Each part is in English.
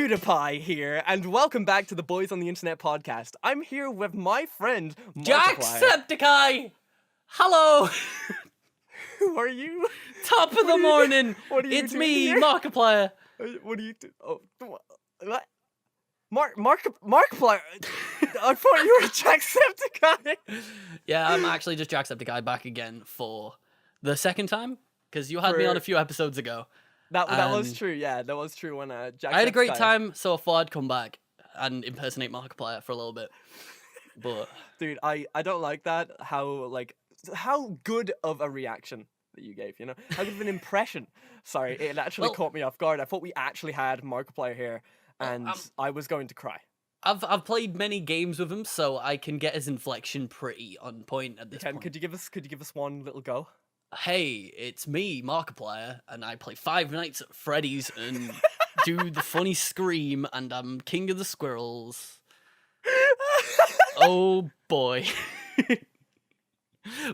PewDiePie here, and welcome back to the Boys on the Internet podcast. I'm here with my friend, Markiplier. Jacksepticeye! Hello! Who are you? Top of the morning! It's me, here? Markiplier. What do you do? Oh, what? Markiplier? I thought you were Jacksepticeye. Yeah, I'm actually just Jacksepticeye back again for the second time, because you had me on a few episodes ago. That was true, yeah. That was true when Jacksepticeye... I had a great time, so I thought I'd come back and impersonate Markiplier for a little bit. But... Dude, I don't like that. How good of a reaction that you gave, you know? How good of an impression. Sorry, it actually caught me off guard. I thought we actually had Markiplier here, and I was going to cry. I've played many games with him, so I can get his inflection pretty on point at this point. Could you give us one little go? Hey, it's me, Markiplier, and I play Five Nights at Freddy's and do the funny scream, and I'm king of the squirrels. Oh boy.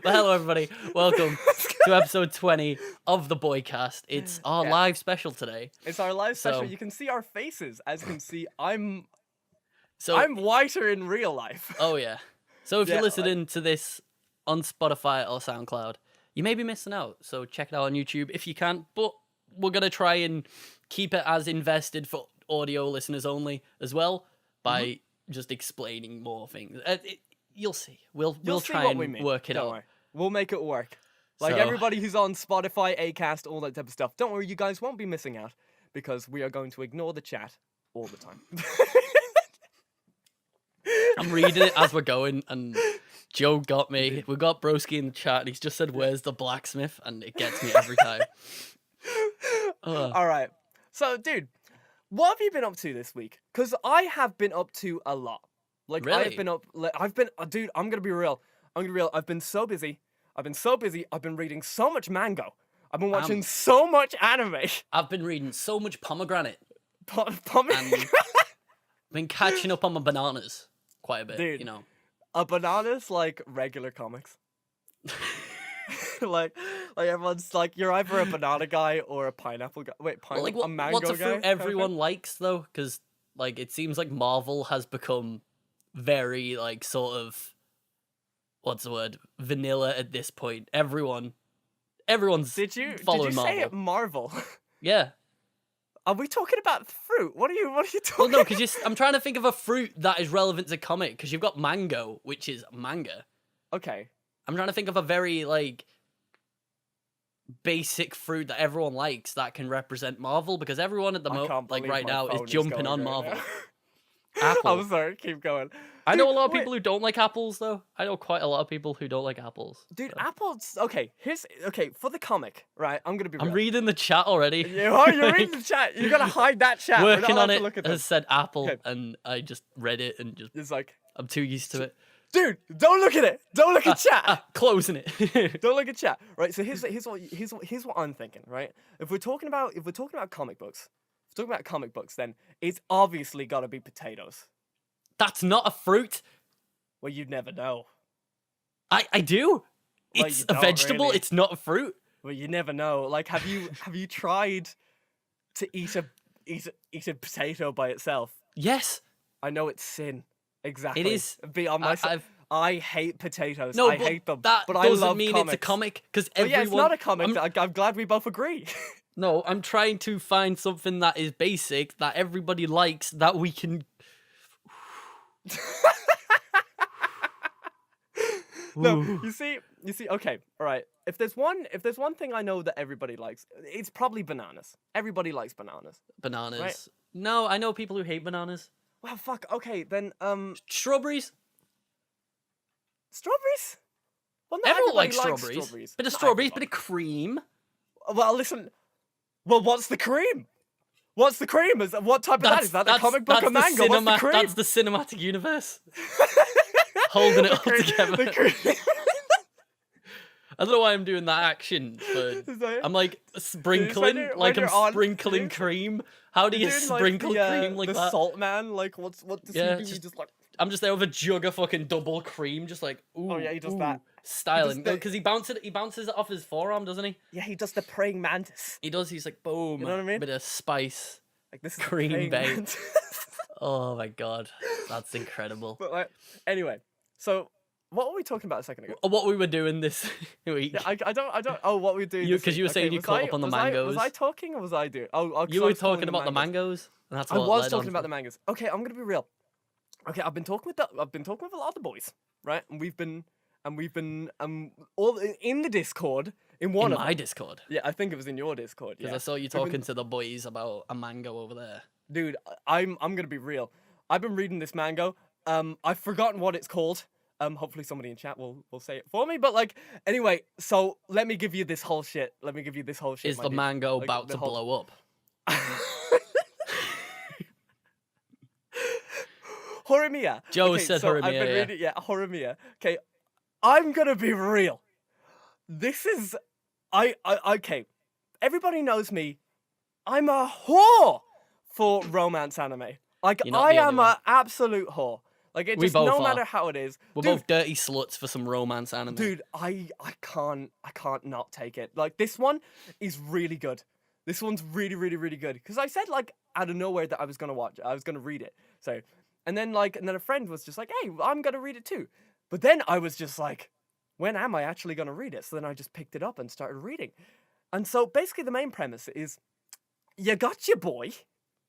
Well, hello everybody. Welcome to episode 20 of the Boicast. It's our live special today. It's our live special. You can see our faces. As you can see, I'm whiter in real life. Oh yeah. So if you're listening to this on Spotify or SoundCloud, you may be missing out, so check it out on YouTube if you can, but we're going to try and keep it as invested for audio listeners only as well by just explaining more things. You'll see. We'll try and work it out. Worry. We'll make it work. Like everybody who's on Spotify, Acast, all that type of stuff, don't worry, you guys won't be missing out because we are going to ignore the chat all the time. I'm reading it as we're going, and Joe got me. We got Broski in the chat, and he's just said, "Where's the blacksmith?" And it gets me every time. All right. So, dude, what have you been up to this week? Because I have been up to a lot. Like, really? Dude, I'm gonna be real. I've been so busy. I've been reading so much manga. I've been watching so much anime. I've been reading so much pomegranate. Pomegranate. Been catching up on my bananas quite a bit, dude, you know. A banana's like regular comics. like everyone's like, you're either a banana guy or a pineapple guy. Wait, a mango guy? What's a fruit everyone likes, though? Because, like, it seems like Marvel has become very, like, sort of, what's the word? Vanilla at this point. Everyone's following Marvel. Did you say it Marvel? Yeah. Are we talking about fruit? What are you talking Well, no, because I'm trying to think of a fruit that is relevant to comic, because you've got mango, which is manga. Okay. I'm trying to think of a very, like, basic fruit that everyone likes that can represent Marvel, because everyone at the moment, like, right now, is jumping on Marvel. Apple. I'm sorry, keep going. I know a lot of people who don't like apples, though. I know quite a lot of people who don't like apples. Dude, apples... Okay, for the comic, right? I'm gonna be real. I'm reading the chat already. You're reading the chat. You gotta hide that chat. Working on it has said apple, and I just read it and just... It's like... I'm too used to it. Dude, don't look at it. Don't look at chat. Closing it. Don't look at chat. Right, so here's what I'm thinking, right? If we're talking about comic books, then it's obviously gotta be potatoes. That's not a fruit. Well, you'd never know. I do. Well, it's a vegetable. Really. It's not a fruit. Well, you never know. Like, have you tried to eat a potato by itself? Yes. I know it's sin. Exactly. It is. Be on my side. I hate potatoes. No, I hate them. That but I doesn't love mean comics. it's a comic, because everyone... yeah, it's not a comic. I'm glad we both agree. No, I'm trying to find something that is basic, that everybody likes, that we can... No, you see, okay, all right. If there's one thing I know that everybody likes, it's probably bananas. Everybody likes bananas. Bananas. Right? No, I know people who hate bananas. Well, fuck. Okay, then Strawberries. Strawberries? Well, not everyone likes strawberries. Bit of strawberries, bit of cream. Well, listen. Well, what's the cream? What's the cream? What type of that? Is that the comic book of mango? What's the cream? That's the cinematic universe. Holding it all together. I don't know why I'm doing that action, but I'm like sprinkling, sprinkling cream. How do you sprinkle cream like that? The salt man, like what does he do? Just like... I'm just there with a jug of fucking double cream, just like ooh. Oh yeah, he does that. Styling, because he bounces it off his forearm, doesn't he? Yeah, he does the praying mantis. He does. He's like boom. You know what I mean? Bit of spice. Like this is Green praying Bay. mantis. Oh my god, that's incredible. But like, anyway, so what were we talking about a second ago? What we were doing this week. Yeah, I don't. Oh, what we doing? Because you were saying you caught up on the mangoes. Was I talking or was I doing? Oh, you were talking about the mangoes. And that's what I was led talking on about to. the mangoes. Okay, I'm gonna be real. Okay, I've been talking with a lot of the boys, right? And we've been all in the Discord in one In of my them. Discord. Yeah, I think it was in your Discord. Because Yeah, I saw you talking to the boys about a mango over there. dude. I'm gonna be real. I've been reading this mango. I've forgotten what it's called. Hopefully somebody in chat will say it for me. But like, anyway, so let me give you this whole shit. Is the mango about to blow up? Horimiya. Joe said so Horimiya. I've been reading, Horimiya. Okay, I'm gonna be real. This is, okay. Everybody knows me. I'm a whore for romance anime. Like I am an absolute whore. Like it just no matter how it is. We're both dirty sluts for some romance anime. Dude, I can't not take it. Like this one is really good. This one's really, really, really good. Because I said like out of nowhere that I was gonna read it. So and then a friend was just like, hey, I'm gonna read it too. But then I was just like, when am I actually gonna read it? So then I just picked it up and started reading. And so basically the main premise is you got your boy.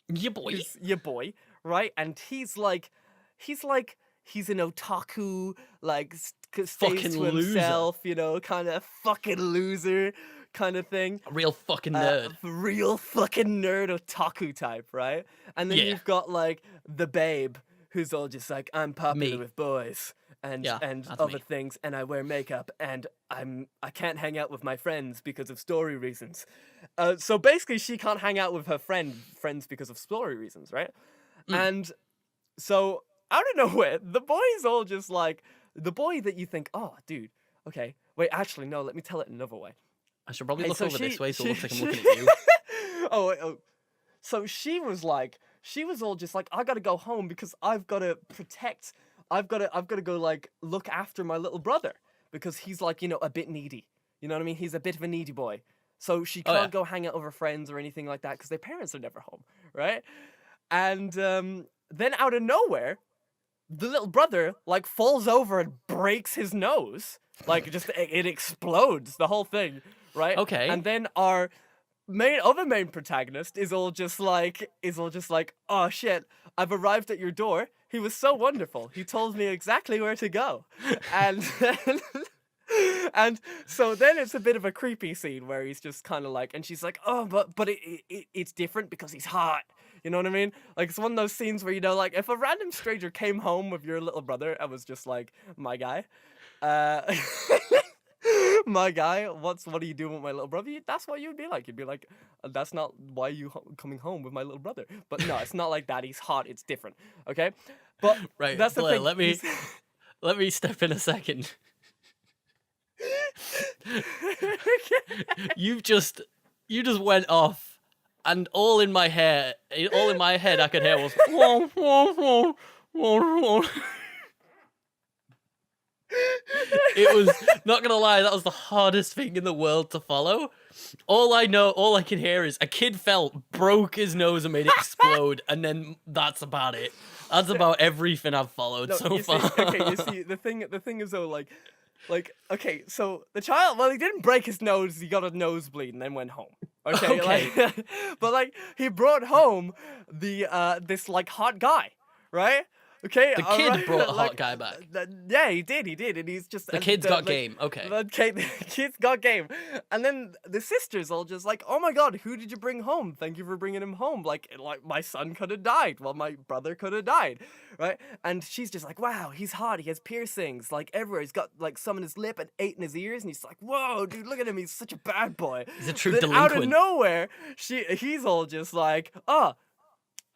Your boy, right? And he's an otaku, like stays to himself, you know, kind of fucking loser kind of thing. A real fucking nerd. Real fucking nerd otaku type, right? And then you've got like the babe who's all just like, I'm popular with boys and other things, and I wear makeup, and I can't hang out with my friends because of story reasons. So basically, she can't hang out with her friends because of story reasons, right? And so out of nowhere, the boy's all just like the boy that you think, oh, dude, okay, wait, actually, no, let me tell it another way. I should probably look over this way so it looks like I'm looking at you. So she was all just like, I gotta go home because I've gotta go like look after my little brother because he's like, you know, a bit needy. You know what I mean? He's a bit of a needy boy. So she can't go hang out with her friends or anything like that because their parents are never home, right? And then out of nowhere, the little brother like falls over and breaks his nose. Like just it explodes, the whole thing, right? Okay. And then our main protagonist is all just like, oh shit, I've arrived at your door. He was so wonderful. He told me exactly where to go. And and so then it's a bit of a creepy scene where he's just kind of like, and she's like, oh, but it's different because he's hot. You know what I mean? Like it's one of those scenes where, you know, like if a random stranger came home with your little brother and was just like, my guy, my guy, what are you doing with my little brother? That's what you'd be like. You'd be like, that's not why you coming home with my little brother. But no, it's not like that. He's hot. It's different. Okay. But right, that's the Blair, thing. let me step in a second. You just went off, and all in my head I could hear was it was, not gonna lie, that was the hardest thing in the world to follow. All I can hear is a kid fell, broke his nose and made it explode, and then that's about it. That's about everything I've followed so far. You see, the thing is though, like, okay, so the child, well, he didn't break his nose, he got a nosebleed and then went home. Okay. Like, but like, he brought home the this like hot guy, right? Okay, the kid brought a hot guy back. Yeah, he did, and he's just the kid's got game. Okay, the kid's got game, and then the sisters all just like, oh my god, who did you bring home? Thank you for bringing him home. Like my son could have died, well, my brother could have died, right? And she's just like, wow, he's hot. He has piercings like everywhere. He's got like some in his lip and 8 in his ears, and he's like, whoa, dude, look at him. He's such a bad boy. He's a true delinquent. Out of nowhere, he's all just like, oh,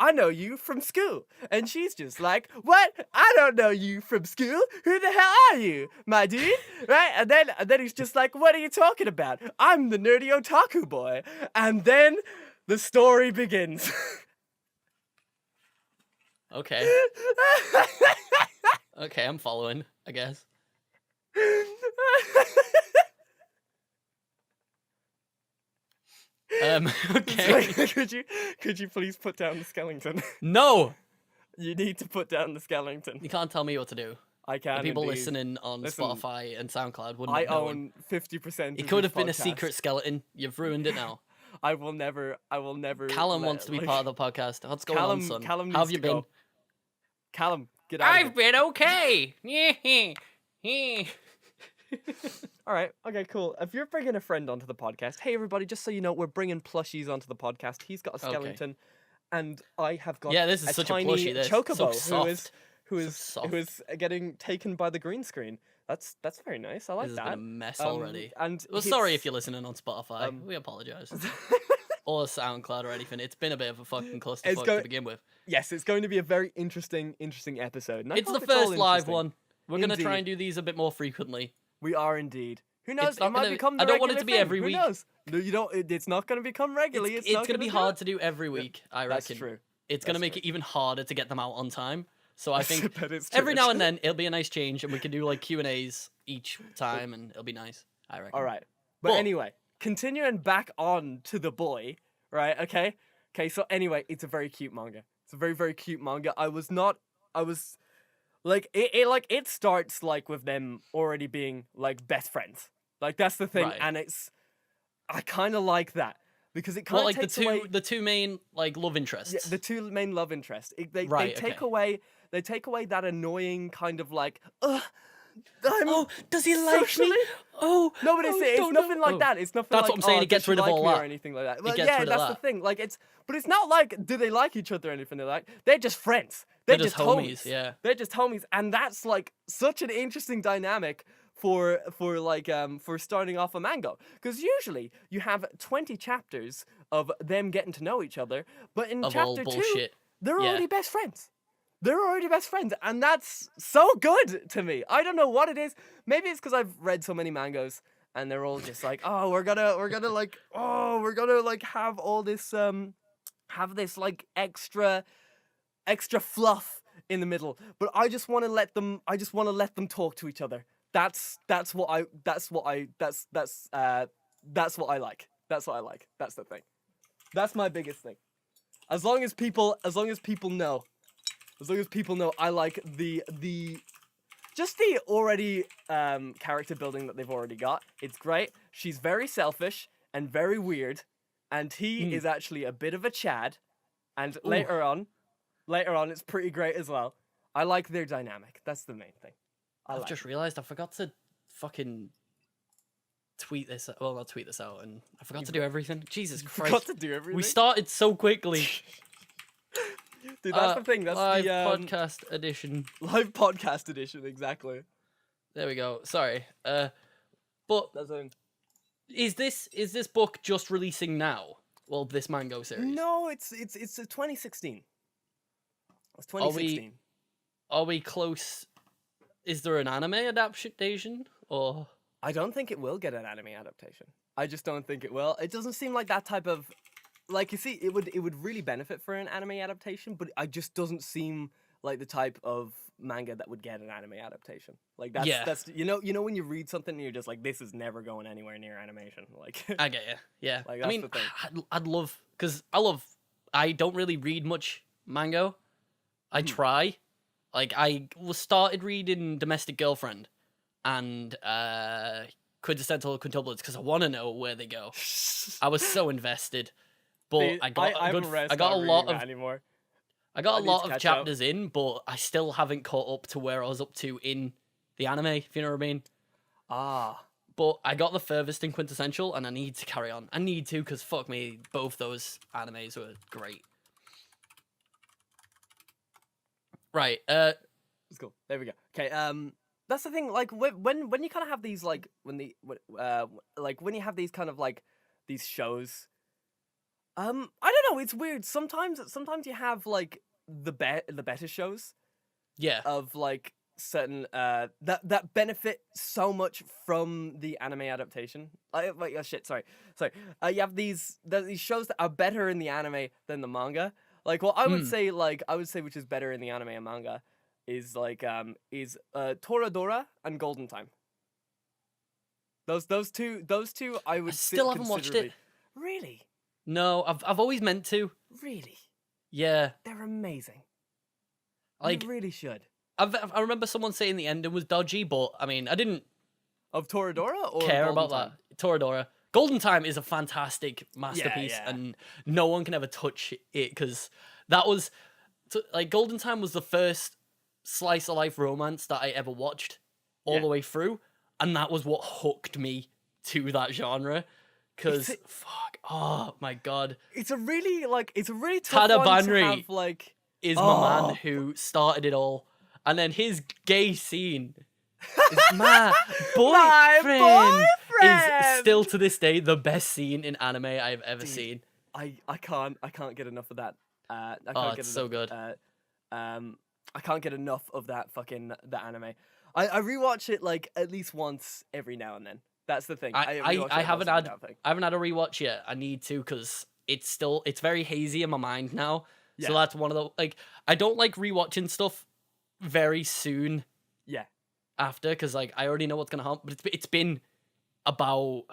I know you from school. And she's just like, what? I don't know you from school. Who the hell are you, my dude? Right? And then he's just like, what are you talking about? I'm the nerdy otaku boy. And then the story begins. Okay. Okay, I'm following, I guess. Okay. Could you please put down the skeleton? No. You need to put down the skeleton. You can't tell me what to do. I can. The people indeed. listening on Listen, Spotify and SoundCloud wouldn't I have known. own 50%. It could have been a secret skeleton. You've ruined it now. I will never. Callum wants to be part of the podcast. What's going on, son? Callum How have you been? Go. Callum, get out. I've been okay. All right. Okay. Cool. If you're bringing a friend onto the podcast, hey everybody, just so you know, we're bringing plushies onto the podcast. He's got a skeleton, and I have got this is such tiny a plushie. This chocobo so who is getting taken by the green screen. That's very nice. I like this that. This has been a mess already. And sorry if you're listening on Spotify. We apologize. Or SoundCloud or anything. It's been a bit of a fucking clusterfuck to begin with. Yes, it's going to be a very interesting episode. And it's the first live one. We're going to try and do these a bit more frequently. We are indeed. Who knows? It might become the I don't want it to be every week. Who knows? No, you don't. It's not going to become regularly. It's going to be hard to do every week, I reckon. That's true. It's going to make it even harder to get them out on time. So I think That is every now and then it'll be a nice change, and we can do like Q&As each time, and it'll be nice, I reckon. All right. But anyway, continuing back on to the boy, right? Okay. So anyway, it's a very cute manga. It's a very, very cute manga. It starts like with them already being like best friends. Like that's the thing, Right. and I kind of like that because it kind of takes away the two main like love interests. Yeah, the two main love interests. They take away that annoying kind of like does he like me? Oh no, but it's nothing like that. It's nothing. That's like, what I'm saying. It gets rid of all that or anything like that. Well, gets yeah, rid of that's that. the thing. Like but it's not like do they like each other or anything. They're just friends. They're just homies. Yeah, they're just homies, and that's like such an interesting dynamic for starting off a manga, because usually you have 20 chapters of them getting to know each other, but in chapter 2 they're already best friends. They're already best friends, and that's so good to me. I don't know what it is. Maybe it's because I've read so many mangas, and they're all just like, oh, we're gonna have all this have this like extra fluff in the middle. But I just want to let them talk to each other. That's what I like. That's what I like. That's the thing. That's my biggest thing. As long as people know, I like the already character building that they've already got. It's great. She's very selfish and very weird, and he is actually a bit of a Chad. And later on, it's pretty great as well. I like their dynamic. That's the main thing. I've just realised I forgot to fucking tweet this. Well, not tweet this out, and I forgot to do everything. Jesus Christ! Forgot to do everything. We started so quickly. Dude, that's the thing. That's live the podcast edition. Live podcast edition, exactly. There we go. Sorry. But that's is this book just releasing now? Well, this Mango series. No, it's 2016. It's 2016. Are we close? Is there an anime adaptation, or? I don't think it will get an anime adaptation. I just don't think it will. It doesn't seem like that type of, like, you see, it would really benefit for an anime adaptation, but it just doesn't seem like the type of manga that would get an anime adaptation. Like that's you know when you read something and you're just like, this is never going anywhere near animation. Like I get you. Yeah. Like, I mean, the thing. I'd love, because I don't really read much manga. I try. Like, I started reading Domestic Girlfriend and Quintessential Quintuplets because I want to know where they go. I was so invested, but I got a lot of chapters in, but I still haven't caught up to where I was up to in the anime, if you know what I mean. But I got the furthest in Quintessential, and I need to carry on. I need to, because fuck me, both those animes were great. Right, let's go. There we go. Okay, that's the thing, like, when you kind of have these, like, when you have these kind of, like, these shows, I don't know, it's weird. Sometimes you have, like, the better shows. Yeah. Of, like, certain, that benefit so much from the anime adaptation. You have these shows that are better in the anime than the manga. Like, what I would say, which is better in the anime and manga, is Toradora and Golden Time. Those two, I would still haven't watched it. Really? No, I've always meant to. Really? Yeah. They're amazing. Like, you really should. I remember someone saying the ending was dodgy, but I mean, I didn't Of Toradora or care Golden about Time? that. Toradora. Golden Time is a fantastic masterpiece, yeah. and no one can ever touch it because that was like Golden Time was the first slice of life romance that I ever watched all the way through, and that was what hooked me to that genre. Because fuck, oh my god, it's a really tough Tada one to Banri have, like, is my man who started it all, and then his gay scene is my boyfriend is still to this day the best scene in anime I've ever seen. I can't get enough of that. I can't Oh, get it's enough, so good. I can't get enough of that that anime. I rewatch it like at least once every now and then. That's the thing. I haven't had a rewatch yet. I need to because it's very hazy in my mind now. Yeah. So that's one of the like I don't like rewatching stuff very soon. Yeah. After because like I already know what's gonna happen. But it's been about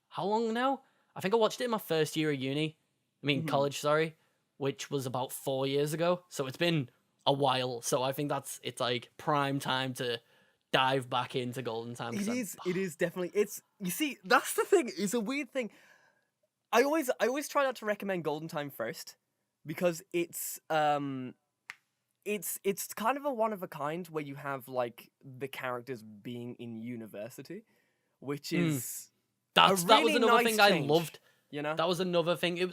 how long now? I think I watched it in my first year of uni. I mean college, sorry, which was about 4 years ago. So it's been a while. So I think it's like prime time to dive back into Golden Time. It is definitely. You see, that's the thing. It's a weird thing. I always try not to recommend Golden Time first because it's kind of a one of a kind where you have like the characters being in university, which is that was another thing I loved. You know, that was another thing.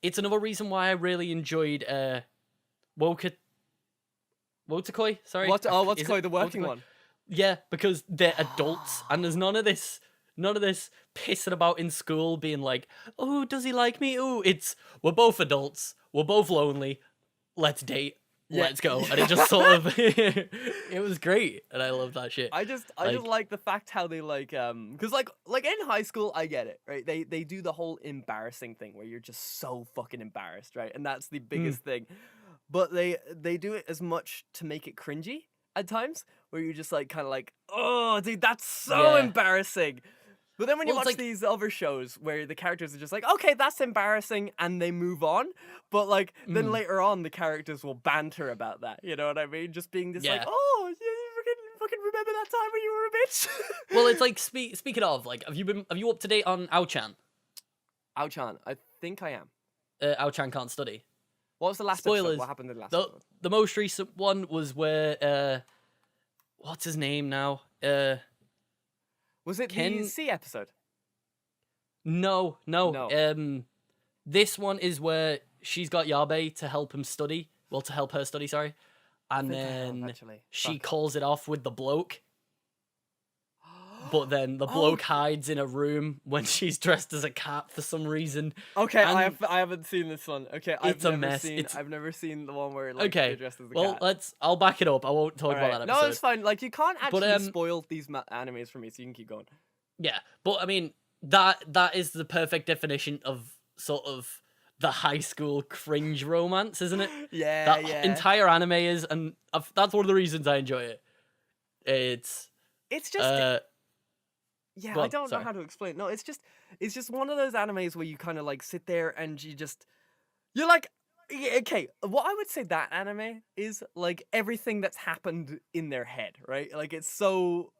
It's another reason why I really enjoyed Wotakoi. Sorry, Wotakoi, the working one. Yeah, because they're adults and there's none of this pissing about in school being like, oh, does he like me? Oh, we're both adults, we're both lonely, let's date, let's go. And it just sort of it was great and I love that shit. I just like the fact how they like because like in high school I get it, right? They do the whole embarrassing thing where you're just so fucking embarrassed, right? And that's the biggest thing. But they do it as much to make it cringy at times, where you're just like kind of like, oh, dude, that's so embarrassing. But then when you watch these other shows where the characters are just like, okay, that's embarrassing, and they move on. But like then later on, the characters will banter about that. You know what I mean? Just being just like, oh, you fucking remember that time when you were a bitch? Well, it's like speaking of, like, have you up to date on Ao-chan? Ao-chan, I think I am. Ao-chan can't study. What was the last episode? What happened in the last episode? The most recent one was where what's his name now? Was it the C episode? No. This one is where she's got Yabe to help him study. Well, to help her study, sorry. And then she calls it off with the bloke. But then the bloke hides in a room when she's dressed as a cat for some reason. Okay, I haven't seen this one. Okay, it's a mess. I've never seen the one where like they're dressed as a cat. Well, I'll back it up. I won't talk about that episode. No, it's fine. Like you can't actually spoil these animes for me, so you can keep going. Yeah, but I mean that is the perfect definition of sort of the high school cringe romance, isn't it? That entire anime is, and that's one of the reasons I enjoy it. It's just. I don't know how to explain. No, it's just one of those animes where you kind of like sit there and you're like, okay, what I would say that anime is like everything that's happened in their head, right? Like it's so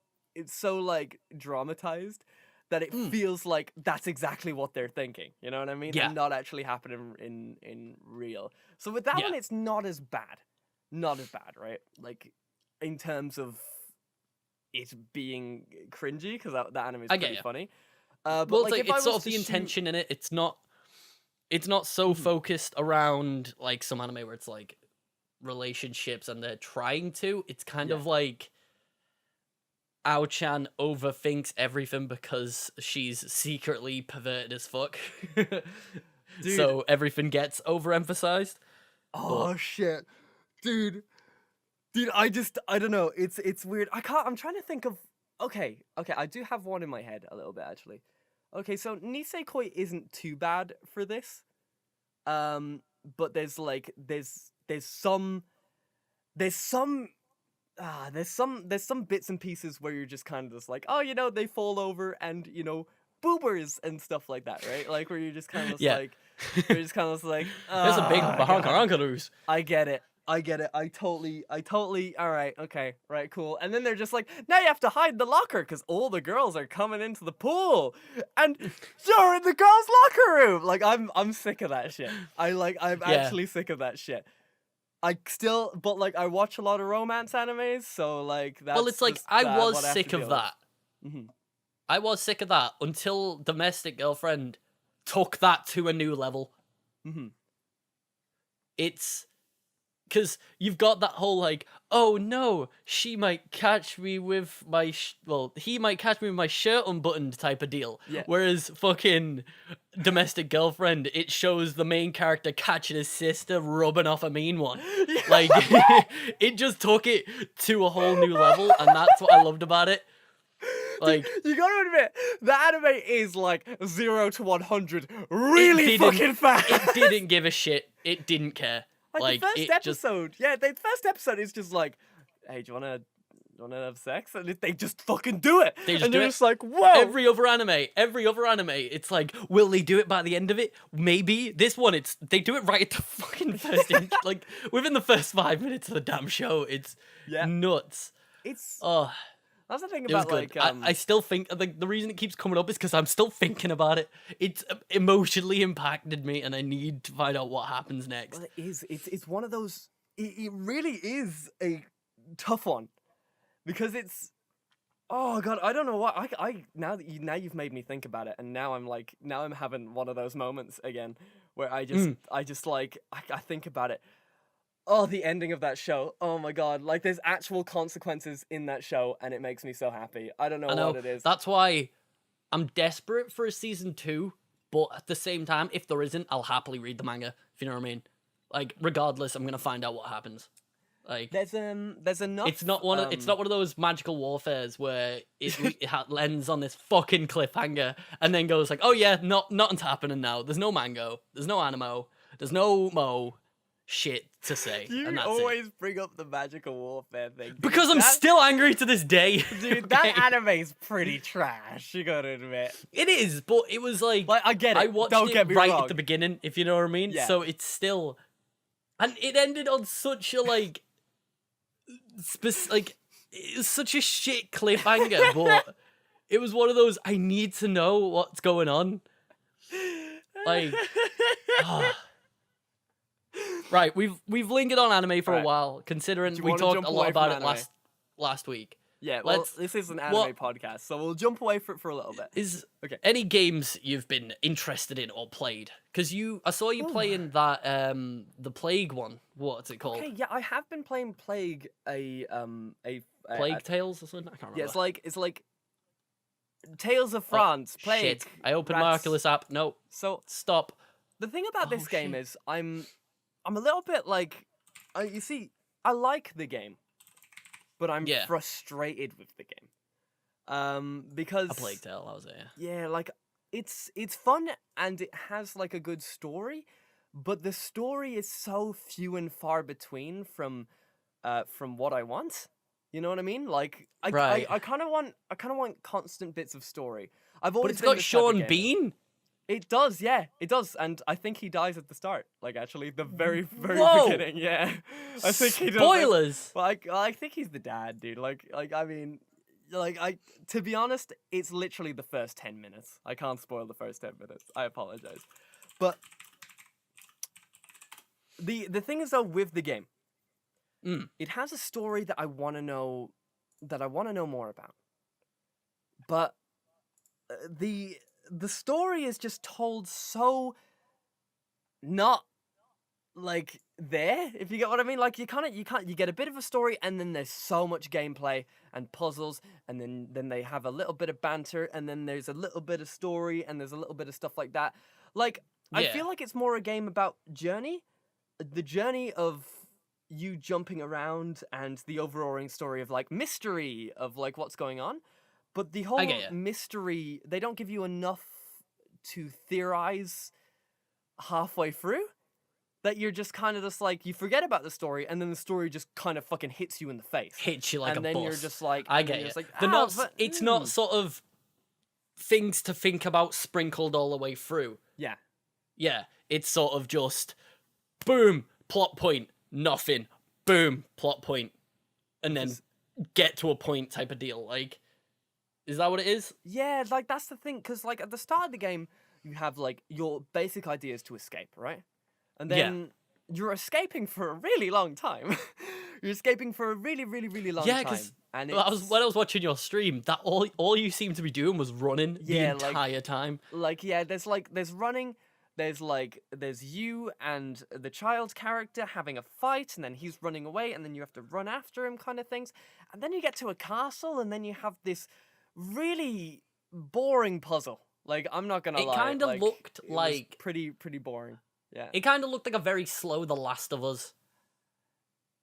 like dramatized that it feels like that's exactly what they're thinking. You know what I mean? Yeah. And not actually happening in real. So with that one, it's not as bad, right? Like in terms of it being cringy, because that anime is pretty funny. But well, like, it's sort of the intention in it. It's not so focused around like some anime where it's like relationships and they're trying to. It's kind of like Ao-chan overthinks everything because she's secretly perverted as fuck. So everything gets overemphasized. Oh shit, dude, I don't know. It's weird. I'm trying to think of. Okay. I do have one in my head a little bit actually. Okay, so Nisekoi isn't too bad for this. But there's some bits and pieces where you're just kind of just like, oh, they fall over and boobers and stuff like that, right? Like where you're just kind of Yeah. like, you're just kind of like, There's a big "Ah, bahonkaronkaroos. I get it. I get it. I totally, all right, okay, right, cool. And then they're just like, now you have to hide the locker because all the girls are coming into the pool, and you're in the girls' locker room. Like, I'm sick of that shit. I'm actually sick of that shit. But like, I watch a lot of romance animes, so like, that's Well, it's like, just, I was what have to sick of deal that. with. Mhm. I was sick of that until Domestic Girlfriend took that to a new level. Mhm. It's because you've got that whole like, oh no, she might catch me with my he might catch me with my shirt unbuttoned type of deal. Yeah. Whereas fucking Domestic Girlfriend, it shows the main character catching his sister rubbing off a mean one. Like it just took it to a whole new level, and that's what I loved about it. Like, you gotta admit, the anime is like 0 to 100 really fucking fast. It didn't give a shit. It didn't care. Like the first episode, the first episode is just like, hey, do you wanna have sex? And they just fucking do it. They just and do you're it. just like, whoa. Every other anime, it's like, will they do it by the end of it? Maybe. This one, they do it right at the fucking first, like within the first 5 minutes of the damn show. It's nuts. That's the thing it was about good. like I still think the reason it keeps coming up is because I'm still thinking about it. It's emotionally impacted me, and I need to find out what happens next. Well, it is. It's one of those. It really is a tough one because it's. Oh god, I don't know what I now you've made me think about it, and now I'm having one of those moments again where I just like I think about it. Oh, the ending of that show. Oh my god. Like, there's actual consequences in that show, and it makes me so happy. I don't know what it is. That's why I'm desperate for a season 2, but at the same time, if there isn't, I'll happily read the manga, if you know what I mean. Like, regardless, I'm gonna find out what happens. Like, there's enough. It's not one of those magical warfares where it ends on this fucking cliffhanger and then goes like, oh yeah, nothing's happening now. There's no mango, there's no animo, there's no mo. Shit to say. You always bring up the magical warfare thing. Dude. Because I'm still angry to this day. Dude, that anime's pretty trash, you gotta admit. It is, but it was like I get it. I watched Don't it get me right wrong. at the beginning, if you know what I mean. Yeah. So it's still, and it ended on such a like, it was such a shit cliffhanger. But it was one of those, I need to know what's going on. Like. Right, we've lingered on anime for a while, considering we talked a lot about it last week. Yeah, well, this is an anime podcast, so we'll jump away from it for a little bit. Any games you've been interested in or played? Because I saw you playing that the Plague one. What's it called? Okay, yeah, I have been playing Plague Plague Tales or something. I can't remember. Yeah, it's like Tales of France. Plague. Shit. I opened my Oculus app. No. So stop. The thing about this game is I'm a little bit like, you see, I like the game, but I'm frustrated with the game. Because A Plague Tale, that was it. Yeah, like it's fun and it has like a good story, but the story is so few and far between from what I want. You know what I mean? Like I kind of want constant bits of story. But it's got Sean Bean. It does, yeah, it does, and I think he dies at the start. Like, actually, the very, very beginning, yeah. I think he does. Spoilers. Well, I think he's the dad, dude. I mean, to be honest, it's literally the first 10 minutes. I can't spoil the first 10 minutes. I apologize, but the thing is though with the game, it has a story that I want to know more about, but the story is just told so not like there, if you get what I mean. Like you get a bit of a story and then there's so much gameplay and puzzles and then they have a little bit of banter and then there's a little bit of story and there's a little bit of stuff like that. Like I feel like it's more a game about the journey of you jumping around and the overall story of like mystery of like what's going on. But the whole mystery, they don't give you enough to theorize halfway through that you're just kind of just like, you forget about the story and then the story just kind of fucking hits you in the face. Hits you like and a then bus. you're just like, I get it. Like, It's not sort of things to think about sprinkled all the way through. Yeah. Yeah, it's sort of just boom, plot point, nothing, boom, plot point, and then get to a point type of deal. Like, is that what it is? Yeah, like that's the thing, because like at the start of the game, you have like your basic ideas to escape, right? And then you're escaping for a really long time. You're escaping for a really, really, really long time. Yeah, because when I was watching your stream, that all you seem to be doing was running the entire time. Like, yeah, there's running. There's you and the child character having a fight, and then he's running away, and then you have to run after him, kind of things. And then you get to a castle, and then you have this really boring puzzle. Like, I'm not gonna lie. It kind of looked like pretty boring. Yeah. It kind of looked like a very slow The Last of Us.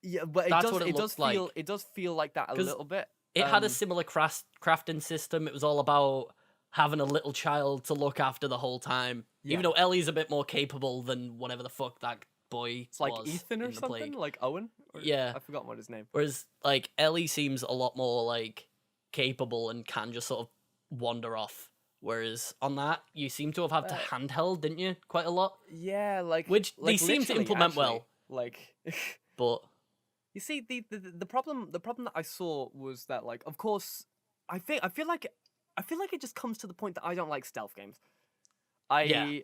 Yeah, but it does feel like that a little bit. It had a similar crafting system. It was all about having a little child to look after the whole time. Yeah. Even though Ellie's a bit more capable than whatever the fuck that boy it's like was Ethan or something? Plague. Like Owen? Yeah. I forgot what his name. Whereas, like, Ellie seems a lot more, like, capable and can just sort of wander off. Whereas on that, you seem to have had to handheld, didn't you? Quite a lot. Yeah, like... Which they seem to implement well. Like... But... You see, the problem that I saw was that, like, of course, I feel like it just comes to the point that I don't like stealth games. I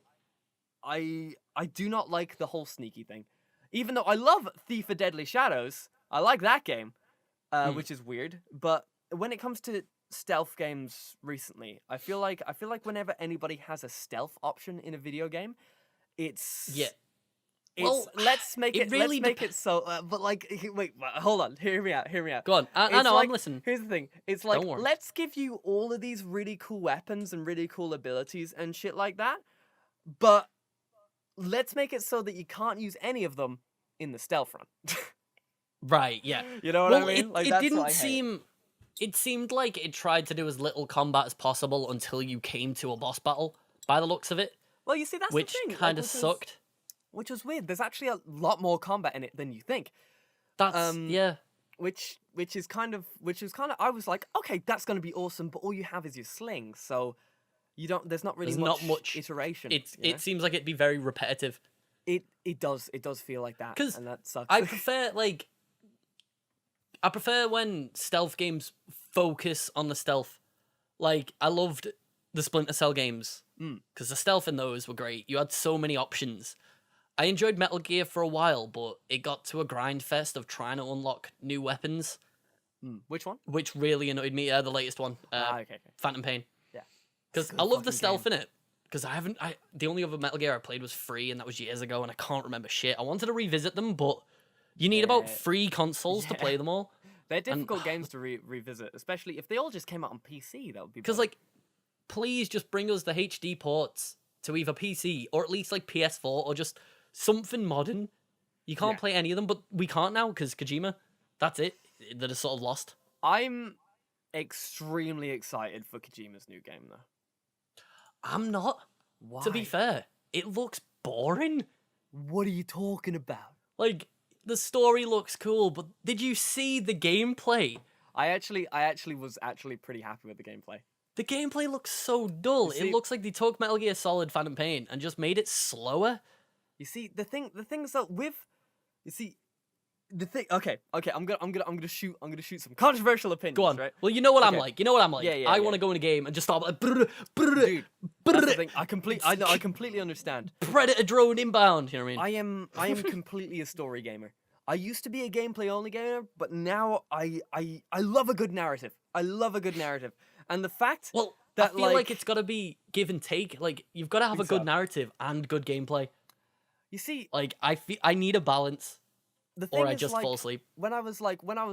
do not like the whole sneaky thing. Even though I love Thief of Deadly Shadows, I like that game, which is weird. But when it comes to stealth games recently, I feel like whenever anybody has a stealth option in a video game, it's well, let's make it so. But like, wait, hold on, hear me out. Go on, I know, like, I'm listening. Here's the thing: it's like let's give you all of these really cool weapons and really cool abilities and shit like that, but let's make it so that you can't use any of them in the stealth run. Right? Yeah. You know what I mean? It didn't seem. It seemed like it tried to do as little combat as possible until you came to a boss battle. By the looks of it. Well, you see, that's which the thing. Kind of sucked. Which was weird. There's actually a lot more combat in it than you think. That's yeah. Which is kind of I was like, okay, that's gonna be awesome, but all you have is your sling, so there's not really much iteration. It seems like it'd be very repetitive. It does feel like that, and that sucks. I prefer when stealth games focus on the stealth. Like, I loved the Splinter Cell games because the stealth in those were great. You had so many options. I enjoyed Metal Gear for a while, but it got to a grind fest of trying to unlock new weapons. Which one? Which really annoyed me. The latest one, okay. Phantom Pain. Yeah, because I love the stealth in it. Because the only other Metal Gear I played was 3, and that was years ago, and I can't remember shit. I wanted to revisit them, but you need about 3 consoles to play them all. They're difficult games to revisit, especially if they all just came out on PC. That would be because like, please just bring us the HD ports to either PC or at least like PS4 or just something modern. You can't play any of them, but we can't now because Kojima. That's it. That is sort of lost. I'm extremely excited for Kojima's new game, though. I'm not. Why? To be fair, it looks boring. What are you talking about? Like, the story looks cool, but did you see the gameplay? I actually was pretty happy with the gameplay. The gameplay looks so dull. It looks like they took Metal Gear Solid Phantom Pain and just made it slower. You see, the thing is that okay, I'm gonna shoot some controversial opinions. Go on. Right? Well, you know what I'm like. Yeah, I want to go in a game and just start like, dude. That's the thing. I completely understand. Predator drone inbound. You know what I mean? I am completely a story gamer. I used to be a gameplay only gamer, but now I love a good narrative. I love a good narrative, and the fact that I feel like it's got to be give and take. Like, you've got to have a good narrative and good gameplay. You see, like, I need a balance. The thing or I is, just fall asleep. When I was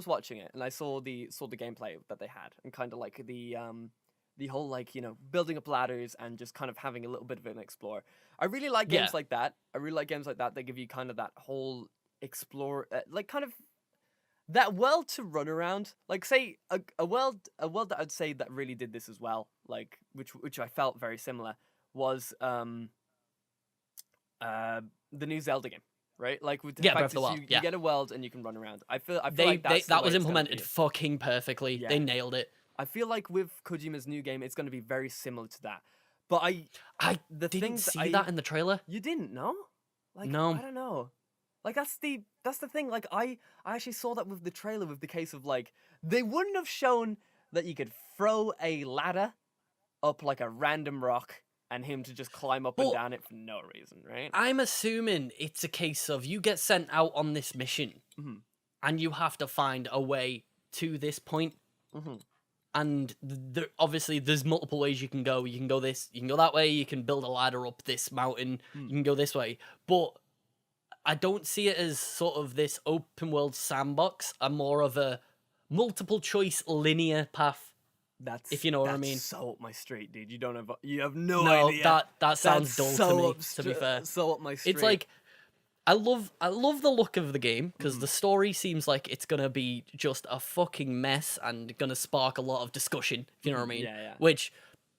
watching it and I saw the gameplay that they had and kind of like the whole, like, you know, building up ladders and just kind of having a little bit of an explore. I really like games like that. I really like games like that that give you kind of that whole explore, like kind of that world to run around. Like, say a world that I'd say that really did this as well, like which I felt very similar was the new Zelda game. Right, like with the fact Breath of the Wild. You get a world and you can run around. I feel they, like that was implemented fucking perfectly. They nailed it. I feel like with Kojima's new game, it's going to be very similar to that. But I didn't see that in the trailer. You didn't know? Like, no, I don't know. Like that's the thing. Like I actually saw that with the trailer, with the case of like they wouldn't have shown that you could throw a ladder up like a random rock and him to just climb up and down it for no reason, right? I'm assuming it's a case of you get sent out on this mission and you have to find a way to this point. And obviously there's multiple ways you can go. You can go this, you can go that way, you can build a ladder up this mountain, you can go this way. But I don't see it as sort of this open world sandbox, a more of a multiple choice linear path. If you know what I mean. So up my street, dude. You have no idea. That sounds dull to me, to be fair. So up my street. It's like I love the look of the game because the story seems like it's gonna be just a fucking mess and gonna spark a lot of discussion. If you know what I mean? Yeah. Which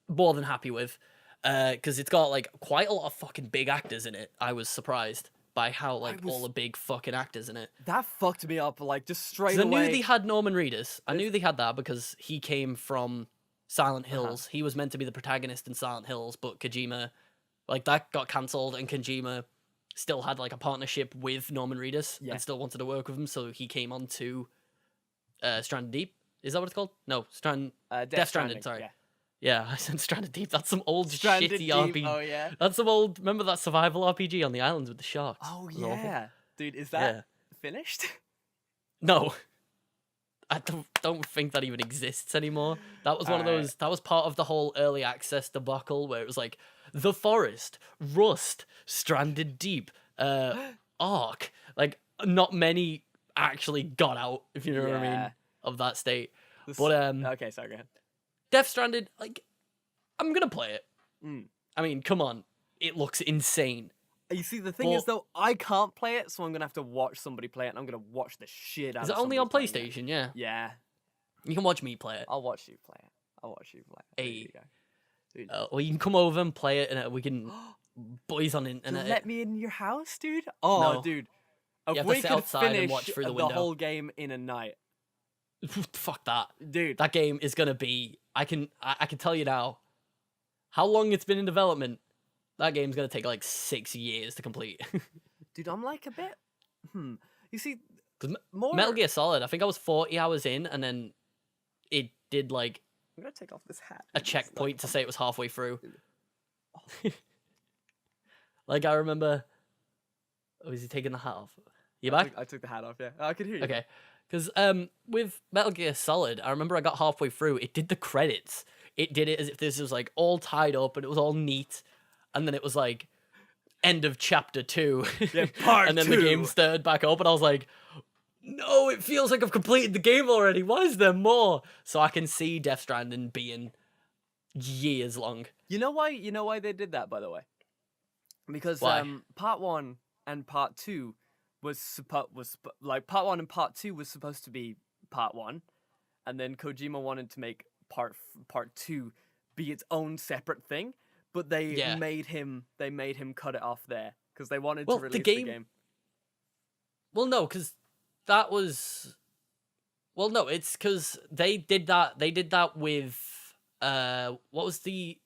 more than happy with, because it's got like quite a lot of fucking big actors in it. I was surprised by how all the big fucking actors in it. That fucked me up, like just straight away. I knew they had Norman Reedus. I knew they had that because he came from Silent Hills. He was meant to be the protagonist in Silent Hills, but Kojima, like that got cancelled, and Kojima still had like a partnership with Norman Reedus and still wanted to work with him, so he came on to Stranded Deep. Is that what it's called? No, Death Stranding. Sorry. Yeah, I said Stranded Deep. That's some old shitty RPG. Oh yeah. That's some old. Remember that survival RPG on the islands with the sharks? Oh yeah, dude. Is that finished? No, I don't think that even exists anymore. That was one of those. That was part of the whole early access debacle where it was like The Forest, Rust, Stranded Deep, Ark. Like not many actually got out, if you know what I mean, of that state. But okay, sorry, go ahead. Death Stranded, like, I'm gonna play it. I mean, come on, it looks insane. You see, the thing is though, I can't play it, so I'm gonna have to watch somebody play it, and I'm gonna watch the shit out of it. Is it only on PlayStation? Yeah. Yeah. You can watch me play it. I'll watch you play it. There you go. Dude. Or you can come over and play it, and we can boys on internet. Let me in your house, dude. Oh, no. Dude. If we could finish and watch through the whole game in a night. Fuck that, dude. That game is gonna be. I can tell you now. How long it's been in development? That game's gonna take like 6 years to complete. Dude, I'm like a bit. You see, Metal Gear Solid. I think I was 40 hours in, and then it did like. I'm gonna take off this hat. A checkpoint to say it was halfway through. Like I remember. Oh, is he taking the hat off? You back? I took the hat off. Yeah, I could hear you. Okay. Because with Metal Gear Solid, I remember I got halfway through, it did the credits. It did it as if this was like all tied up and it was all neat. And then it was like, end of chapter 2. Yeah, part and then 2. the game stirred back up and I was like, no, it feels like I've completed the game already. Why is there more? So I can see Death Stranding being years long. You know why they did that, by the way? Because part 1 and part 2 part 1 and part 2 was supposed to be part 1, and then Kojima wanted to make part 2 be its own separate thing, but they made him cut it off there because they wanted to release the game. Well, no, because that was. Well, no, it's because they did that. They did that with what was the?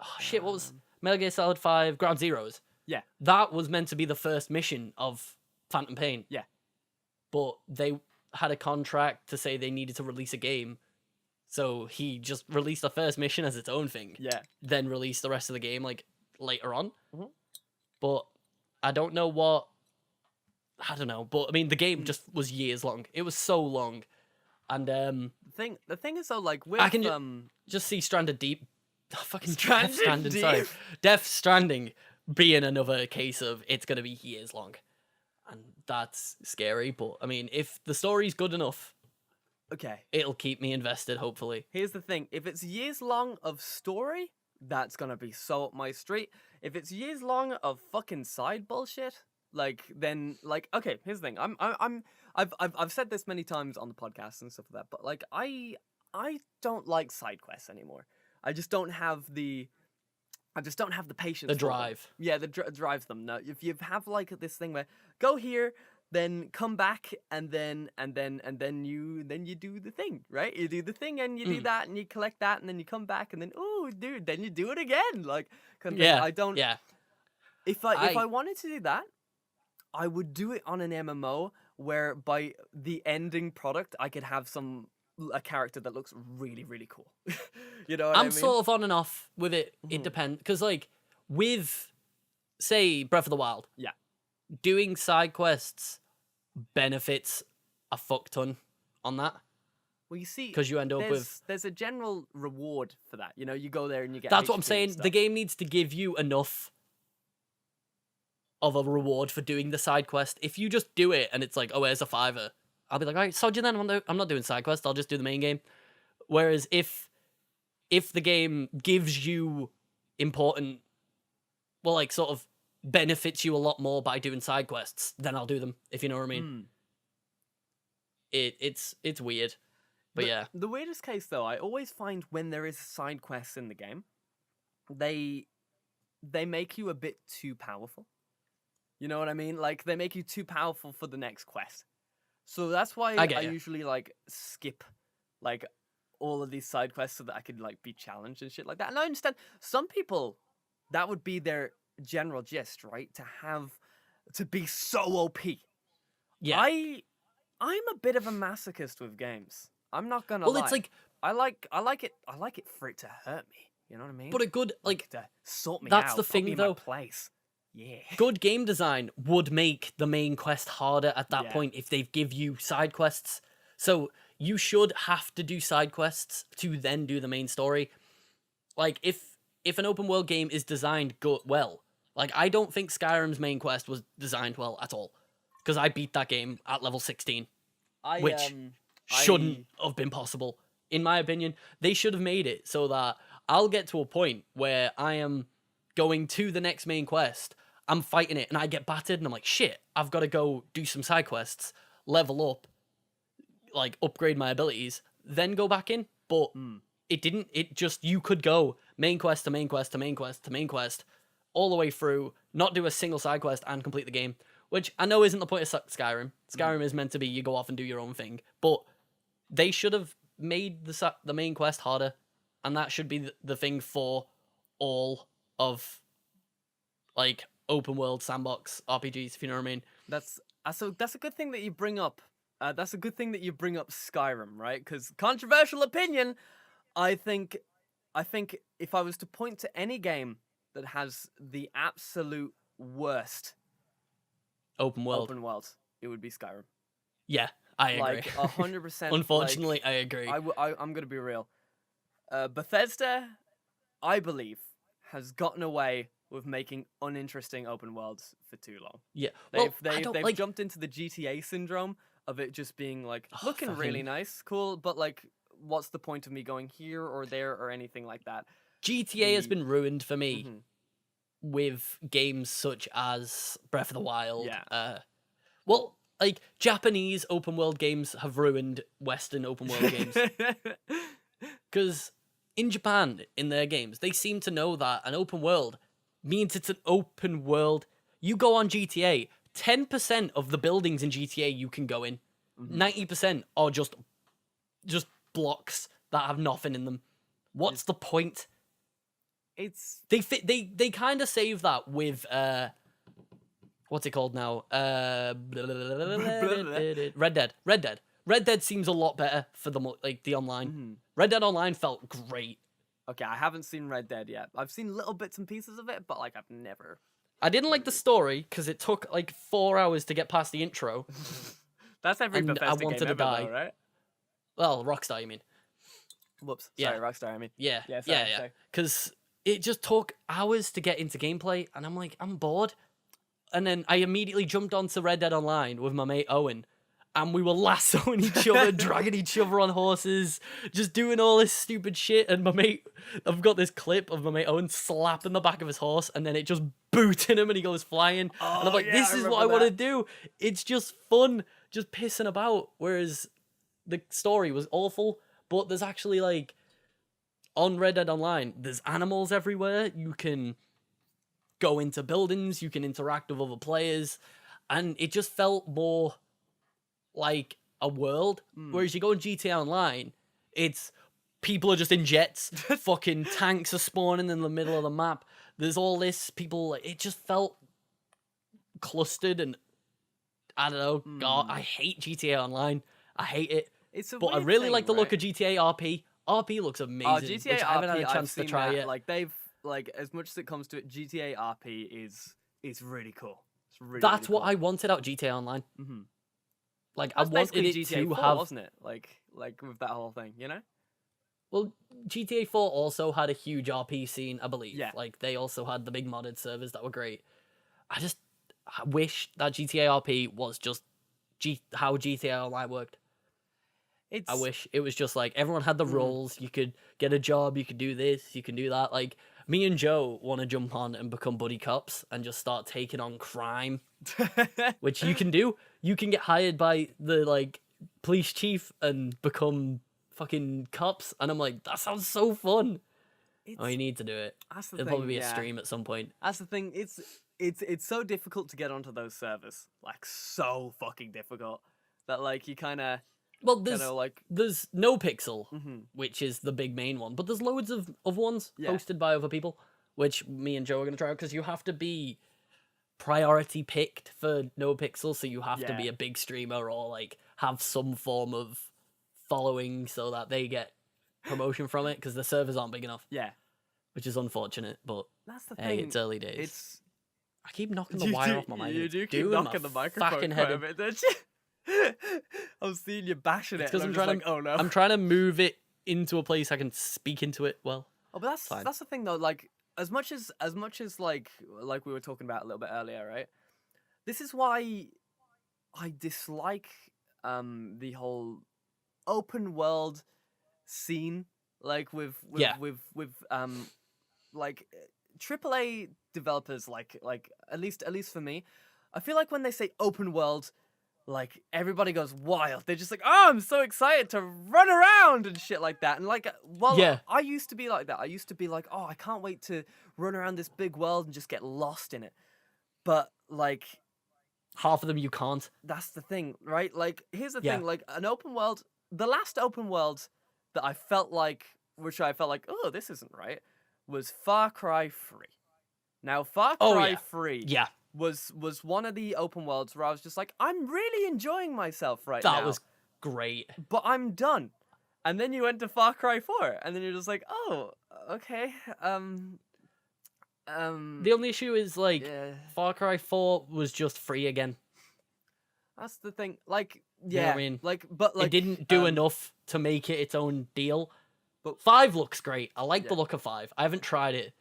Oh shit! What was Metal Gear Solid 5 Ground Zeroes? Yeah, that was meant to be the first mission of Phantom Pain. Yeah. But they had a contract to say they needed to release a game. So he just released the first mission as its own thing. Yeah. Then released the rest of the game like later on. But I don't know what. I don't know. But I mean, the game just was years long. It was so long. And the thing is though, like with I can just see Stranded Deep. Fucking Death Stranding. Sorry. Death Stranding being another case of it's gonna be years long. And that's scary, but I mean, if the story's good enough, okay, it'll keep me invested, hopefully. Here's the thing, if it's years long of story, that's gonna be so up my street. If it's years long of fucking side bullshit, then okay, here's the thing. I've said this many times on the podcast and stuff like that, but like I don't like side quests anymore. I just don't have the patience. The drive. Yeah, drives them. Now, if you have like this thing where go here, then come back and then you do the thing, right? You do the thing and you do that and you collect that and then you come back and then dude, then you do it again, like kind of thing. I don't. Yeah. If I wanted to do that, I would do it on an MMO where by the ending product I could have a character that looks really, really cool. You know what I mean? I'm sort of on and off with it. It depends, because like with, say, Breath of the Wild, doing side quests benefits a fuck ton on that. Well, you see, because you end up with there's a general reward for that. You know, you go there and you get. That's HP what I'm saying. The game needs to give you enough of a reward for doing the side quest. If you just do it and it's like, oh, here's a $5, I'll be like, all right, so then I'm not doing side quest. I'll just do the main game. Whereas if the game gives you important, well, like sort of benefits you a lot more by doing side quests, then I'll do them. If you know what I mean. It's weird, but yeah. The weirdest case though, I always find when there is side quests in the game, they make you a bit too powerful. You know what I mean? Like, they make you too powerful for the next quest. So that's why I usually, like, skip, like, all of these side quests so that I could, like, be challenged and shit like that. And I understand some people, that would be their general gist, right? To be so OP. Yeah. I'm a bit of a masochist with games. I'm not gonna lie. Well, it's like... I like it for it to hurt me. You know what I mean? But a good, like to sort me that's out, the thing, put me in though. my place. Yeah. Good game design would make the main quest harder at that point if they give you side quests. So you should have to do side quests to then do the main story. Like, if an open world game is designed well, like, I don't think Skyrim's main quest was designed well at all. Because I beat that game at level 16. Which shouldn't have been possible. In my opinion, they should have made it so that I'll get to a point where I am going to the next main quest, I'm fighting it, and I get battered, and I'm like, shit, I've got to go do some side quests, level up, like, upgrade my abilities, then go back in. But it didn't. It just, you could go main quest to main quest to main quest to main quest, all the way through, not do a single side quest, and complete the game. Which I know isn't the point of Skyrim. Skyrim is meant to be, you go off and do your own thing. But they should have made the main quest harder, and that should be the thing for all of, like, open world sandbox RPGs, if you know what I mean. That's a good thing that you bring up. That's a good thing that you bring up Skyrim, right? Because controversial opinion, I think if I was to point to any game that has the absolute worst open world, it would be Skyrim. Yeah, I agree. Like 100%. Unfortunately, I agree. I'm gonna be real. Bethesda, I believe, has gotten away with making uninteresting open worlds for too long. Yeah, they've jumped into the GTA syndrome of it just being like looking really nice, cool, but like, what's the point of me going here or there or anything like that? GTA has been ruined for me with games such as Breath of the Wild. Yeah. Well, like, Japanese open world games have ruined Western open world games. Because in Japan, in their games, they seem to know that an open world means it's an open world. You go on GTA, 10% of the buildings in GTA you can go in. 90% are just blocks that have nothing in them. What's the point? They kind of save that with what's it called now? Red Dead. Red Dead seems a lot better for the online. Red Dead Online felt great. Okay, I haven't seen Red Dead yet. I've seen little bits and pieces of it, but like, I've never. I didn't like the story because it took like 4 hours to get past the intro. That's every Bethesda I wanted game to ever, die. though, right? Well, Rockstar, you mean? Whoops. Yeah. Sorry, Rockstar, I mean. Yeah. Sorry. Because it just took hours to get into gameplay, and I'm like, I'm bored. And then I immediately jumped onto Red Dead Online with my mate Owen, and we were lassoing each other, dragging each other on horses, just doing all this stupid shit. And my mate, I've got this clip of my mate Owen slapping the back of his horse, and then it just booting him, and he goes flying. And I'm like, this is what I want to do. It's just fun, just pissing about. Whereas the story was awful, but there's actually, like, on Red Dead Online, there's animals everywhere. You can go into buildings, you can interact with other players. and it just felt more like a world. Whereas you go in GTA Online, it's people are just in jets, fucking tanks are spawning in the middle of the map. There's all this people. It just felt clustered, and I don't know. God, I hate GTA Online. I hate it. But I really like the look of GTA RP. RP looks amazing, GTA which I haven't RP, had a chance to try yet. Like they've as much as it comes to it, GTA RP is really cool. It's really, That's really cool. what I wanted out GTA Online. Like That's I wanted it GTA to 4, have, wasn't it? Like with that whole thing, you know? Well, GTA 4 also had a huge RP scene, I believe. Yeah. Like they also had the big modded servers that were great. I wish that GTA RP was just how GTA Online worked. I wish it was just like everyone had the roles. You could get a job. You could do this. You can do that. Like me and Joe want to jump on and become buddy cops and just start taking on crime, which you can do. You can get hired by the like police chief and become fucking cops. And I'm like, that sounds so fun. Oh, you need to do it. It'll probably be a stream at some point. That's the thing. It's so difficult to get onto those servers. Like so fucking difficult that like you kind of. Well, there's No Pixel, which is the big main one, but there's loads of ones hosted by other people, which me and Joe are going to try out, because you have to be priority picked for No Pixel, so you have to be a big streamer or like have some form of following so that they get promotion from it, because the servers aren't big enough. Yeah. Which is unfortunate, but that's the hey, thing. it's early days. I keep knocking the wire off my mic. You do keep knocking the microphone quite a bit, don't you? I'm seeing you bashing it. Because I'm trying to move it into a place I can speak into it well. Oh, but that's the thing though. Like as much as like we were talking about a little bit earlier, right? This is why I dislike the whole open world scene, like with like AAA developers, like at least for me, I feel like when they say open world, like everybody goes wild. They're just like, oh, I'm so excited to run around and shit like that. And like, I used to be like that. I used to be like, oh, I can't wait to run around this big world and just get lost in it. But like, half of them you can't. That's the thing, right? Like, here's the thing. Like an open world, the last open world that I felt like, oh, this isn't right, was Far Cry 3. Now, Far Cry 3 was one of the open worlds where I was just like, I'm really enjoying myself now. That was great. But I'm done. And then you went to Far Cry 4, and then you're just like, oh, okay. The only issue is, like, Far Cry 4 was just free again. That's the thing. Like, you know what I mean? But it didn't do enough to make it its own deal. But 5 looks great. I like the look of 5. I haven't tried it,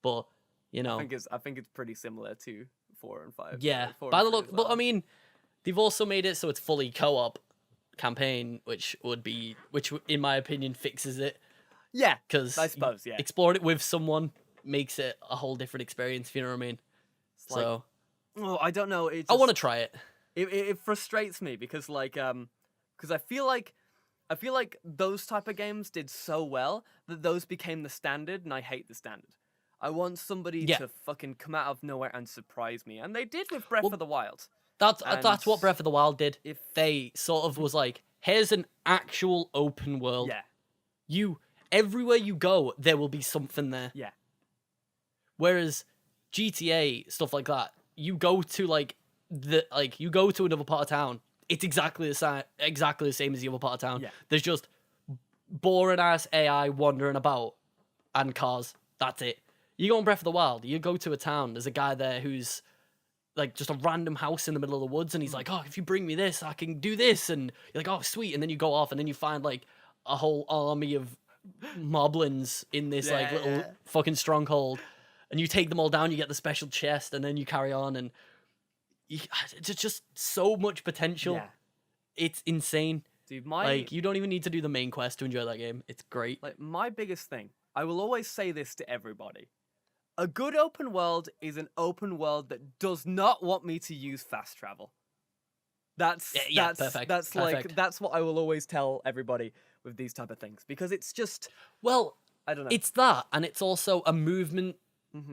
but you know, I think it's pretty similar to 4 and 5. Yeah, by the look. But I mean, they've also made it so it's fully co-op campaign, which in my opinion fixes it. Yeah, because I suppose exploring it with someone makes it a whole different experience. If you know what I mean? It's so, I don't know. I want to try it. It frustrates me because because I feel like those type of games did so well that those became the standard, and I hate the standard. I want somebody to fucking come out of nowhere and surprise me, and they did with Breath of the Wild. That's what Breath of the Wild did. If they sort of was like, here's an actual open world. Yeah. Everywhere you go, there will be something there. Yeah. Whereas GTA stuff like that, you go to you go to another part of town, it's exactly the same as the other part of town. Yeah. There's just boring ass AI wandering about and cars. That's it. You go on Breath of the Wild, you go to a town, there's a guy there who's like just a random house in the middle of the woods, and he's like, oh, if you bring me this, I can do this, and you're like, oh, sweet, and then you go off, and then you find like a whole army of moblins in this little fucking stronghold, and you take them all down, you get the special chest, and then you carry on, and it's just so much potential. Yeah. It's insane. Dude, you don't even need to do the main quest to enjoy that game. It's great. Like, my biggest thing, I will always say this to everybody. A good open world is an open world that does not want me to use fast travel. That's perfect. That's perfect. That's what I will always tell everybody with these type of things, because it's just, well, I don't know. It's that, and it's also a movement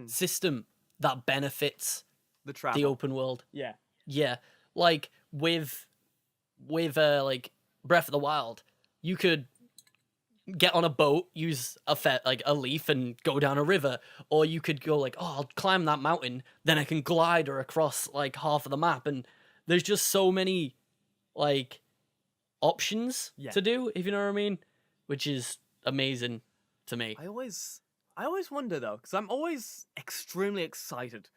system that benefits the open world. Yeah. Yeah, like with like Breath of the Wild, you could get on a boat, use a leaf, and go down a river, or you could go like, oh, I'll climb that mountain, then I can glide or across like half of the map, and there's just so many like options to do, if you know what I mean, which is amazing to me. I always wonder though, because I'm always extremely excited,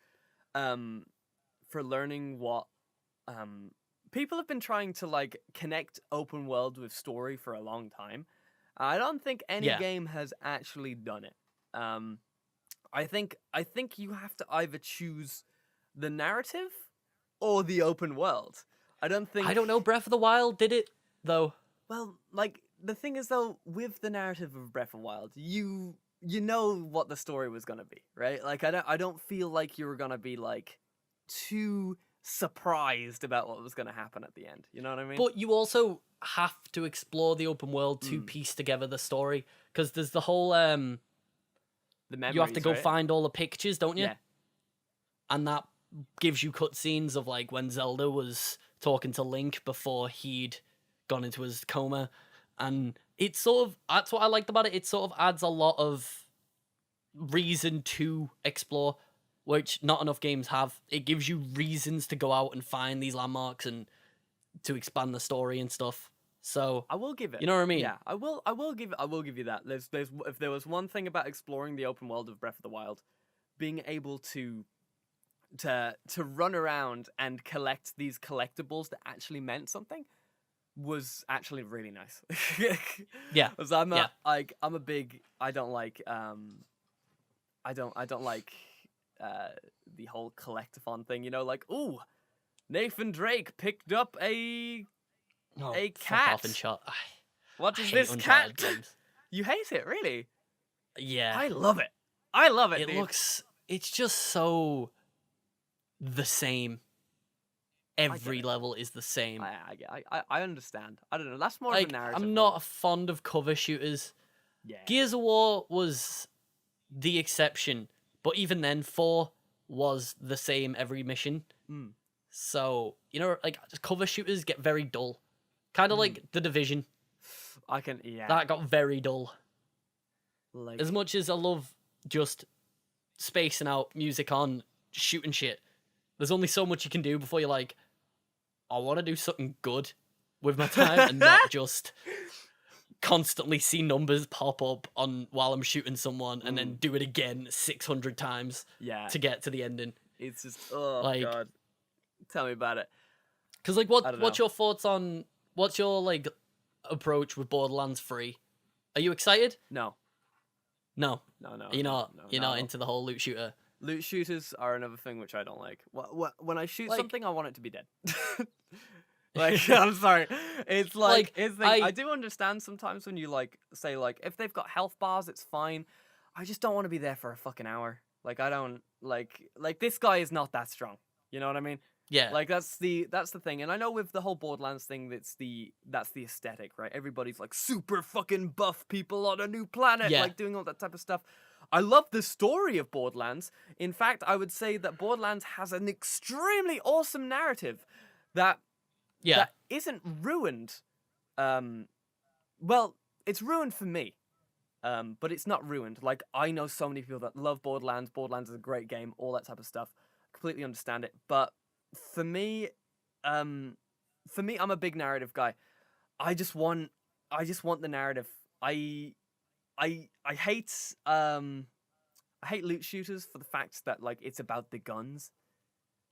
for learning what people have been trying to like connect open world with story for a long time. I don't think any game has actually done it. I think you have to either choose the narrative or the open world. I don't know. Breath of the Wild did it though. Well, like the thing is though, with the narrative of Breath of the Wild, you know what the story was gonna be, right? Like I don't feel like you were gonna be like too surprised about what was gonna happen at the end. You know what I mean? But you also have to explore the open world to piece together the story, because there's the whole the memories, you have to go right? find all the pictures, don't you? Yeah. And that gives you cutscenes of like when Zelda was talking to Link before he'd gone into his coma, and it's sort of, that's what I liked about it. It sort of adds a lot of reason to explore, which not enough games have. It gives you reasons to go out and find these landmarks and to expand the story and stuff. So I will give it. You know what I mean? Yeah, I will give you that. There's if there was one thing about exploring the open world of Breath of the Wild, being able to run around and collect these collectibles that actually meant something was actually really nice. Yeah. Because I'm a big, I don't like the whole collectathon thing, you know, like, ooh, Nathan Drake picked up a cat. Off and shot. What is this cat? You hate it, really? Yeah. I love it. I love it. It's just so the same. Every level is the same. I understand. I don't know. That's more like, of a narrative. I'm not fond of cover shooters. Yeah. Gears of War was the exception, but even then, 4 was the same every mission. So, you know, like, cover shooters get very dull. Kind of like The Division. That got very dull. Like, as much as I love just spacing out, music on, shooting shit, there's only so much you can do before you're like, I want to do something good with my time and not just constantly see numbers pop up on while I'm shooting someone and then do it again 600 times to get to the ending. It's just, God. Tell me about it. Because, like, what's your thoughts on, what's your, like, approach with Borderlands 3? Are you excited? No. You're not into the whole loot shooter. Loot shooters are another thing which I don't like. When I shoot something, I want it to be dead. Like, I'm sorry. It's like I do understand sometimes when you like say like if they've got health bars, it's fine. I just don't want to be there for a fucking hour. Like I don't like this guy is not that strong. You know what I mean? Yeah. Like that's the thing. And I know with the whole Borderlands thing, that's the aesthetic, right? Everybody's like super fucking buff people on a new planet, like doing all that type of stuff. I love the story of Borderlands. In fact, I would say that Borderlands has an extremely awesome narrative that isn't ruined. Well, it's ruined for me, but it's not ruined. Like, I know so many people that love Borderlands. Borderlands is a great game, all that type of stuff. Completely understand it. But for me, I'm a big narrative guy. I just want the narrative. I hate loot shooters for the fact that like it's about the guns,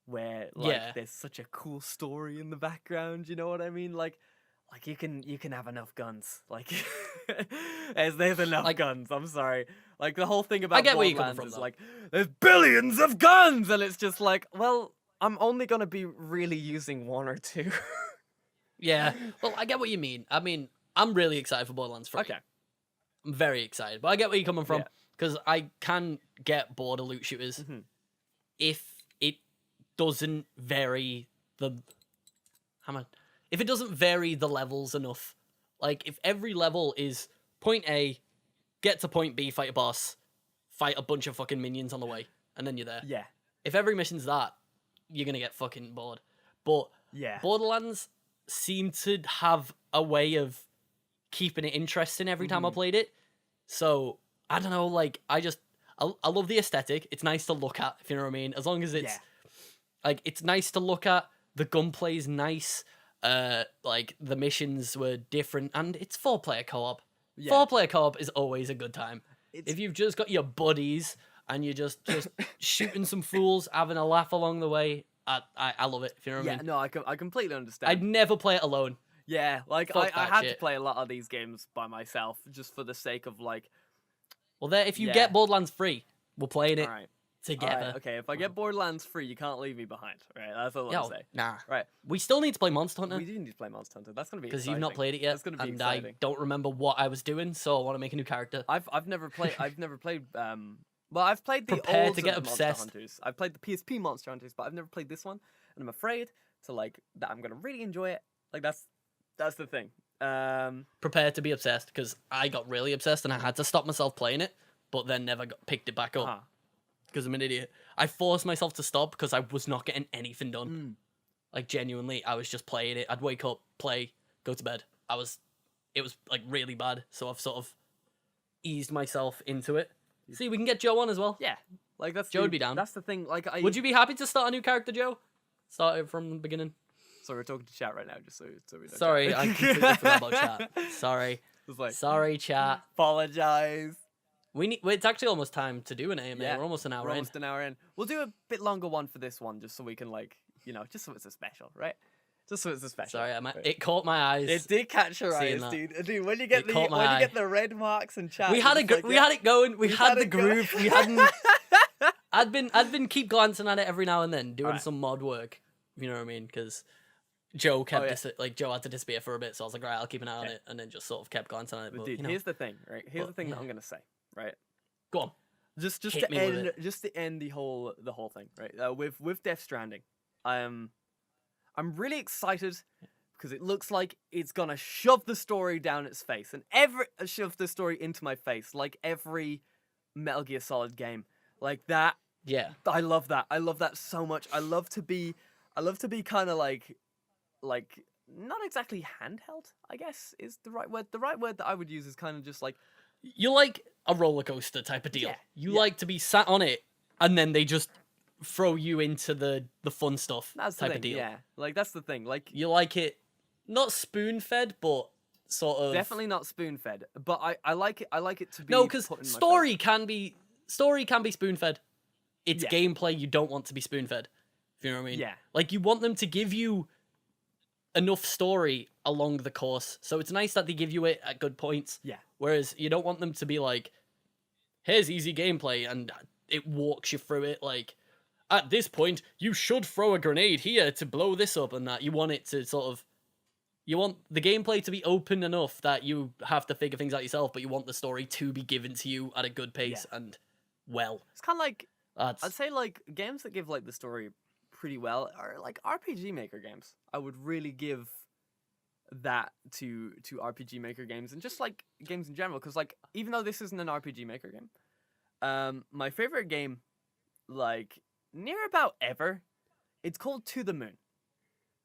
where like there's such a cool story in the background. You know what I mean? Like you can have enough guns. Like there's enough guns. I'm sorry. Like the whole thing about Borderlands is like there's billions of guns, and it's just like, well, I'm only gonna be really using one or two. Yeah. Well, I get what you mean. I mean, I'm really excited for Borderlands 3. Okay. I'm very excited, but I get where you're coming from, because I can get bored of loot shooters if it doesn't vary if it doesn't vary the levels enough. Like, if every level is point A, get to point B, fight a boss, fight a bunch of fucking minions on the way, and then you're there. Yeah. If every mission's that, you're gonna get fucking bored. but Yeah. Borderlands seemed to have a way of keeping it interesting every time I played it. So I don't know, like I love the aesthetic. It's nice to look at, if you know what I mean. As long as it's like it's nice to look at. The gunplay's nice. Like the missions were different, and it's 4-player co-op. Yeah. 4-player co-op is always a good time. If you've just got your buddies and you're just shooting some fools, having a laugh along the way, I love it. If you know what I mean. No, I completely understand. I'd never play it alone. Yeah, like I had to play a lot of these games by myself just for the sake of like. Well, if you get Borderlands free, we're playing it together. All right, okay, if I get Borderlands free, you can't leave me behind. Right, that's all I'm saying. Nah. Right. We still need to play Monster Hunter. We do need to play Monster Hunter. That's gonna be because you've not played it yet. That's gonna be and exciting. I don't remember what I was doing, so I want to make a new character. I've never played. Well, I've played the Prepare old to get Monster obsessed. Hunters. I've played the PSP Monster Hunters, but I've never played this one, and I'm afraid to like that I'm gonna really enjoy it. Like that's the thing. Prepare to be obsessed, because I got really obsessed and I had to stop myself playing it, but then never picked it back up because I'm an idiot. I forced myself to stop because I was not getting anything done. Like genuinely, I was just playing it. I'd wake up, play, go to bed. It was like really bad. So I've sort of eased myself into it. See, we can get Joe on as well. Yeah, like Joe would be down. That's the thing. Like, would you be happy to start a new character, Joe? Start it from the beginning. So we're talking to chat right now, just so we don't. Sorry, I completely forgot about chat. Sorry. Sorry, chat. Apologize. It's actually almost time to do an AMA. Yeah, we're almost an hour in. Almost an hour in. We'll do a bit longer one for this one, just so we can just so it's a special, right? Just so it's a special. Sorry, it caught my eyes. It did catch your eyes, dude. Dude, when you get the red marks and chat, we had it going. We had the groove. We hadn't. I'd been keep glancing at it every now and then, doing some mod work. You know what I mean? Because Joe kept Joe had to disappear for a bit, so I was like, right, I'll keep an eye on it, and then just sort of kept glancing at it. But, dude, here's the thing, right? Here's the thing that I'm gonna say, right? Go on. Just to end the whole thing, right? With Death Stranding, I'm really excited because it looks like it's gonna shove the story down its face and shove the story into my face, like every Metal Gear Solid game, like that. Yeah, I love that. I love that so much. I love to be kind of like not exactly handheld, I guess is the right word. The right word that I would use is kind of just like. You like a roller coaster type of deal. Yeah, you like to be sat on it, and then they just throw you into the fun stuff. That's type the thing, of deal. Yeah, like that's the thing. Like you like it, not spoon fed, but sort of definitely not spoon fed. But I like it. I like it to be because story can be spoon fed. It's gameplay you don't want to be spoon fed. If you know what I mean. Yeah. Like you want them to give you enough story along the course, so it's nice that they give you it at good points. Yeah. Whereas you don't want them to be like, here's easy gameplay, and it walks you through it. Like, at this point, you should throw a grenade here to blow this up, and that. You want it to sort of, you want the gameplay to be open enough that you have to figure things out yourself, but you want the story to be given to you at a good pace and well. It's kind of like I'd say like games that give like the story pretty well are like RPG Maker games. I would really give that to RPG Maker games and just like games in general, because like even though this isn't an RPG Maker game, my favorite game like near about ever, it's called To the Moon,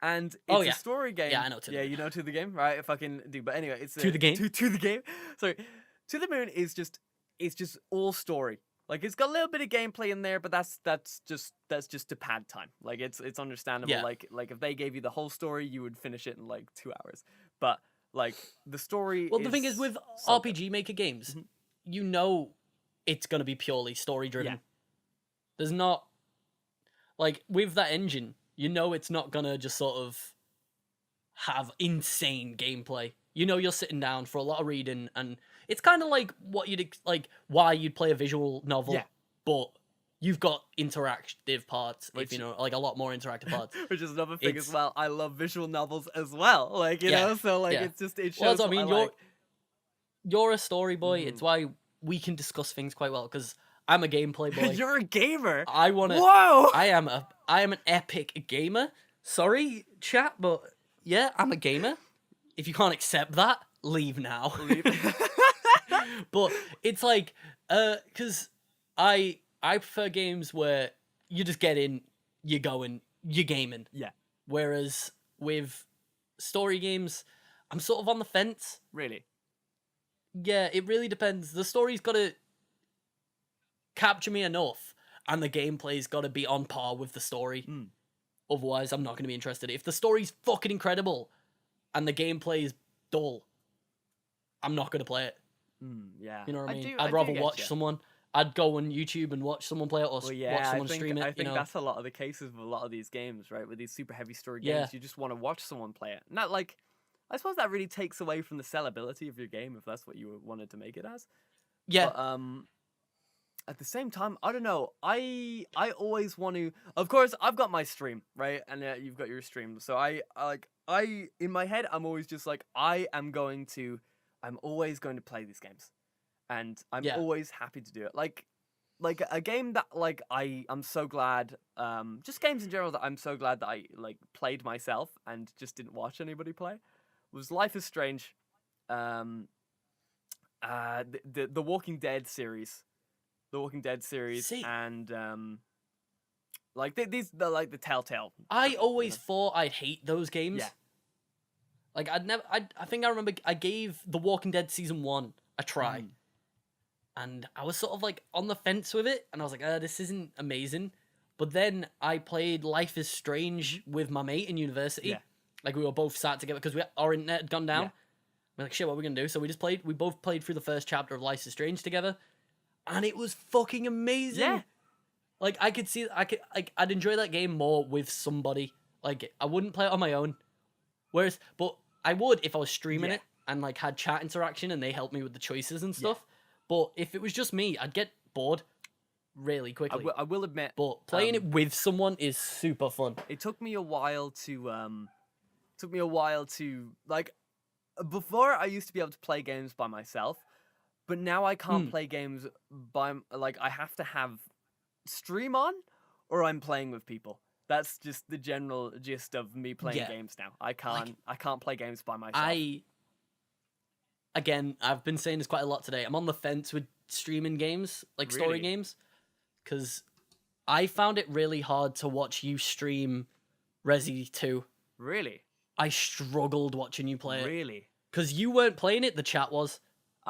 and it's a story game. Yeah, I know To the Moon. You know To the Game, right? If I can do, but anyway, it's To the Game. To the Game. Sorry, To the Moon is just all story. Like it's got a little bit of gameplay in there, but that's just to pad time. Like it's understandable. Yeah. Like if they gave you the whole story, you would finish it in like 2 hours. But like the story. Well, the thing is with RPG Maker games, you know, it's gonna be purely story driven. Yeah. There's not like with that engine, you know, it's not gonna just sort of have insane gameplay. You know, you're sitting down for a lot of reading, and it's kind of like why you'd play a visual novel, but you've got interactive parts, if you know, like a lot more interactive parts. Which is another thing as well. I love visual novels as well. Like you know, so like it shows. Well, that's what I mean. You're a story boy. It's why we can discuss things quite well, because I'm a gameplay boy. You're a gamer. I want to. Whoa! I am an epic gamer. Sorry, chat, but yeah, I'm a gamer. If you can't accept that, leave now. But it's like, because I prefer games where you just get in, you're going, you're gaming. Yeah. Whereas with story games, I'm sort of on the fence. Really? Yeah, it really depends. The story's got to capture me enough, and the gameplay's got to be on par with the story. Otherwise, I'm not going to be interested. If the story's fucking incredible and the gameplay is dull, I'm not going to play it. Yeah. You know what I mean? I'd rather watch someone. I'd go on YouTube and watch someone play it, or watch someone stream it. I think that's a lot of the cases with a lot of these games, right? With these super heavy story games, you just want to watch someone play it. Not like, I suppose that really takes away from the sellability of your game if that's what you wanted to make it as. Yeah. But, at the same time, I don't know. I always want to. Of course, I've got my stream, right, and you've got your stream. So I in my head, I'm always just like, I'm always going to play these games, and I'm always happy to do it. Like a game that I'm so glad. Just games in general that I'm so glad that I played myself and just didn't watch anybody play. Was Life is Strange. The Walking Dead series. The Walking Dead series, and these the Telltale. I always thought I'd hate those games. Yeah. Like I think I remember I gave The Walking Dead season 1 a try, and I was sort of like on the fence with it, and I was like, this isn't amazing. But then I played Life is Strange with my mate in university. Yeah. Like we were both sat together because our internet had gone down. Yeah. We're like, shit, what are we gonna do? So we both played through the first chapter of Life is Strange together. And it was fucking amazing. Yeah. Like I'd enjoy that game more with somebody. Like I wouldn't play it on my own. But I would if I was streaming it and had chat interaction and they helped me with the choices and stuff. But if it was just me, I'd get bored really quickly. I will admit. But playing it with someone is super fun. It took me a while to before I used to be able to play games by myself. But now I can't play games by I have to have stream on, or I'm playing with people. That's just the general gist of me playing games now. I can't play games by myself. I've been saying this quite a lot today. I'm on the fence with streaming games, story games, because I found it really hard to watch you stream Resi 2. Really? I struggled watching you play it. Really? Because you weren't playing it, the chat was.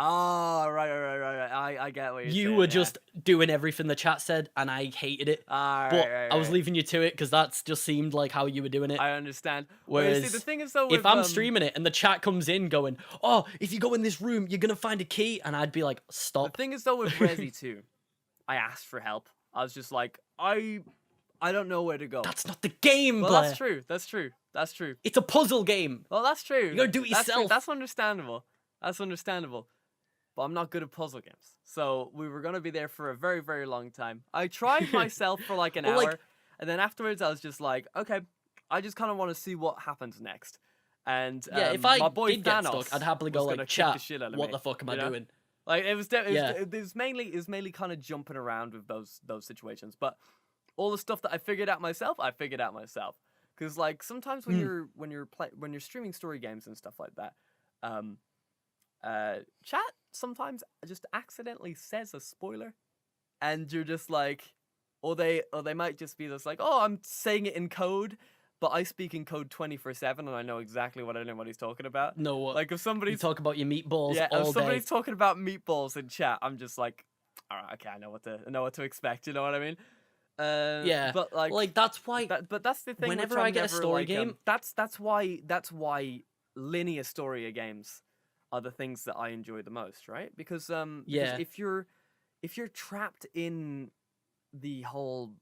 Oh, right. I get what you're saying. You were just doing everything the chat said, and I hated it. I was leaving you to it, because that just seemed like how you were doing it. I understand. Whereas, see, the thing is, though, if I'm streaming it, and the chat comes in going, oh, if you go in this room, you're going to find a key, and I'd be like, stop. The thing is, though, with Resi 2, I asked for help. I was just like, I don't know where to go. That's not the game, Well, Blair. that's true. It's a puzzle game. Well, that's true. You gotta do it yourself. That's understandable. But I'm not good at puzzle games. So we were going to be there for a very, very long time. I tried myself for an hour. And then afterwards, I was just like, okay, I just kind of want to see what happens next. And if I my boy did get Thanos stuck, I'd happily go chat, what the fuck am I doing? It was mainly kind of jumping around with those situations. But all the stuff that I figured out myself. Because sometimes when you're streaming story games and stuff like that, chat sometimes just accidentally says a spoiler, and you're just like, or they might just be just like, oh, I'm saying it in code, but I speak in code 24/7, and I know exactly what anybody's talking about. No, if somebody talk about your meatballs, if somebody's talking about meatballs in chat, I'm just like, all right, okay, I know what to expect. You know what I mean? But that's why. But that's the thing. Whenever I get a story game, that's why linear story games are the things that I enjoy the most, right? Because if you're trapped in the whole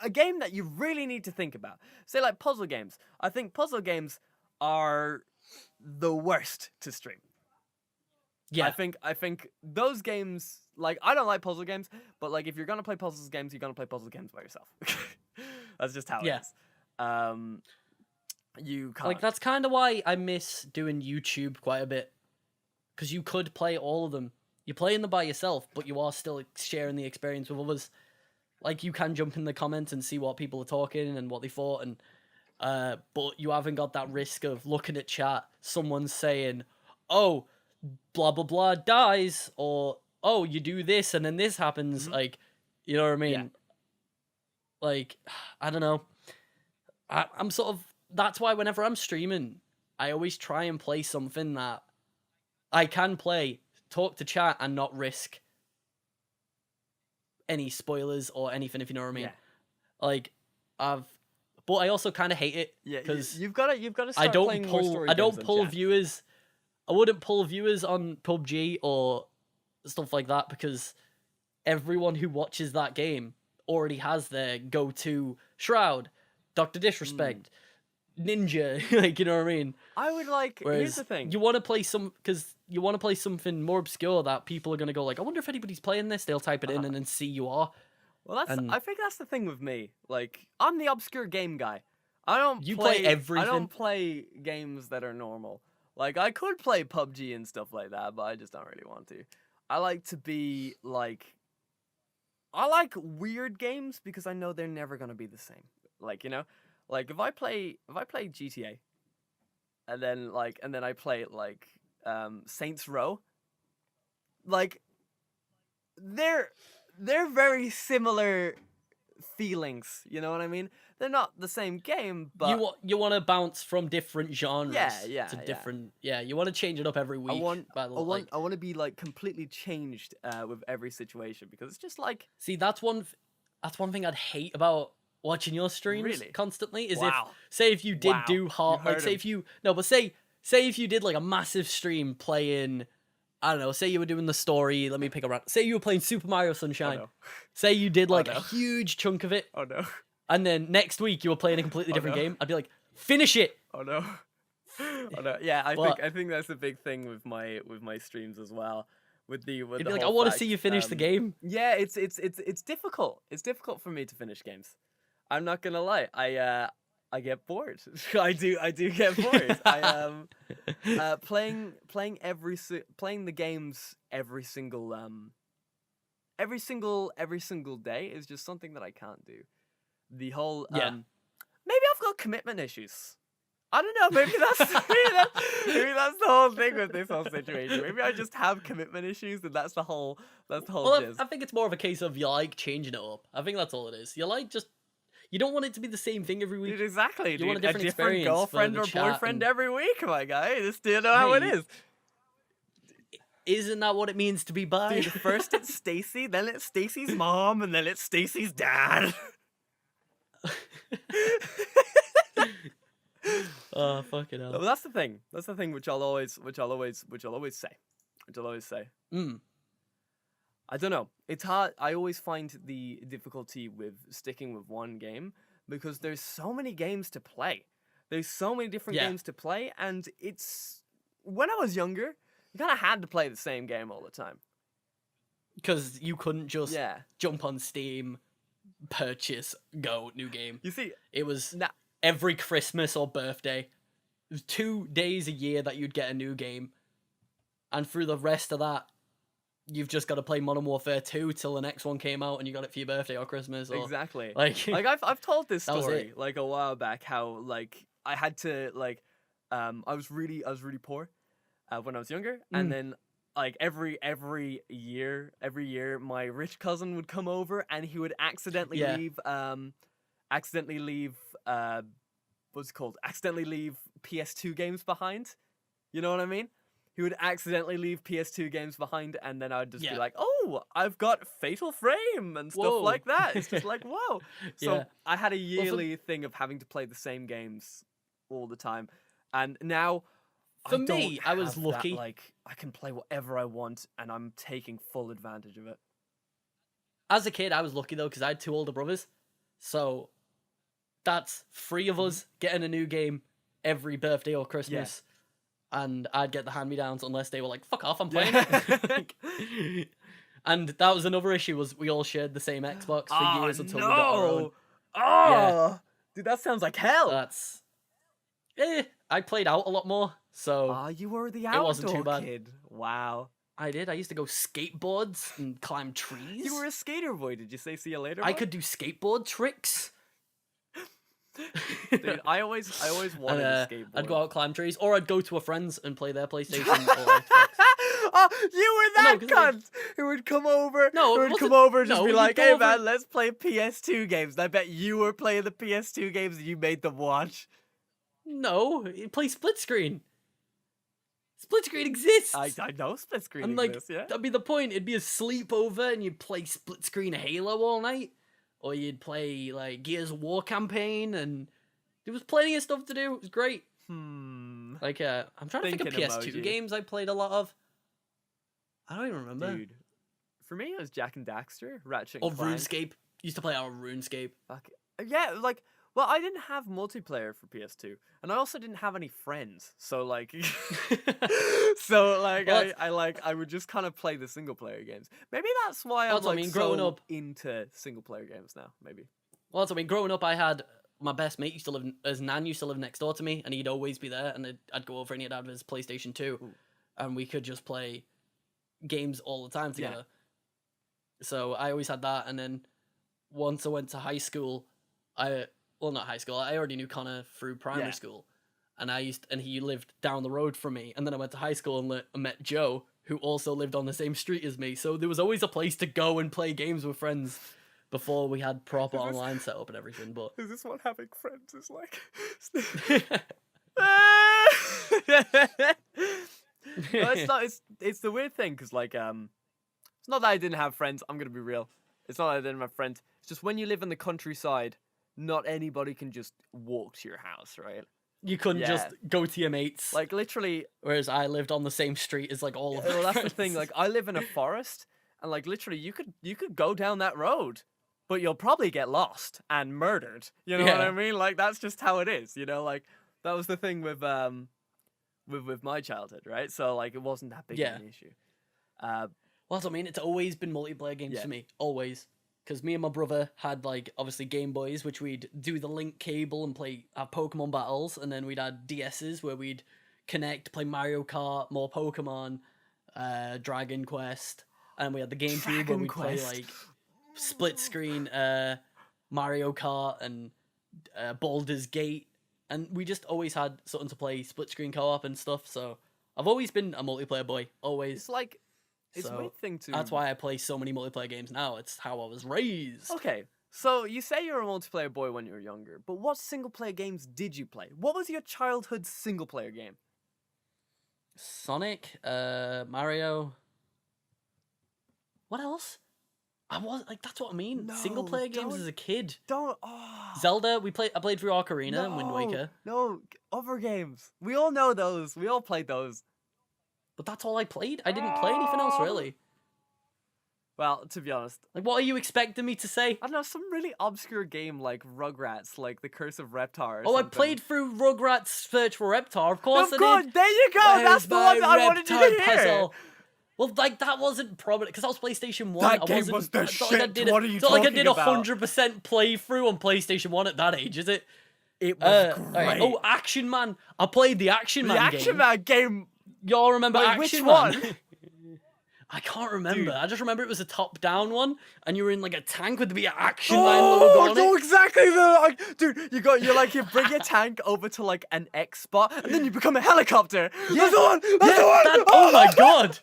a game that you really need to think about, say puzzle games. I think puzzle games are the worst to stream. Yeah, I think those games, I don't like puzzle games, but if you're gonna play puzzle games, you're gonna play puzzle games by yourself. That's just how it is. You can't. That's kind of why I miss doing YouTube quite a bit, because you could play all of them. You're playing them by yourself, but you are still sharing the experience with others. You can jump in the comments and see what people are talking and what they thought, and but you haven't got that risk of looking at chat, someone saying, "Oh, blah blah blah dies," or "Oh, you do this and then this happens." You know what I mean? I don't know. I'm sort of, that's why whenever I'm streaming, I always try and play something that I can play, talk to chat, and not risk any spoilers or anything, if you know what I mean. Yeah. Like, but I also kind of hate it because you've got to start playing more story I don't games pull than chat. viewers. I wouldn't pull viewers on PUBG or stuff like that because everyone who watches that game already has their go-to Shroud, Dr. Disrespect, Ninja, like, you know what I mean? I would like. Whereas here's the thing. you want to play you want to play something more obscure that people are gonna go like, I wonder if anybody's playing this. They'll type it in and then see you are. Well, I think that's the thing with me. Like, I'm the obscure game guy. I don't play everything. I don't play games that are normal. Like, I could play PUBG and stuff like that, but I just don't really want to. I like to be like, I like weird games because I know they're never gonna be the same. Like, you know, like if I play GTA, and then I play like Saints Row, like they're very similar feelings. You know what I mean? They're not the same game, but you want to bounce from different genres. Yeah. Different. Yeah, you want to change it up every week. I want to be like completely changed with every situation because it's just like, see, that's one thing I'd hate about watching your streams constantly is if you did do hard, like say if you did like a massive stream playing, I don't know, say you were doing the story, let me pick a random, say you were playing Super Mario Sunshine. Oh, no. Say you did like a huge chunk of it. Oh no. And then next week you were playing a completely different game. I'd be like, finish it. Oh no. Oh no. Yeah, I think that's a big thing with my streams as well. With You'd the be like, I whole want to fact, see you finish the game. Yeah, it's difficult. It's difficult for me to finish games. I'm not gonna lie. I get bored. I do get bored. I playing the games every single day is just something that I can't do. The whole maybe I've got commitment issues. I don't know. Maybe that's the whole thing with this whole situation. Maybe I just have commitment issues, and that's the whole. Well, I think it's more of a case of you like changing it up. I think that's all it is. You like you don't want it to be the same thing every week. Dude, exactly. You dude. want a different experience girlfriend or boyfriend every week, my guy. Do you know how it is? Isn't that what it means to be bi? Dude, first it's Stacy, then it's Stacy's mom, and then it's Stacy's dad. Oh, fucking hell. Well, that's the thing. That's the thing which I'll always say. I don't know. It's hard. I always find the difficulty with sticking with one game because there's so many games to play. There's so many different games to play, and it's when I was younger, you kind of had to play the same game all the time because you couldn't just jump on Steam, purchase, go, new game. You see, it was every Christmas or birthday. It was 2 days a year that you'd get a new game, and through the rest of that, you've just got to play Modern Warfare 2 till the next one came out and you got it for your birthday or Christmas. Or, exactly. Like I've told this story like a while back how like I had to like I was really poor when I was younger, and then like every year my rich cousin would come over and he would accidentally leave PS2 games behind. You know what I mean? He would accidentally leave PS2 games behind, and then I'd just be like, oh, I've got Fatal Frame and stuff like that. It's just like, whoa. So I had a yearly thing of having to play the same games all the time. And now, I was lucky. Like, I can play whatever I want, and I'm taking full advantage of it. As a kid, I was lucky, though, because I had 2 older brothers. So that's 3 of us getting a new game every birthday or Christmas. Yeah. And I'd get the hand-me-downs unless they were like, fuck off, I'm playing it. And that was another issue, was we all shared the same Xbox for years until we got our own. Oh, dude, that sounds like hell. I played out a lot more, so you were the outdoor it wasn't too bad. Kid. Wow. I did. I used to go skateboards and climb trees. You were a skater boy. Did you say see you later? I could do skateboard tricks. Dude, I always wanted a skateboard. I'd go out climb trees, or I'd go to a friend's and play their PlayStation or Xbox. Oh, you were that No, cunt who would come over. No, who it would come wasn't- over and just no, be you'd like, go "Hey over- man, let's play PS2 games." And I bet you were playing the PS2 games and you made them watch. No, you play split screen. Split screen exists. I know split screen And like, exists. Yeah. that'd be the point. It'd be a sleepover, and you'd play split screen Halo all night, or you'd play like Gears of War campaign, and there was plenty of stuff to do. It was great. Like, I'm trying to think of Thinking PS2 emoji. games I played a lot of. I don't even remember. Dude, for me it was Jack and Daxter, Ratchet Or and Clank. RuneScape. Used to play our RuneScape. Fuck. Yeah, like, well, I didn't have multiplayer for PS2, and I also didn't have any friends, so like, Well, I would just kind of play the single player games. Maybe that's why I'm That's what I like mean, growing so up- into single player games now. Maybe. Well, that's what I mean. Growing up, I had my best mate used to live. His nan used to live next door to me, and he'd always be there. And I'd go over, and he'd have his PlayStation 2, and we could just play games all the time Yeah. together. So I always had that. And then once I went to high school, not high school. I already knew Connor through primary Yeah. school, and he lived down the road from me. And then I went to high school and met Joe, who also lived on the same street as me. So there was always a place to go and play games with friends before we had proper online setup and everything. But Is this what having friends is like? No, it's not. It's the weird thing because like it's not that I didn't have friends. I'm gonna be real. It's not that I didn't have friends. It's just when you live in the countryside, not anybody can just walk to your house, right? you couldn't just go to your mates. Like literally. Whereas I lived on the same street as like all of Well, my that's the thing. friends. Like I live in a forest, and like literally, you could go down that road, but you'll probably get lost and murdered. You know what I Yeah. mean? Like that's just how it is. You know, like that was the thing with my childhood, right? So like it wasn't that big of an issue. Well, that's what I mean. It's always been multiplayer games Yeah. for me. Always. Because me and my brother had, like, obviously Game Boys, which we'd do the link cable and have Pokemon battles. And then we'd had DSs where we'd connect, play Mario Kart, more Pokemon, Dragon Quest. And we had the GameCube where Dragon we'd play, Quest. like, split screen Mario Kart and Baldur's Gate. And we just always had something to play, split screen co-op and stuff. So I've always been a multiplayer boy. Always. It's like it's a So, weird thing to. That's why I play so many multiplayer games now. It's how I was raised. Okay, so you say you're a multiplayer boy when you were younger, but what single player games did you play? What was your childhood single player game? Sonic, Mario. What else? That's what I mean. No, Single player games don't- as a kid. Don't. Oh, Zelda, I played through Ocarina and Wind Waker. No, other games. We all know those. We all played those. But that's all I played. I didn't play anything else really. Well, to be honest, Like, what are you expecting me to say? I don't know, some really obscure game like Rugrats, like The Curse of Reptar. Or Oh, I something. played through Rugrats Search for Reptar. Of course Of I course, did. there you go. Where's That's the one that my I wanted you Reptar to hear. Well, like, that wasn't prominent, because that was PlayStation 1. That I game wasn't, was the it's not like I shit. did What are you It's not like I did talking about? 100% playthrough on PlayStation 1 at that age, is it? It was Alright. great. Oh, Action Man. I played the Action the Man Action game. Man game. Y'all remember Wait, Action which Man? one? I can't remember. Dude. I just remember it was a top-down one, and you were in like a tank with the Action Man logo Oh, I on know it. exactly dude. You bring your tank over to like an X spot, and then you become a helicopter. That's the one. That's the one. Oh my god.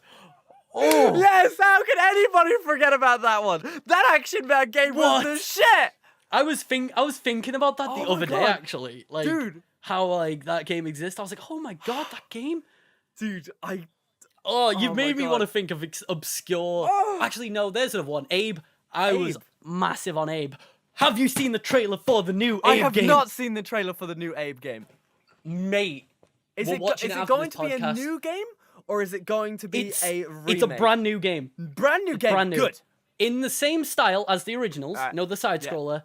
Oh. Yes, how can anybody forget about that one? That Action Man game was the What? shit. I was thinking about that the Oh my other day God. actually. Like, Dude. how like that game exists. I was like, oh my god, that game. Dude, Oh, you've Oh made my me want to God. think of obscure. Oh. Actually, no, there's another one. Abe. I was Abe. massive on Abe. Have you seen the trailer for the new Abe I have game? not seen the trailer for the new Abe game. Mate. Is We're it watching is it it after going this to be a podcast. new game or is it going to be a remake? It's a brand new game. brand new game. Brand new. Good. In the same style as the originals. Alright, No, the side yeah. scroller.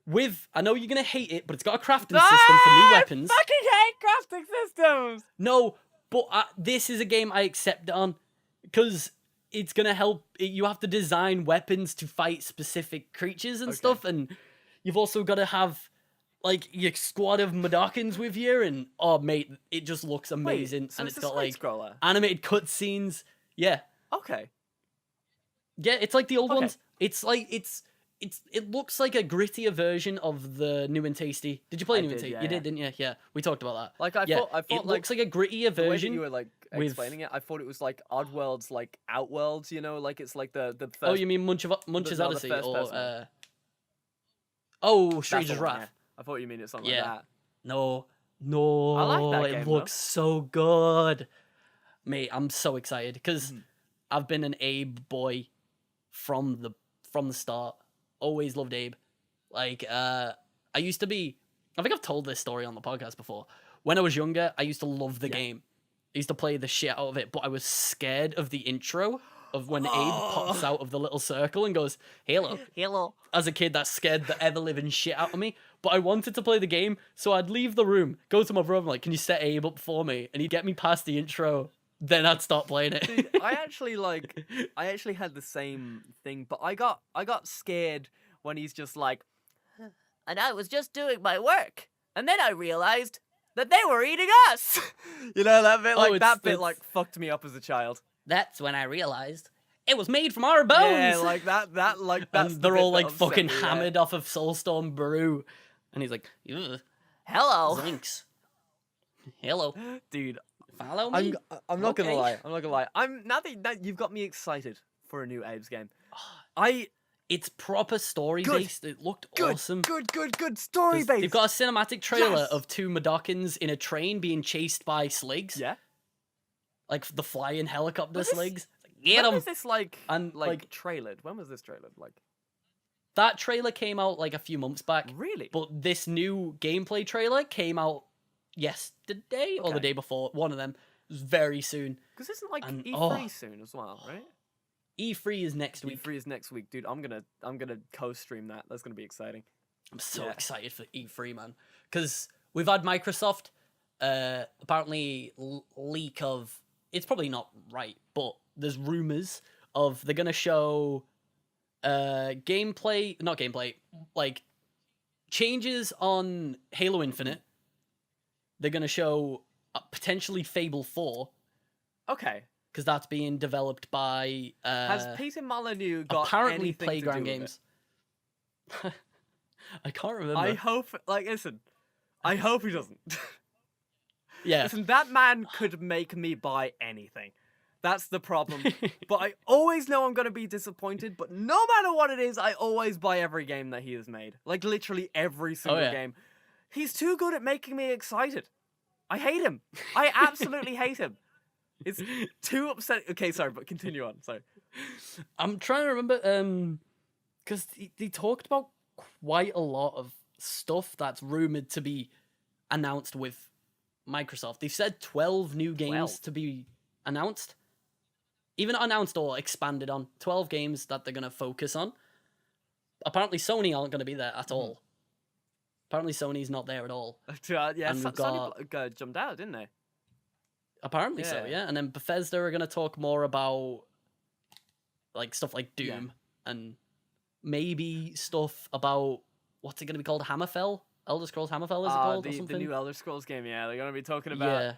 With, I know you're gonna hate it, but it's got a crafting system for new weapons. I fucking hate crafting systems. No, but this is a game I accept it on because it's gonna help. You have to design weapons to fight specific creatures and stuff, and you've also got to have like your squad of Madokans with you. And oh, mate, it just looks amazing, so and it's it's a got like side-scroller? animated cutscenes. Yeah, Okay. yeah, it's like the old Okay. ones. It's like it's it looks like a grittier version of the New and Tasty. Did you play New and Tasty? Yeah, You did, didn't you? Yeah, we talked about that. Like I thought it like, looks like a grittier the way that version. you were like explaining it, I thought it was like Oddworld's like Outworlds, you know, like it's like the first. Oh, you mean Munch's Odyssey or Stranger's one, Wrath? yeah. I thought you mean it's something like that. No, I like that game, it looks so good, mate. I'm so excited because I've been an Abe boy from the start. Always loved Abe. Like, I used to be. I think I've told this story on the podcast before. When I was younger, I used to love the game. I used to play the shit out of it, but I was scared of the intro of when Abe pops out of the little circle and goes, "Hello, hello." As a kid, that scared the ever-living shit out of me. But I wanted to play the game, so I'd leave the room, go to my brother, like, "Can you set Abe up for me?" And he'd get me past the intro. Then I'd stop playing it. Dude, I actually had the same thing, but I got scared when he's just like, "And I was just doing my work, and then I realized that they were eating us." You know, that bit, that bit fucked me up as a child. That's when I realized it was made from our bones. Yeah, like that, that's and they're all like fucking hammered off of Soulstorm Brew, and he's like, "Hello, Zinks. Hello, dude. Follow me." I'm not gonna lie. Now that you've got me excited for a new Abe's game. It's proper story based. It looked awesome. Good story based. They've got a cinematic trailer of two Madokins in a train being chased by Sligs. Yeah. Like the flying helicopter Sligs. When was this trailered? When was this trailered? Like, that trailer came out like a few months back. Really? But this new gameplay trailer came out yesterday or the day before. One of them. It was very soon. Because isn't E3 soon as well, right? E3 is next week. E3 is next week, dude. I'm gonna co-stream that. That's gonna be exciting. I'm so excited for E3, man. Because we've had Microsoft apparently leak of. It's probably not right, but there's rumors of they're gonna show not gameplay, like changes on Halo Infinite. They're gonna show potentially Fable 4. Okay. Because that's being developed by has Peter Molyneux got apparently anything Playground to do Games. I can't remember. I hope he doesn't. Yeah. Listen, that man could make me buy anything. That's the problem. But I always know I'm going to be disappointed, but no matter what it is, I always buy every game that he has made. Like, literally every single game. He's too good at making me excited. I hate him. I absolutely hate him. It's too upsetting. Okay, sorry, but continue on. Sorry. I'm trying to remember, because they talked about quite a lot of stuff that's rumored to be announced with Microsoft. They've said 12 new games to be announced. Even announced or expanded on. 12 games that they're going to focus on. Apparently Sony aren't going to be there at all. Apparently Sony's not there at all. Yeah, Sony jumped out, didn't they? Apparently so, yeah. And then Bethesda are going to talk more about like stuff like Doom and maybe stuff about, what's it going to be called? Hammerfell? Elder Scrolls Hammerfell, is it called? Or something? The new Elder Scrolls game, yeah. They're going to be talking about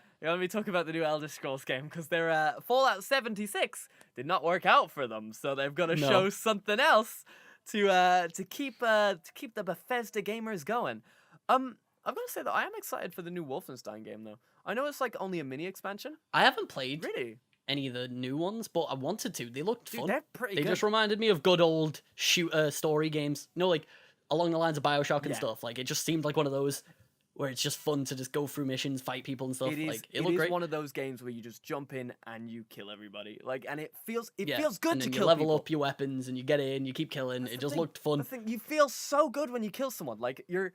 the new Elder Scrolls game because their Fallout 76 did not work out for them, so they've got to show something else to keep the Bethesda gamers going. I've got to say that I am excited for the new Wolfenstein game though. I know it's like only a mini expansion. I haven't played really any of the new ones, but I wanted to. They looked fun. They're pretty good. They just reminded me of good old shooter story games. You know, like along the lines of BioShock and stuff. Like it just seemed like one of those where it's just fun to just go through missions, fight people and stuff. It looked great. One of those games where you just jump in and you kill everybody. Like, and it feels good to kill people. And you level up your weapons and you get in, you keep killing. It just looked fun. You feel so good when you kill someone. Like you're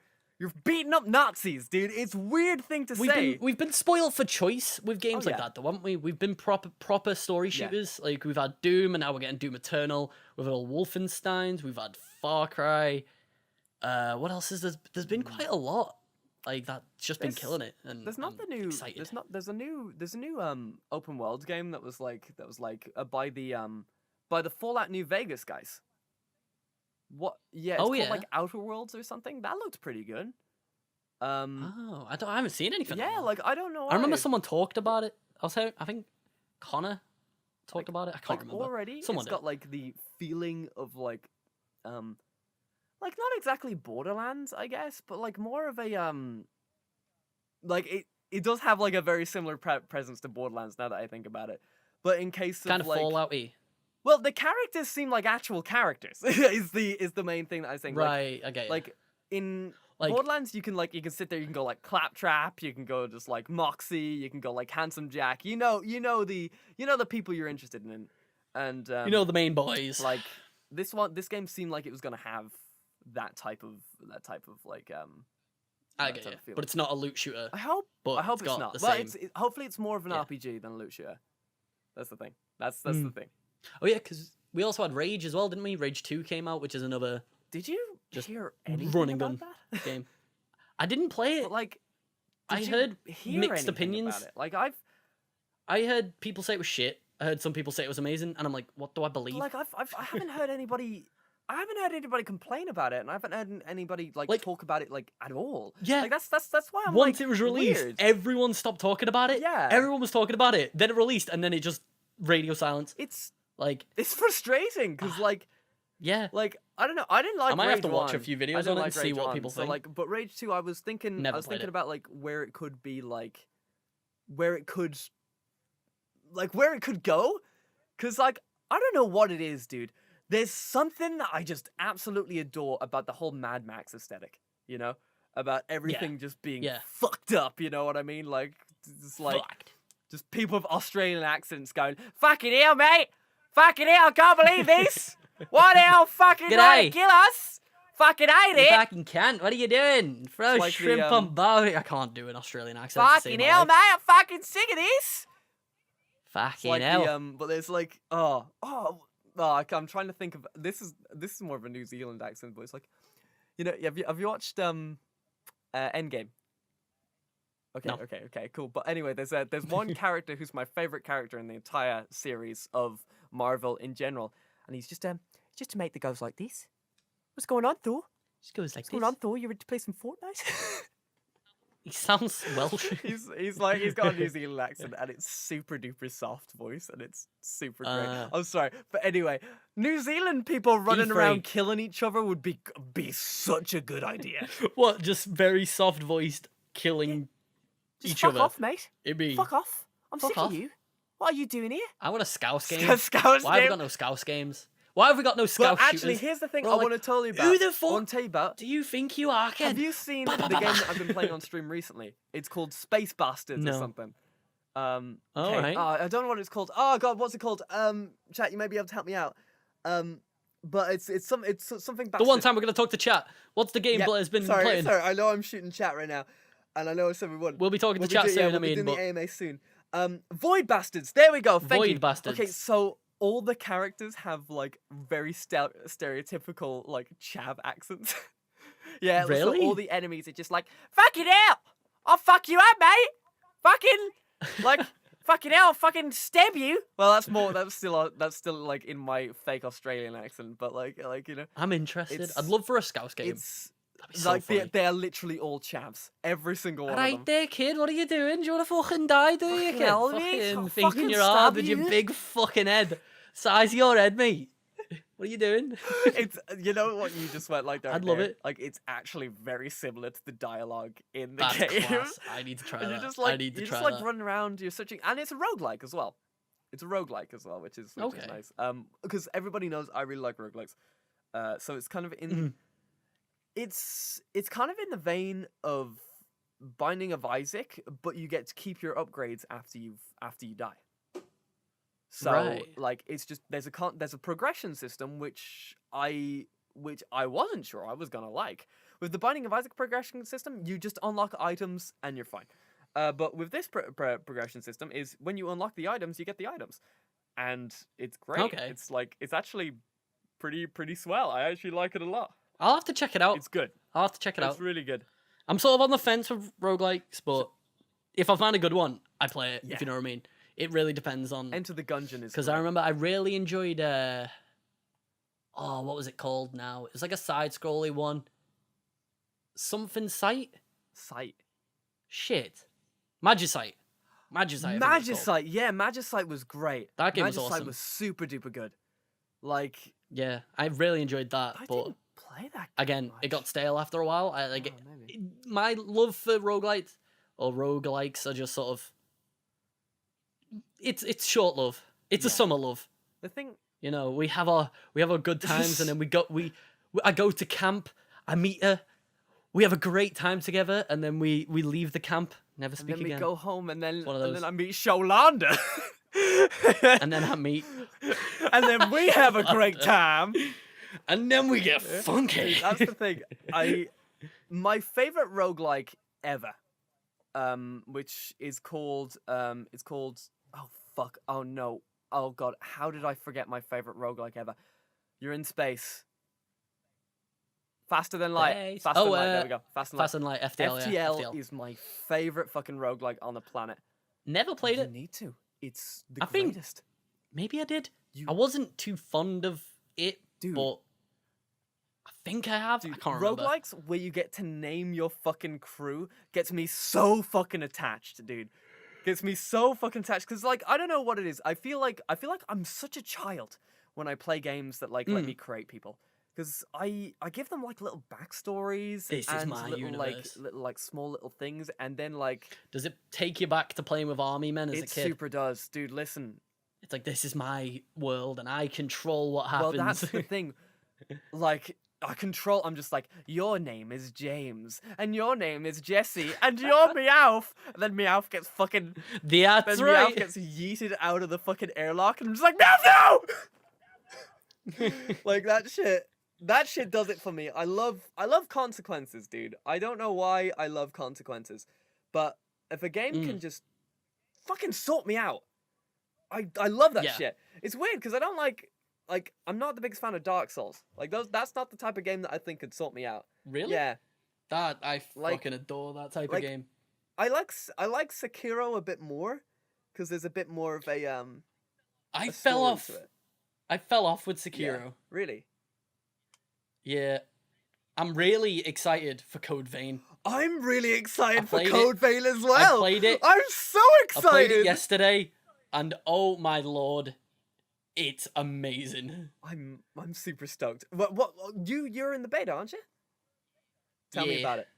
beating up Nazis, dude. It's a weird thing to say. We've been spoiled for choice with games like that, though, haven't we? We've been proper story shooters. Like we've had Doom, and now we're getting Doom Eternal. We've had all Wolfensteins. We've had Far Cry. What else is there? There's been quite a lot. Like that's just been killing it. And there's not the new. Excited. There's a new open world game that was like by the Fallout New Vegas guys. What? Yeah, it's called like Outer Worlds or something. That looked pretty good. I haven't seen anything. Yeah, like I don't know. I remember someone talked about it. I think Connor talked about it. I can't remember. Already, someone got like the feeling of like like not exactly Borderlands, I guess, but like more of a like it does have like a very similar presence to Borderlands now that I think about it. But in case of Kind of like Fallout-y. well, the characters seem like actual characters. is the main thing that I think. Right, I get you. Like in Like- Borderlands, you can sit there, you can go like Claptrap, you can go just like Moxie, you can go like Handsome Jack. You know the people you're interested in, and the main boys. like this game seemed like it was gonna have that type of like I that get type you. of feeling. But it's not a loot shooter. I hope But it's got not. the But same. hopefully it's more of an Yeah. RPG than a loot shooter. That's the thing. That's the thing. Oh yeah, because we also had Rage as well, didn't we? Rage 2 came out, which is another Did you Just hear anything running about gun that? game. I didn't play it. But like, I did you heard hear mixed anything opinions. about it? Like I heard people say it was shit. I heard some people say it was amazing, and I'm like, what do I believe? I haven't heard anybody. I haven't heard anybody complain about it, and I haven't heard anybody like Like- talk about it like at all. Yeah. Like that's why I'm Once like, it was released, weird. everyone stopped talking about it. Yeah. Everyone was talking about it. Then it released, and then it just radio silence. It's Like, frustrating because like yeah. I don't know. I didn't like. I might have Rage to watch a 1. few I videos didn't on it like and see Rage what 1, people so think. like, but Rage 2, I was thinking. Never I was played thinking it. about like where it could be where it could go, because like I don't know what it is, dude. There's something that I just absolutely adore about the whole Mad Max aesthetic. You know, about everything just being Yeah. fucked up. You know what I mean? Like just like Fucked. just people with Australian accents going, "Fucking hell, mate! Fucking hell! I can't believe this! What the hell? Fucking trying G'day. to kill us! Fucking hate You it! fucking cunt. What are you doing? Throw It's like the, shrimp on Bowie. I can't do an Australian accent. to save Fucking my hell, life. mate! I'm fucking sick of this!" Fucking Like hell. but there's like I'm trying to think of this is more of a New Zealand accent, but it's like, you know, have you watched Endgame? Okay, No. okay, cool. But anyway, there's one character who's my favorite character in the entire series of Marvel in general, and he's just a mate that goes like this. What's going on, Thor? Just goes like What's going this. on, Thor? You ready to play some Fortnite? He sounds Welsh. he's got a New Zealand accent, and it's super duper soft voice, and it's super great. I'm sorry, but anyway, New Zealand people running around free. killing each other would be such a good idea. What? Just very soft voiced killing Just each fuck other. off, mate. It'd be. Fuck off. I'm Fuck sick off. of you. What are you doing here? I want a Scouse game. Scouse Why have we game? got no Scouse games? Why have we got no Well, Scouse actually, shooters? here's the thing We're I like, want to tell you about. who the I fuck want to tell you about. do you think you are, kid? Have you seen Bah, the bah, game bah, that bah. I've been playing on stream recently? It's called Space Bastards or No. something. Alright. I don't know what it's called. Oh god, what's it called? Chat, you may be able to help me out. But it's something. The Bastard. one time we're going to talk to chat. What's the game Yeah, Blair's been sorry, playing? Sorry, I know I'm shooting chat right now, and I know it's everyone. We'll be talking to chat soon, we'll I be mean, doing but the AMA soon. Void Bastards. There we go. Thank Void you. Bastards. Okay, so all the characters have like very stereotypical like chav accents. Yeah, so Really? all the enemies are just like, "Fucking hell! I'll fuck you up, mate! Fucking like, fucking hell! I'll fucking stab you!" Well, that's still like in my fake Australian accent, but like you know, I'm interested. It's- I'd love for a Scouse game. it's That'd be so like funny. they are literally all chavs. Every single one of them. Alright there, kid. What are you doing? Do you want to fucking die, do you, Fucking kid? hell, mate. Fucking I'll thinking fucking you're hard stab with your you. big fucking head. Size of your head, mate. What are you doing? It's you know what you just went like that. I'd love it. Like it's actually very similar to the dialogue in the That's game. class. I need to try And that. you're just like I need to you're try just like that. running around, you're searching, and it's a roguelike as well. It's a roguelike as well, which is Okay. nice. Because everybody knows I really like roguelikes. So it's kind of in Mhm. it's kind of in the vein of Binding of Isaac, but you get to keep your upgrades after you die. So Right. like it's just there's a progression system which I wasn't sure I was gonna like. With the Binding of Isaac progression system, you just unlock items and you're fine. But with this progression system is when you unlock the items, you get the items, and it's great. Okay. It's actually pretty swell. I actually like it a lot. I'll have to check it out. It's good. I'll have to check it It's out. really good. I'm sort of on the fence with roguelikes, but if I find a good one, I play it, Yeah. if you know what I mean. It really depends on... Enter the Gungeon is Because great. I remember I really enjoyed... what was it called now? It was like a side-scrolly one. Something Sight? Sight. Shit. Magicite. Magicite. I think it was called. Magicite, yeah, Magicite was great. That game was Magicite awesome. was super duper good. Like Yeah, I really enjoyed that, I but didn't play play that game Again, much. it got stale after a while. Maybe. My love for roguelites or roguelikes are just sort of it's short love. It's a summer love. The thing, you know, we have our good times, and then I go to camp, I meet her, we have a great time together, and then we leave the camp, never speak again. And then we go home, and then one of those. I meet Sholanda. And then I meet, and then we have a great time, and then we get funky. That's the thing. My favorite roguelike ever, which is called oh fuck, oh no, oh god, how did I forget my favorite roguelike ever? You're in space. Faster Than Light. Faster Than Light. There we go. Faster Than Light. FTL. FTL is my favorite fucking roguelike on the planet. Never played it. You need to. It's the greatest. Maybe I did. I wasn't too fond of it, but I think I have. I can't remember. Roguelikes where you get to name your fucking crew gets me so fucking attached, dude. Gets me so fucking attached because, like, I don't know what it is. I feel like I'm such a child when I play games that let me create people. Because I give them like little backstories and little universe. like small little things, and then like does it take you back to playing with army men as a kid? It super does, dude. Listen, it's like this is my world and I control what happens. Well, that's the thing. Like I'm just like, your name is James and your name is Jesse and you're Meowth, and then Meowth gets fucking Meowth gets yeeted out of the fucking airlock, and I'm just like, Meowth, no! Like that shit. That shit does it for me. I love consequences, dude. I don't know why I love consequences, but if a game can just fucking sort me out, I love that shit. It's weird because I don't like I'm not the biggest fan of Dark Souls. Like that's not the type of game that I think could sort me out. Really? Yeah. That I fucking adore that type of game. I like Sekiro a bit more because there's a bit more of a I fell off with Sekiro. Yeah, really? Yeah. I'm really excited for Code Vein. I'm really excited for Code Vein as well. I played it. I'm so excited. I played it yesterday, and oh my lord, it's amazing. I'm super stoked. What you're in the beta, aren't you? Tell me about it.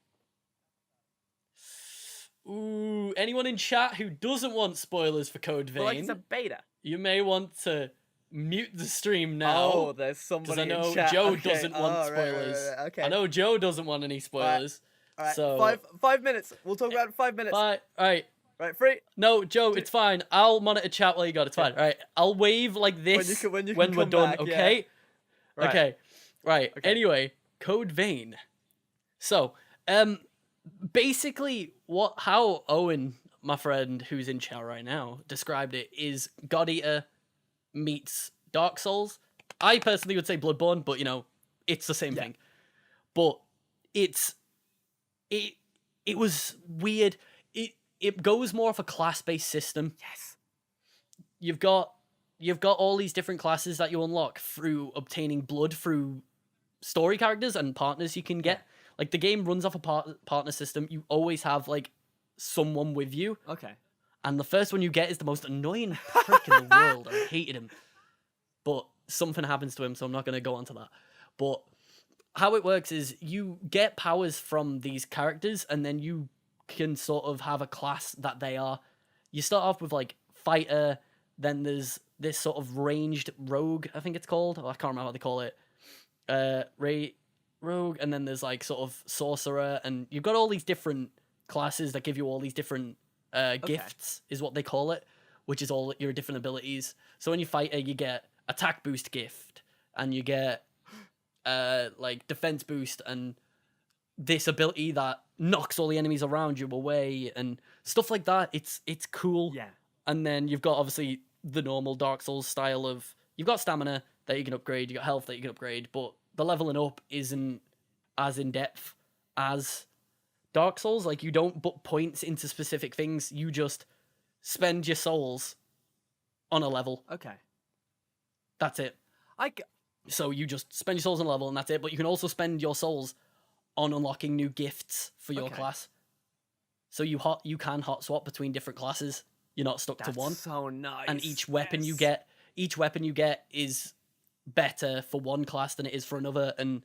Ooh, anyone in chat who doesn't want spoilers for Code Vein, it's a beta. You may want to mute the stream now. Oh, there's somebody in chat. Because I know Joe doesn't want spoilers. Right. Okay. I know Joe doesn't want any spoilers. All right. So 5 minutes. We'll talk about it in 5 minutes. All right. Right, 3. No, Joe, it's fine. I'll monitor chat while you got it. It's fine. All right. I'll wave like this when we're done, back, okay? Yeah. Right. Okay. Right. Okay. Anyway, Code Vein. So, basically how Owen, my friend who's in chat right now, described it is God Eater meets Dark Souls. I personally would say Bloodborne, but it's the same thing. But it was weird. It goes more of a class-based system. Yes. You've got all these different classes that you unlock through obtaining blood through story characters and partners you can get. Like the game runs off a partner system. You always have like someone with you. Okay. And the first one you get is the most annoying prick in the world. I hated him. But something happens to him, so I'm not going to go on to that. But how it works is you get powers from these characters, and then you can sort of have a class that they are. You start off with like fighter, then there's this sort of ranged rogue, I think it's called. I can't remember what they call it. Rogue, and then there's like sort of sorcerer, and you've got all these different classes that give you all these different gifts, is what they call it, which is all your different abilities. So when you fight you get attack boost gift, and you get like defense boost, and this ability that knocks all the enemies around you away, and stuff like that. It's cool. Yeah. And then you've got obviously the normal Dark Souls style of, you've got stamina that you can upgrade, you got health that you can upgrade, but the leveling up isn't as in depth as Dark Souls. Like, you don't put points into specific things, you just spend your souls on a level. Okay. That's it. So you just spend your souls on a level and that's it, but you can also spend your souls on unlocking new gifts for your class. So you can hot swap between different classes. You're not stuck to one. That's so nice. And each weapon you get is better for one class than it is for another, and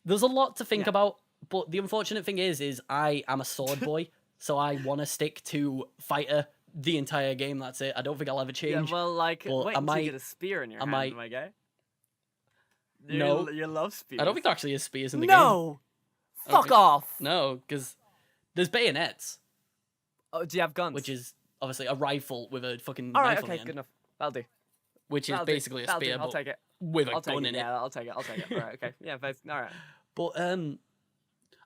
there's a lot to think about, but the unfortunate thing is I am a sword boy, so I want to stick to fighter the entire game. That's it. I don't think I'll ever change. Yeah, well, like, but wait until you get a spear in your hand, my guy. No. You love spears. I don't think there actually is spears in the game. No! Fuck off! No, because there's bayonets. Oh, do you have guns? Which is obviously a rifle with a fucking Alright, knife on the okay, end. good enough. That'll do. Which is basically a spear, I'll but take it. with a I'll take gun it. in it. Yeah, I'll take it. Alright, okay. Yeah, alright. But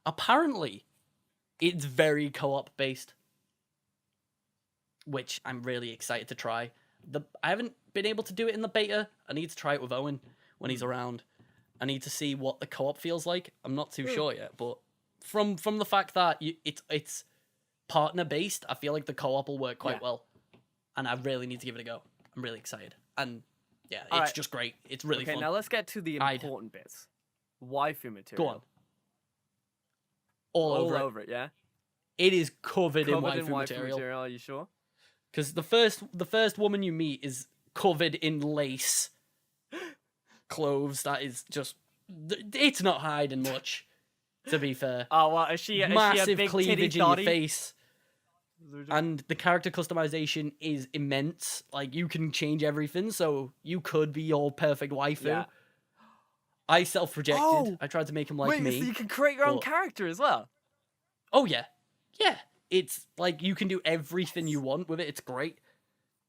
apparently, it's very co-op based, which I'm really excited to try. I haven't been able to do it in the beta. I need to try it with Owen when he's around. I need to see what the co-op feels like. I'm not too sure yet, but from the fact that it's partner based, I feel like the co-op will work quite well, and I really need to give it a go. I'm really excited, and yeah, it's just great. It's really fun. Okay, now let's get to the important bits. Waifu material. Go on. All over it. Yeah. It is covered in waifu material. Are you sure? Because the first woman you meet is covered in lace clothes. That is just, it's not hiding much, to be fair. Oh well, is she massive a big cleavage in titty your face, and the character customization is immense. Like, you can change everything, so you could be your perfect waifu. Yeah. I self-rejected. Oh, I tried to make him like me. So you can create your own character as well? Oh, yeah. Yeah. It's like you can do everything you want with it. It's great.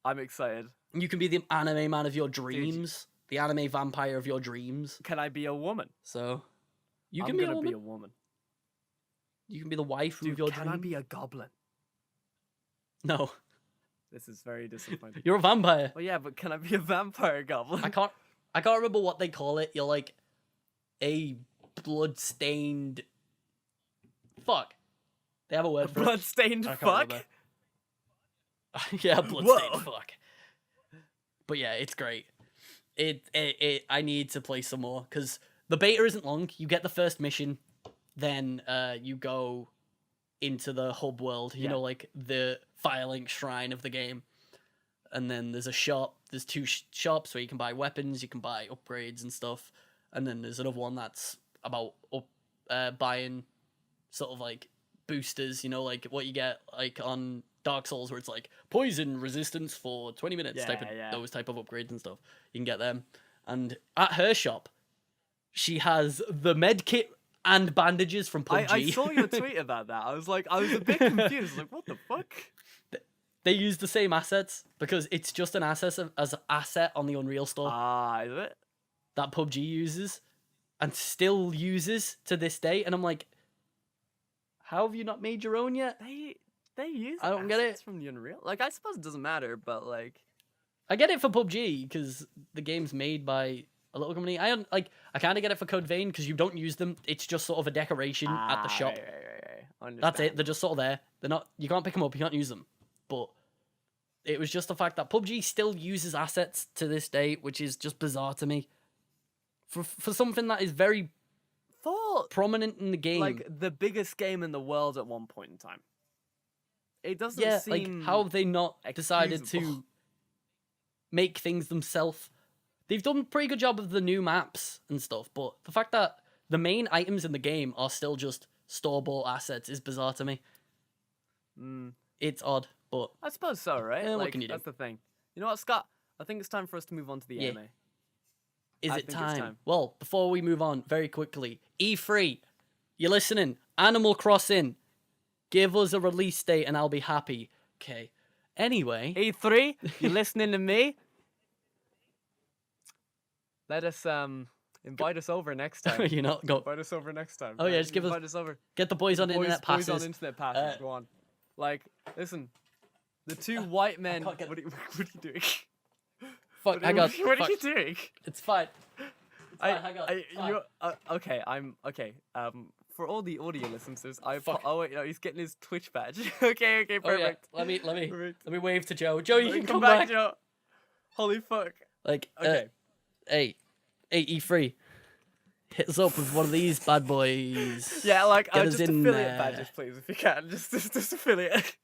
I'm excited. You can be the anime man of your dreams. The anime vampire of your dreams. Can I be a woman? So, you I'm can be gonna a woman. be a woman. You can be the waifu of your dreams. Can I be a goblin? No. This is very disappointing. You're a vampire. Well, yeah, but can I be a vampire goblin? I can't remember what they call it. You're like a blood-stained... Fuck. They have a word for it. Blood-stained fuck? Yeah, blood-stained fuck. But yeah, it's great. I need to play some more, because the beta isn't long. You get the first mission, then you go into the hub world, you know, like the Firelink shrine of the game. And then there's a shop. There's two shops where you can buy weapons, you can buy upgrades and stuff. And then there's another one that's about buying sort of like boosters, you know, like what you get like on Dark Souls, where it's like poison resistance for 20 minutes, those type of upgrades and stuff. You can get them. And at her shop, she has the med kit and bandages from PUBG. I saw your tweet about that. I was a bit confused. Like, what the fuck? They use the same assets because it's just an asset as an asset on the Unreal Store. Ah, is it? That PUBG uses and still uses to this day. And I'm like, how have you not made your own yet? They use I don't get it from the Unreal. Like, I suppose it doesn't matter, but like, I get it for PUBG because the game's made by a little company. I kind of get it for Code Vein because you don't use them. It's just sort of a decoration at the shop. Right. That's it. They're just sort of there. They're not. You can't pick them up. You can't use them. But it was just the fact that PUBG still uses assets to this day, which is just bizarre to me. For something that is very prominent in the game, like the biggest game in the world at one point in time. It doesn't seem like, how have they not decided to make things themselves? They've done a pretty good job of the new maps and stuff, but the fact that the main items in the game are still just store-bought assets is bizarre to me. It's odd, but I suppose so, right? What can you do? That's the thing. You know what, Scott? I think it's time for us to move on to the anime. Is it time? Well, before we move on, very quickly, E3, you're listening? Animal Crossing, give us a release date and I'll be happy. Okay. Anyway, E3, you listening to me? Let us invite us over next time. You know, go. Invite us over next time. Oh yeah, just invite us over. Get the boys on internet passes. Boys on internet passes. Go on. Like, listen, the two white men. What are you doing? Fuck, What are you doing? It's fine. Hang on. Okay. I'm okay. For all the audio listeners, oh wait, no, he's getting his Twitch badge. okay, perfect. Oh, yeah. Let me wave to Joe. Joe, you can come back, Joe. Holy fuck. Like, okay. Hey, E3, hit us up with one of these bad boys. Yeah, like, just in affiliate badges, please, if you can. Just affiliate.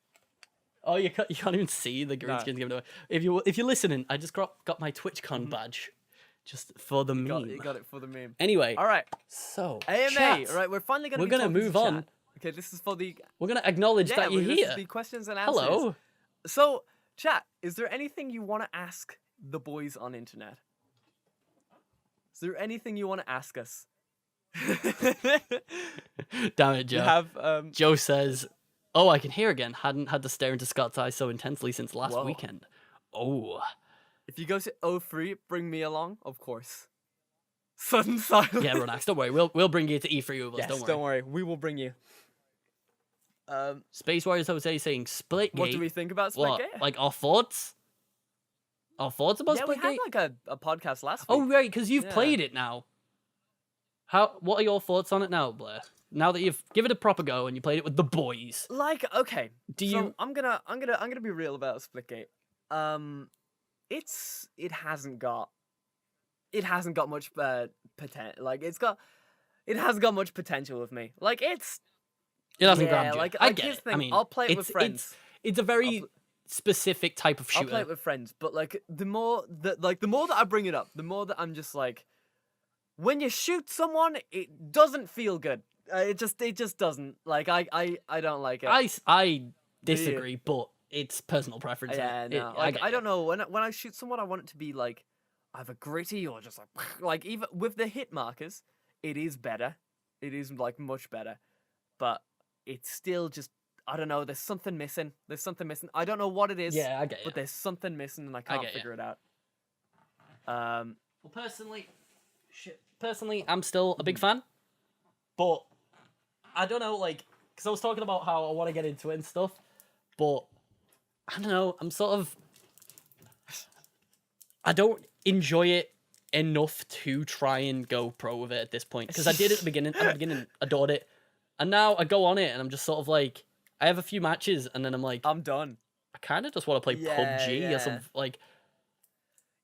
Oh, you can't even see the green skins given away. If you're listening, I just got my TwitchCon badge. just for the meme. You got it for the meme. Anyway, All right. so AMA. chat, Right, we're finally gonna. we're gonna move on. Okay, this is for the. We're gonna acknowledge that you're this here. is the questions and answers. Hello. So, chat, is there anything you want to ask the boys on internet? Is there anything you want to ask us? Damn it, Joe. You have Joe says, "Oh, I can hear again. Hadn't had to stare into Scott's eyes so intensely since last Whoa. weekend." Oh. If you go to O3, bring me along, of course. Sudden silence. Yeah, relax. Don't worry. We'll bring you to E3 with us. Yes, Don't worry. We will bring you. Space Warriors Jose saying Splitgate. What do we think about What? Splitgate? Like our thoughts? Our thoughts about Yeah, Splitgate? we had like a podcast last week. Oh, right, because you've Yeah. played it now. What are your thoughts on it now, Blair? Now that you've give it a proper go and you played it with the boys. Like, okay. Do so you I'm gonna be real about Splitgate. It hasn't got much potential. Like it hasn't got much potential with me. Like it hasn't yeah, grabbed you. like, I like, get here's it. the I thing, mean, I'll play it with friends. It's a very specific type of I'll shooter. play it with friends, but like the more that I bring it up, the more that I'm just like, when you shoot someone, it doesn't feel good. It just doesn't. Like I don't like it. I disagree, but it's personal preference. Yeah, no. I don't know. When I shoot someone, I want it to be like either gritty or just like even with the hit markers, it is better. It is like much better, but it's still just I don't know. There's something missing. I don't know what it is. Yeah, I get it. But there's something missing, and I can't figure it out. Well, personally, I'm still a big fan, but I don't know, like, because I was talking about how I want to get into it and stuff, but I don't know. I'm sort of I don't enjoy it enough to try and go pro with it at this point because I did at the beginning. At the beginning, adored it, and now I go on it and I'm just sort of like I have a few matches and then I'm like I'm done. I kind of just want to play PUBG or something like.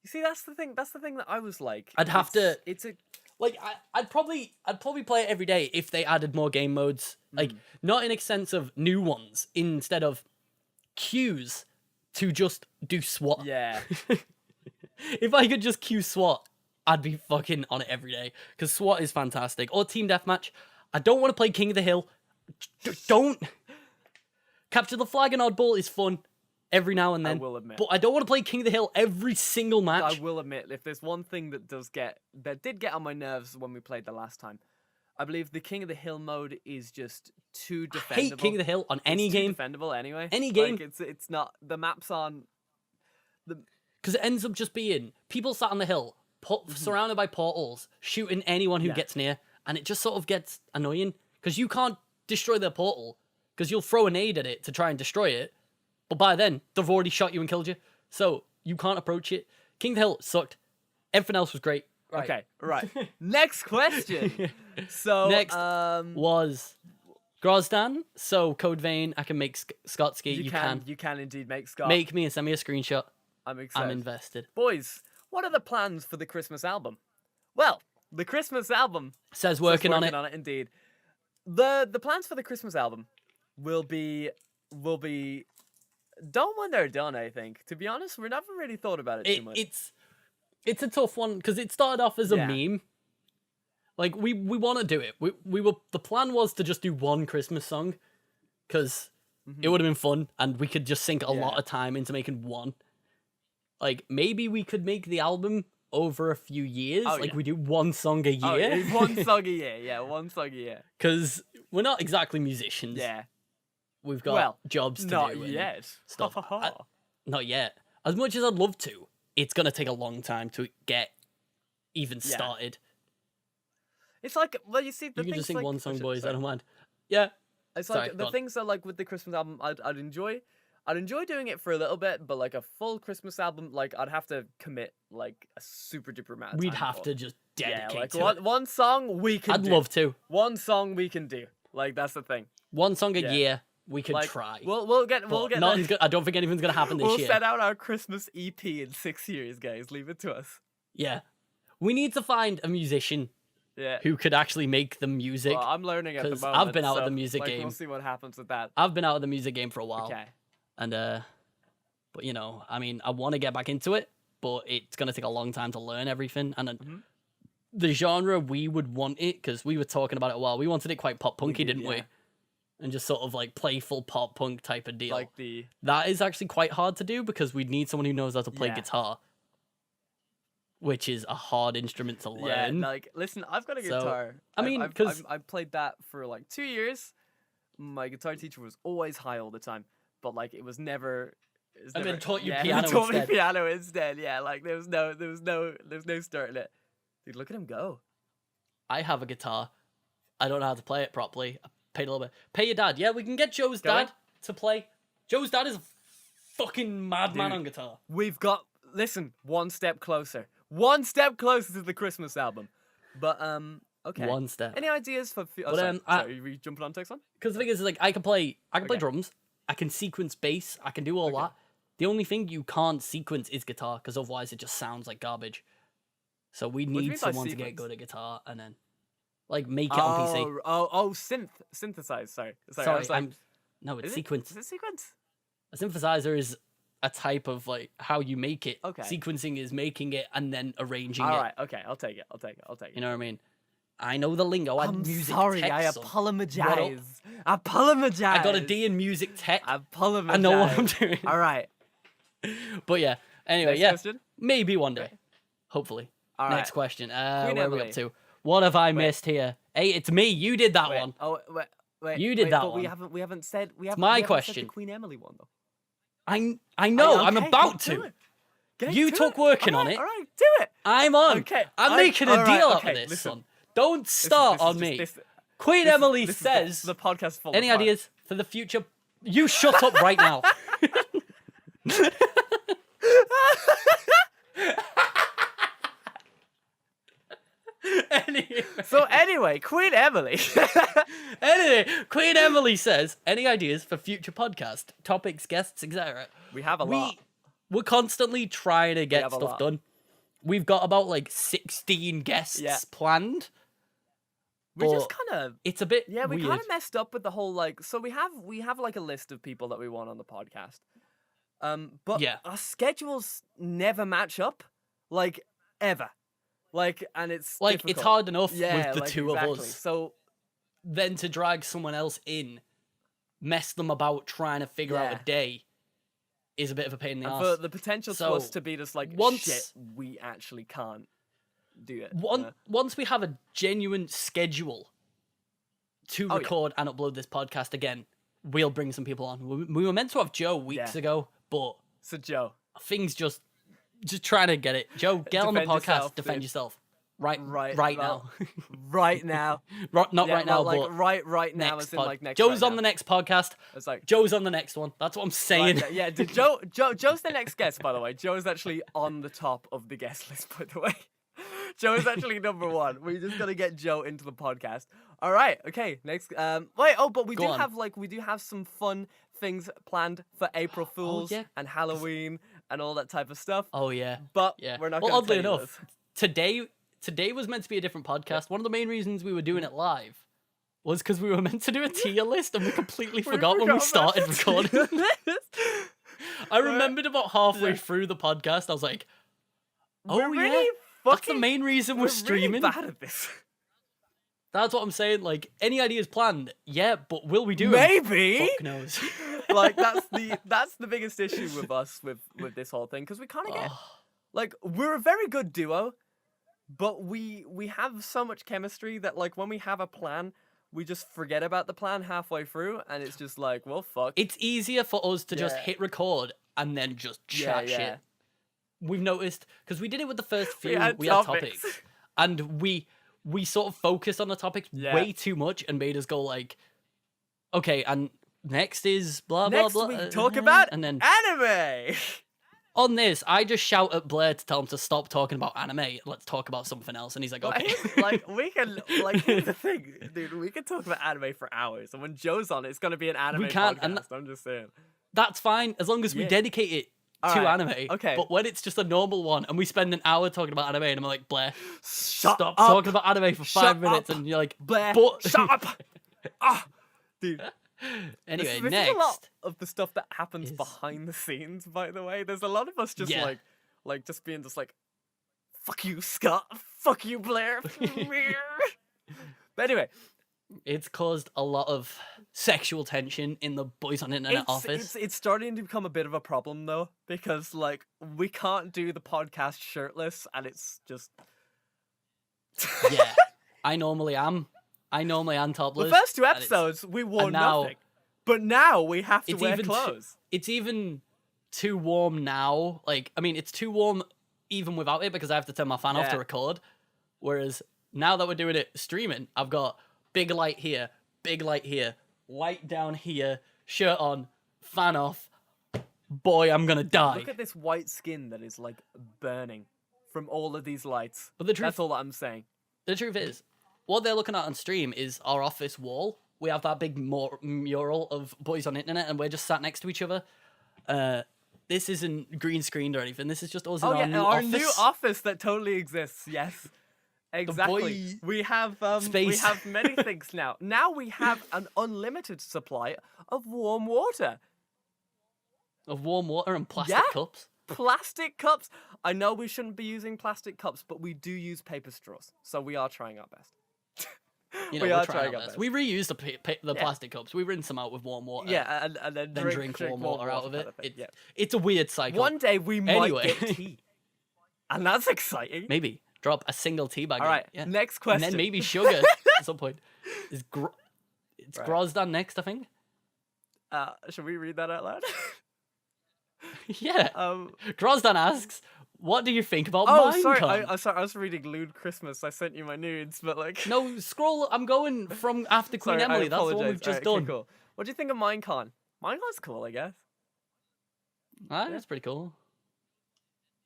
You see, that's the thing. That's the thing that I was like. I'd have to. It's a. Like I'd probably play it every day if they added more game modes. Like not in a sense of new ones, instead of queues to just do SWAT. Yeah. If I could just queue SWAT, I'd be fucking on it every day because SWAT is fantastic. Or Team Deathmatch. I don't want to play King of the Hill. Don't. Capture the Flag and Oddball is fun every now and then. I will admit. But I don't want to play King of the Hill every single match. I will admit, if there's one thing that did get on my nerves when we played the last time, I believe the King of the Hill mode is just too defendable. I hate King of the Hill on any game. Too defendable anyway. Any game. Like, it's not the maps on the. Because it ends up just being people sat on the hill, surrounded by portals, shooting anyone who gets near, and it just sort of gets annoying because you can't destroy their portal because you'll throw a nade at it to try and destroy it, but by then they've already shot you and killed you, so you can't approach it. King of the Hill sucked. Everything else was great. Right. Okay, right. Next question. So next was Grozdan. So Code Vein, I can make Scottscy. You can indeed make Scott. Make me and send me a screenshot. I'm excited. I'm invested. Boys, what are the plans for the Christmas album? Well, the Christmas album says working on it. Indeed. The plans for the Christmas album will be done when they're done, I think. To be honest, we never really thought about it too much. It's a tough one because it started off as a meme. Like we want to do it. The plan was to just do one Christmas song because it would have been fun and we could just sink a lot of time into making one. Like maybe we could make the album over a few years. We do one song a year. One song a year. Yeah, one song a year. Because we're not exactly musicians. Yeah. We've got jobs to do. Not yet. Stuff. Not yet. As much as I'd love to, it's going to take a long time to get even started. It's like, well, you see, you can just sing one song, boys. I don't mind. Yeah. It's like the things that, like, with the Christmas album, I'd enjoy doing it for a little bit, but like a full Christmas album, like I'd have to commit like a super duper amount of time. We'd have to just dedicate to it. One song we can do. I'd love to. One song we can do. Like that's the thing. One song a year we could try. We'll get I don't think anything's gonna happen this year. We'll set out our Christmas EP in 6 years, guys. Leave it to us. Yeah. We need to find a musician who could actually make the music. Well, I'm learning at the moment. I've been out of the music game. We'll see what happens with that. I've been out of the music game for a while. Okay. And but you know, I mean, I want to get back into it, but it's gonna take a long time to learn everything. And the genre we would want it, because we were talking about it a while. We wanted it quite pop punky, didn't we? And just sort of like playful pop punk type of deal. Like that is actually quite hard to do because we'd need someone who knows how to play guitar, which is a hard instrument to learn. Yeah, like listen, I've got a guitar. I mean, because I've played that for like 2 years. My guitar teacher was always high all the time, but like it was never. And then taught you yeah, piano taught instead. me piano instead. Yeah, like there was no starting it. Dude, look at him go. I have a guitar. I don't know how to play it properly. I paid a little bit. Pay your dad. Yeah, we can get Joe's dad to play. Joe's dad is a fucking madman on guitar. We've got one step closer. One step closer to the Christmas album. But okay. One step. Any ideas for? Sorry, are you jumping on text one? Because the thing is, like, I can play drums. I can sequence bass. I can do all that. The only thing you can't sequence is guitar, because otherwise it just sounds like garbage. So we need someone to get good at guitar and then, like, make it on PC. Synthesize. Sorry. No, it's sequence. Is it sequence? A synthesizer is a type of, like, how you make it. Okay. Sequencing is making it and then arranging it. All right. Okay. I'll take it. You know what I mean? I know the lingo. I'm music sorry. tech, I apologize. I got a D in music tech. I apologize. I know what I'm doing. All right. But yeah. Anyway, Next question? Maybe one day. Hopefully. All Next right. question. Queen Where are we Emily. up to? What have I missed here? Hey, it's me. You did that one. Oh wait. You did that but one. We haven't said my said question. the Queen Emily one though. I know. I'm about to. You took working on it. All right, do it. I'm on. Okay. I'm making a deal out of okay, this, listen. son. Don't start on me. Queen Emily says. The podcast full. Any ideas for the future? You shut up right now. Anyway, Queen Emily. Queen Emily says, any ideas for future podcast topics, guests, etc. We have a lot. We're constantly trying to get stuff done. We've got about like 16 guests planned. We just kind of. It's a bit. Yeah, we weird. kind of messed up with the whole like. So we have like a list of people that we want on the podcast. But our schedules never match up, like ever. Like, and it's like difficult. it's hard enough with the like, two exactly. of us. So then to drag someone else in, mess them about trying to figure out a day, is a bit of a pain in the ass. For the potential to us to be just like shit, we actually can't do it. Once we have a genuine schedule to record and upload this podcast again, we'll bring some people on. We were meant to have Joe weeks ago, but so Joe, things just trying to get it. Joe, get on the podcast, defend yourself. Right now. Right now. Not right now, like, but right now as in like next. Joe's right on now. the next podcast. It's like Joe's on the next one. That's what I'm saying. Right, yeah, Joe's the next guest, by the way. Joe is actually on the top of the guest list, by the way. Joe is actually number one. We just gotta get Joe into the podcast. All right, okay. Next, but we do have some fun things planned for April Fools and Halloween and all that type of stuff. Oh yeah, but we're not. Well, oddly enough, today was meant to be a different podcast. One of the main reasons we were doing it live was because we were meant to do a tier list and we completely forgot when we started recording. I remembered about halfway through the podcast. I was like, that's the main reason we're streaming. Really bad at this. That's what I'm saying. Like, any ideas planned? Yeah, but will we do Maybe. Fuck knows. Like that's the biggest issue with us with this whole thing, because we kind of get like, we're a very good duo, but we have so much chemistry that like when we have a plan, we just forget about the plan halfway through, and it's just like, well, fuck. It's easier for us to just hit record and then just chat shit. We've noticed, because we did it with the first few. We had topics, and we sort of focused on the topics way too much and made us go like, okay, and next is blah blah blah. Next we talk about and then anime. On this, I just shout at Blair to tell him to stop talking about anime. Let's talk about something else, and he's like, okay. We can here's the thing, dude. We can talk about anime for hours, and when Joe's on, it's gonna be an anime podcast. I'm just saying. That's fine as long as we dedicate it to anime. Okay. But when it's just a normal one and we spend an hour talking about anime and I'm like, Blair, stop talking about anime for 5 minutes, and you're like, Blair, shut up. Dude. Anyway, this next. is a lot of the stuff that happens behind the scenes, by the way. There's a lot of us just like just being just like, fuck you, Scott, fuck you, Blair. But anyway, it's caused a lot of sexual tension in the Boys on Internet office. It's starting to become a bit of a problem though, because like we can't do the podcast shirtless, and it's just yeah. I normally am topless. The first 2 episodes we wore nothing, but now we have to wear clothes. It's even too warm now. Like, I mean, it's too warm even without it because I have to turn my fan off to record. Whereas now that we're doing it streaming, I've got big light here, light down here, shirt on, fan off. Boy, I'm gonna die. Look at this white skin that is like burning from all of these lights. But that's all I'm saying. The truth is, what they're looking at on stream is our office wall. We have that big mural of Boys on Internet, and we're just sat next to each other. This isn't green screened or anything. This is just us in our new office. New office that totally exists. Yes, exactly. We have space. We have many things now. Now we have an unlimited supply of warm water. Of warm water and plastic cups. Plastic cups. I know we shouldn't be using plastic cups, but we do use paper straws, so we are trying our best. We're trying our best. We reuse the plastic cups. We rinse them out with warm water. Yeah, and then drink warm water out of it. Kind of it's a weird cycle. One day we might get tea, and that's exciting. Maybe drop a single tea bag. All right, next question. And then maybe sugar at some point. It's Grozdan next, I think. Should we read that out loud? Yeah. Grozdan asks, "What do you think about Minecon?" Sorry, I was reading Lewd Christmas. I sent you my nudes, but like... No, scroll. I'm going from after Queen Emily. That's the one we've just done. Okay, cool. What do you think of Minecon? Minecon's cool, I guess. That's pretty cool.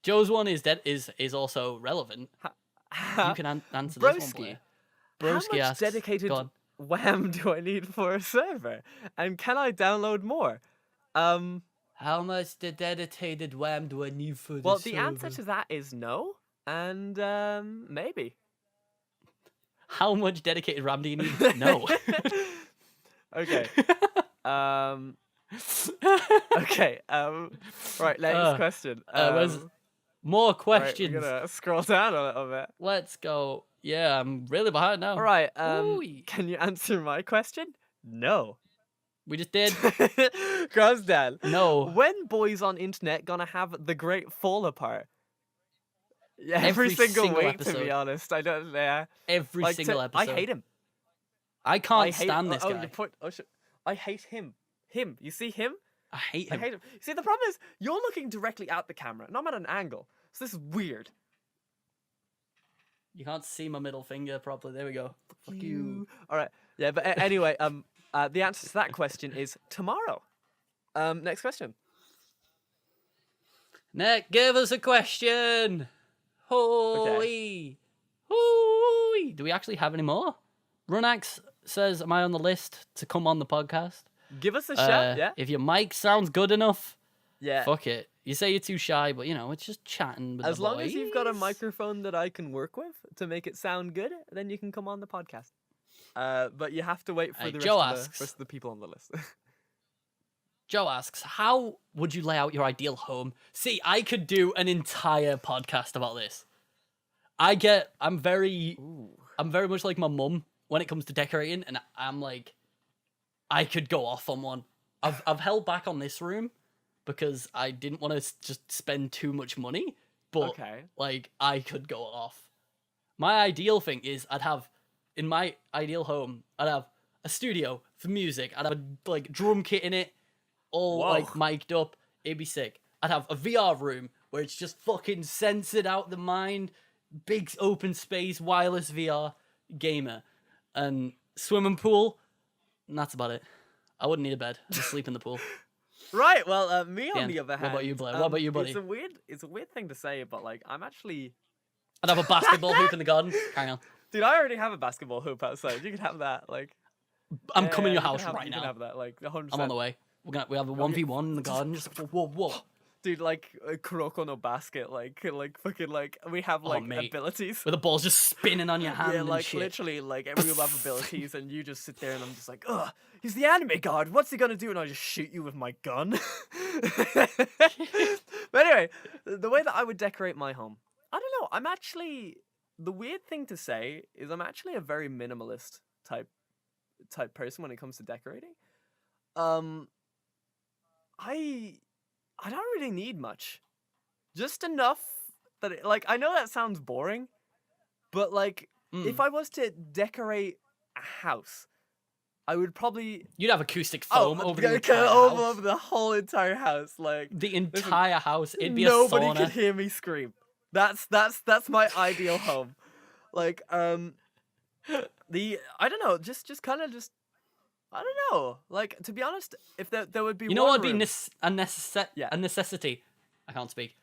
Joe's one is also relevant. You can answer this one, Blair. Broski asks, dedicated WAM do I need for a server? And can I download more? How much dedicated WAM do I need for the server? Well, the answer to that is no, and maybe. How much dedicated RAM do you need? No. Okay. Okay. Right. Next question. More questions. Right, we're gonna scroll down a little bit. Let's go. Yeah, I'm really behind now. All right. Can you answer my question? No. We just did. Grosdale. No. When Boys on Internet gonna have the great fall apart? Yeah, every single week, episode. to be honest. I don't. Yeah. Every single episode. I hate him. I can't stand this guy. I hate him. Him. You see him? I hate him. See, the problem is you're looking directly at the camera, and I'm at an angle. So this is weird. You can't see my middle finger properly. There we go. Fuck you. All right. Yeah, but anyway, the answer to that question is tomorrow. Next question. Nick, give us a question. Holy. Holy. Do we actually have any more? Runax says, am I on the list to come on the podcast? Give us a shout, yeah. If your mic sounds good enough, yeah, fuck it. You say you're too shy, but it's just chatting with as the long boys. as you've got a microphone that I can work with to make it sound good, then you can come on the podcast. But you have to wait for the rest of the people on the list. Joe asks, how would you lay out your ideal home? See, I could do an entire podcast about this. I'm very much like my mum when it comes to decorating, and I'm like, I could go off on one. I've held back on this room because I didn't want to just spend too much money, but like I could go off. My ideal thing is in my ideal home, I'd have a studio for music. I'd have a drum kit in it, all mic'd up. It'd be sick. I'd have a VR room where it's just fucking censored out the mind, big open space, wireless VR gamer, and swimming pool. And that's about it. I wouldn't need a bed. I'd just sleep in the pool. Right. Well, me on the other hand. What about you, Blair? What about you, buddy? It's a weird thing to say, but like I'm actually. I'd have a basketball hoop in the garden. Hang on. Dude, I already have a basketball hoop outside. You can have that. Like. I'm coming to your house right now. You can have that. Like 100%. I'm on the way. We have a 1v1 in the garden. Just whoa. Dude, like a Kuroko no basket, like fucking like we have like mate. abilities. Where the ball's just spinning on your hand Yeah, and like shit. literally, like we will have abilities, and you just sit there, and I'm just like, ugh, he's the anime god. What's he gonna do? And I just shoot you with my gun. But anyway, the way that I would decorate my home, I don't know. I'm actually the weird thing to say is I'm actually a very minimalist type person when it comes to decorating. Um, I don't really need much. Just enough that like I know that sounds boring, but like if I was to decorate a house, I would probably you'd have acoustic foam over the entire over house. the whole entire house, like The entire house. It'd be nobody a sauna. could hear me scream. That's my ideal home. Like I don't know, just kind of just I don't know. Like to be honest, if there would be you know one what would room, be a necessity? I can't speak.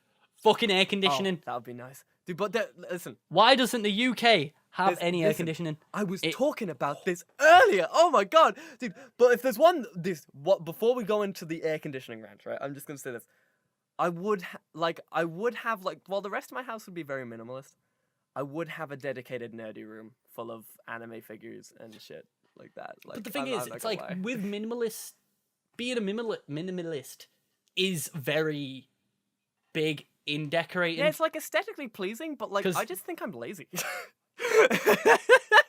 Fucking air conditioning. Oh, that would be nice, dude. But listen, why doesn't the UK have any air listen, conditioning? I was talking about this earlier. Oh my god, dude! But if there's one, before we go into the air conditioning rant, right? I'm just gonna say this. I would have while the rest of my house would be very minimalist, I would have a dedicated nerdy room full of anime figures and shit like that. Like, but the thing is, it's like with minimalist, being a minimalist is very big in decorating. Yeah, it's like aesthetically pleasing, but like I just think I'm lazy.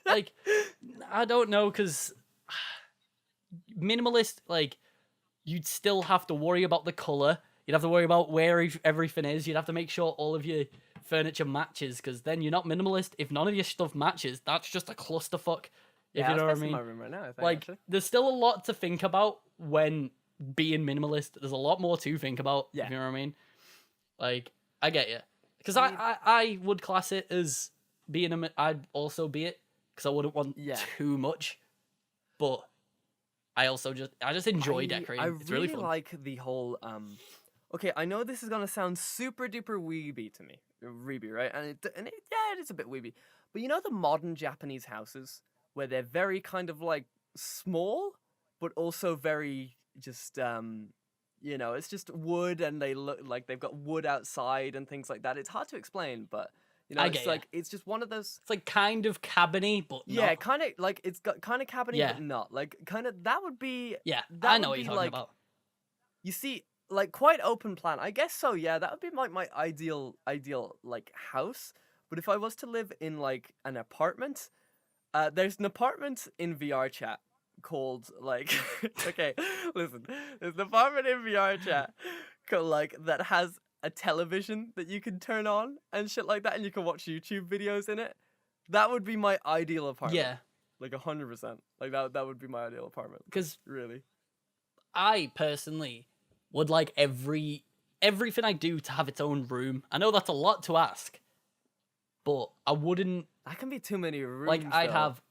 Like, I don't know, because minimalist, like, you'd still have to worry about the color. You'd have to worry about where everything is. You'd have to make sure all of your furniture matches, because then you're not minimalist. If none of your stuff matches, that's just a clusterfuck. If you know what I mean. My room right now, I think, like, actually. There's still a lot to think about when being minimalist. There's a lot more to think about. Yeah. If you know what I mean. Like, I get you, because I would class it as being I'd also be it, because I wouldn't want too much, but I just enjoy decorating. It's really fun. Like the whole okay, I know this is gonna sound super duper weeby to me, right? And it is a bit weeby, but you know the modern Japanese houses where they're very kind of like small, but also very just you know, it's just wood, and they look like they've got wood outside and things like that. It's hard to explain, but you know, it's just one of those. It's like kind of cabiny, but not. Kind of like it's got kind of cabiny, but not like kind of. That would be I know what you're talking about. You see, like quite open plan. I guess so. Yeah, that would be my ideal like house. But if I was to live in like an apartment, there's an apartment in VR chat called like okay, listen, there's an apartment in VR chat called like that has a television that you can turn on and shit like that, and you can watch YouTube videos in it. That would be my ideal apartment. Yeah, like 100%. Like that would be my ideal apartment. Because really, I personally would like everything I do to have its own room. I know that's a lot to ask, but I wouldn't. That can be too many rooms. Like I'd have.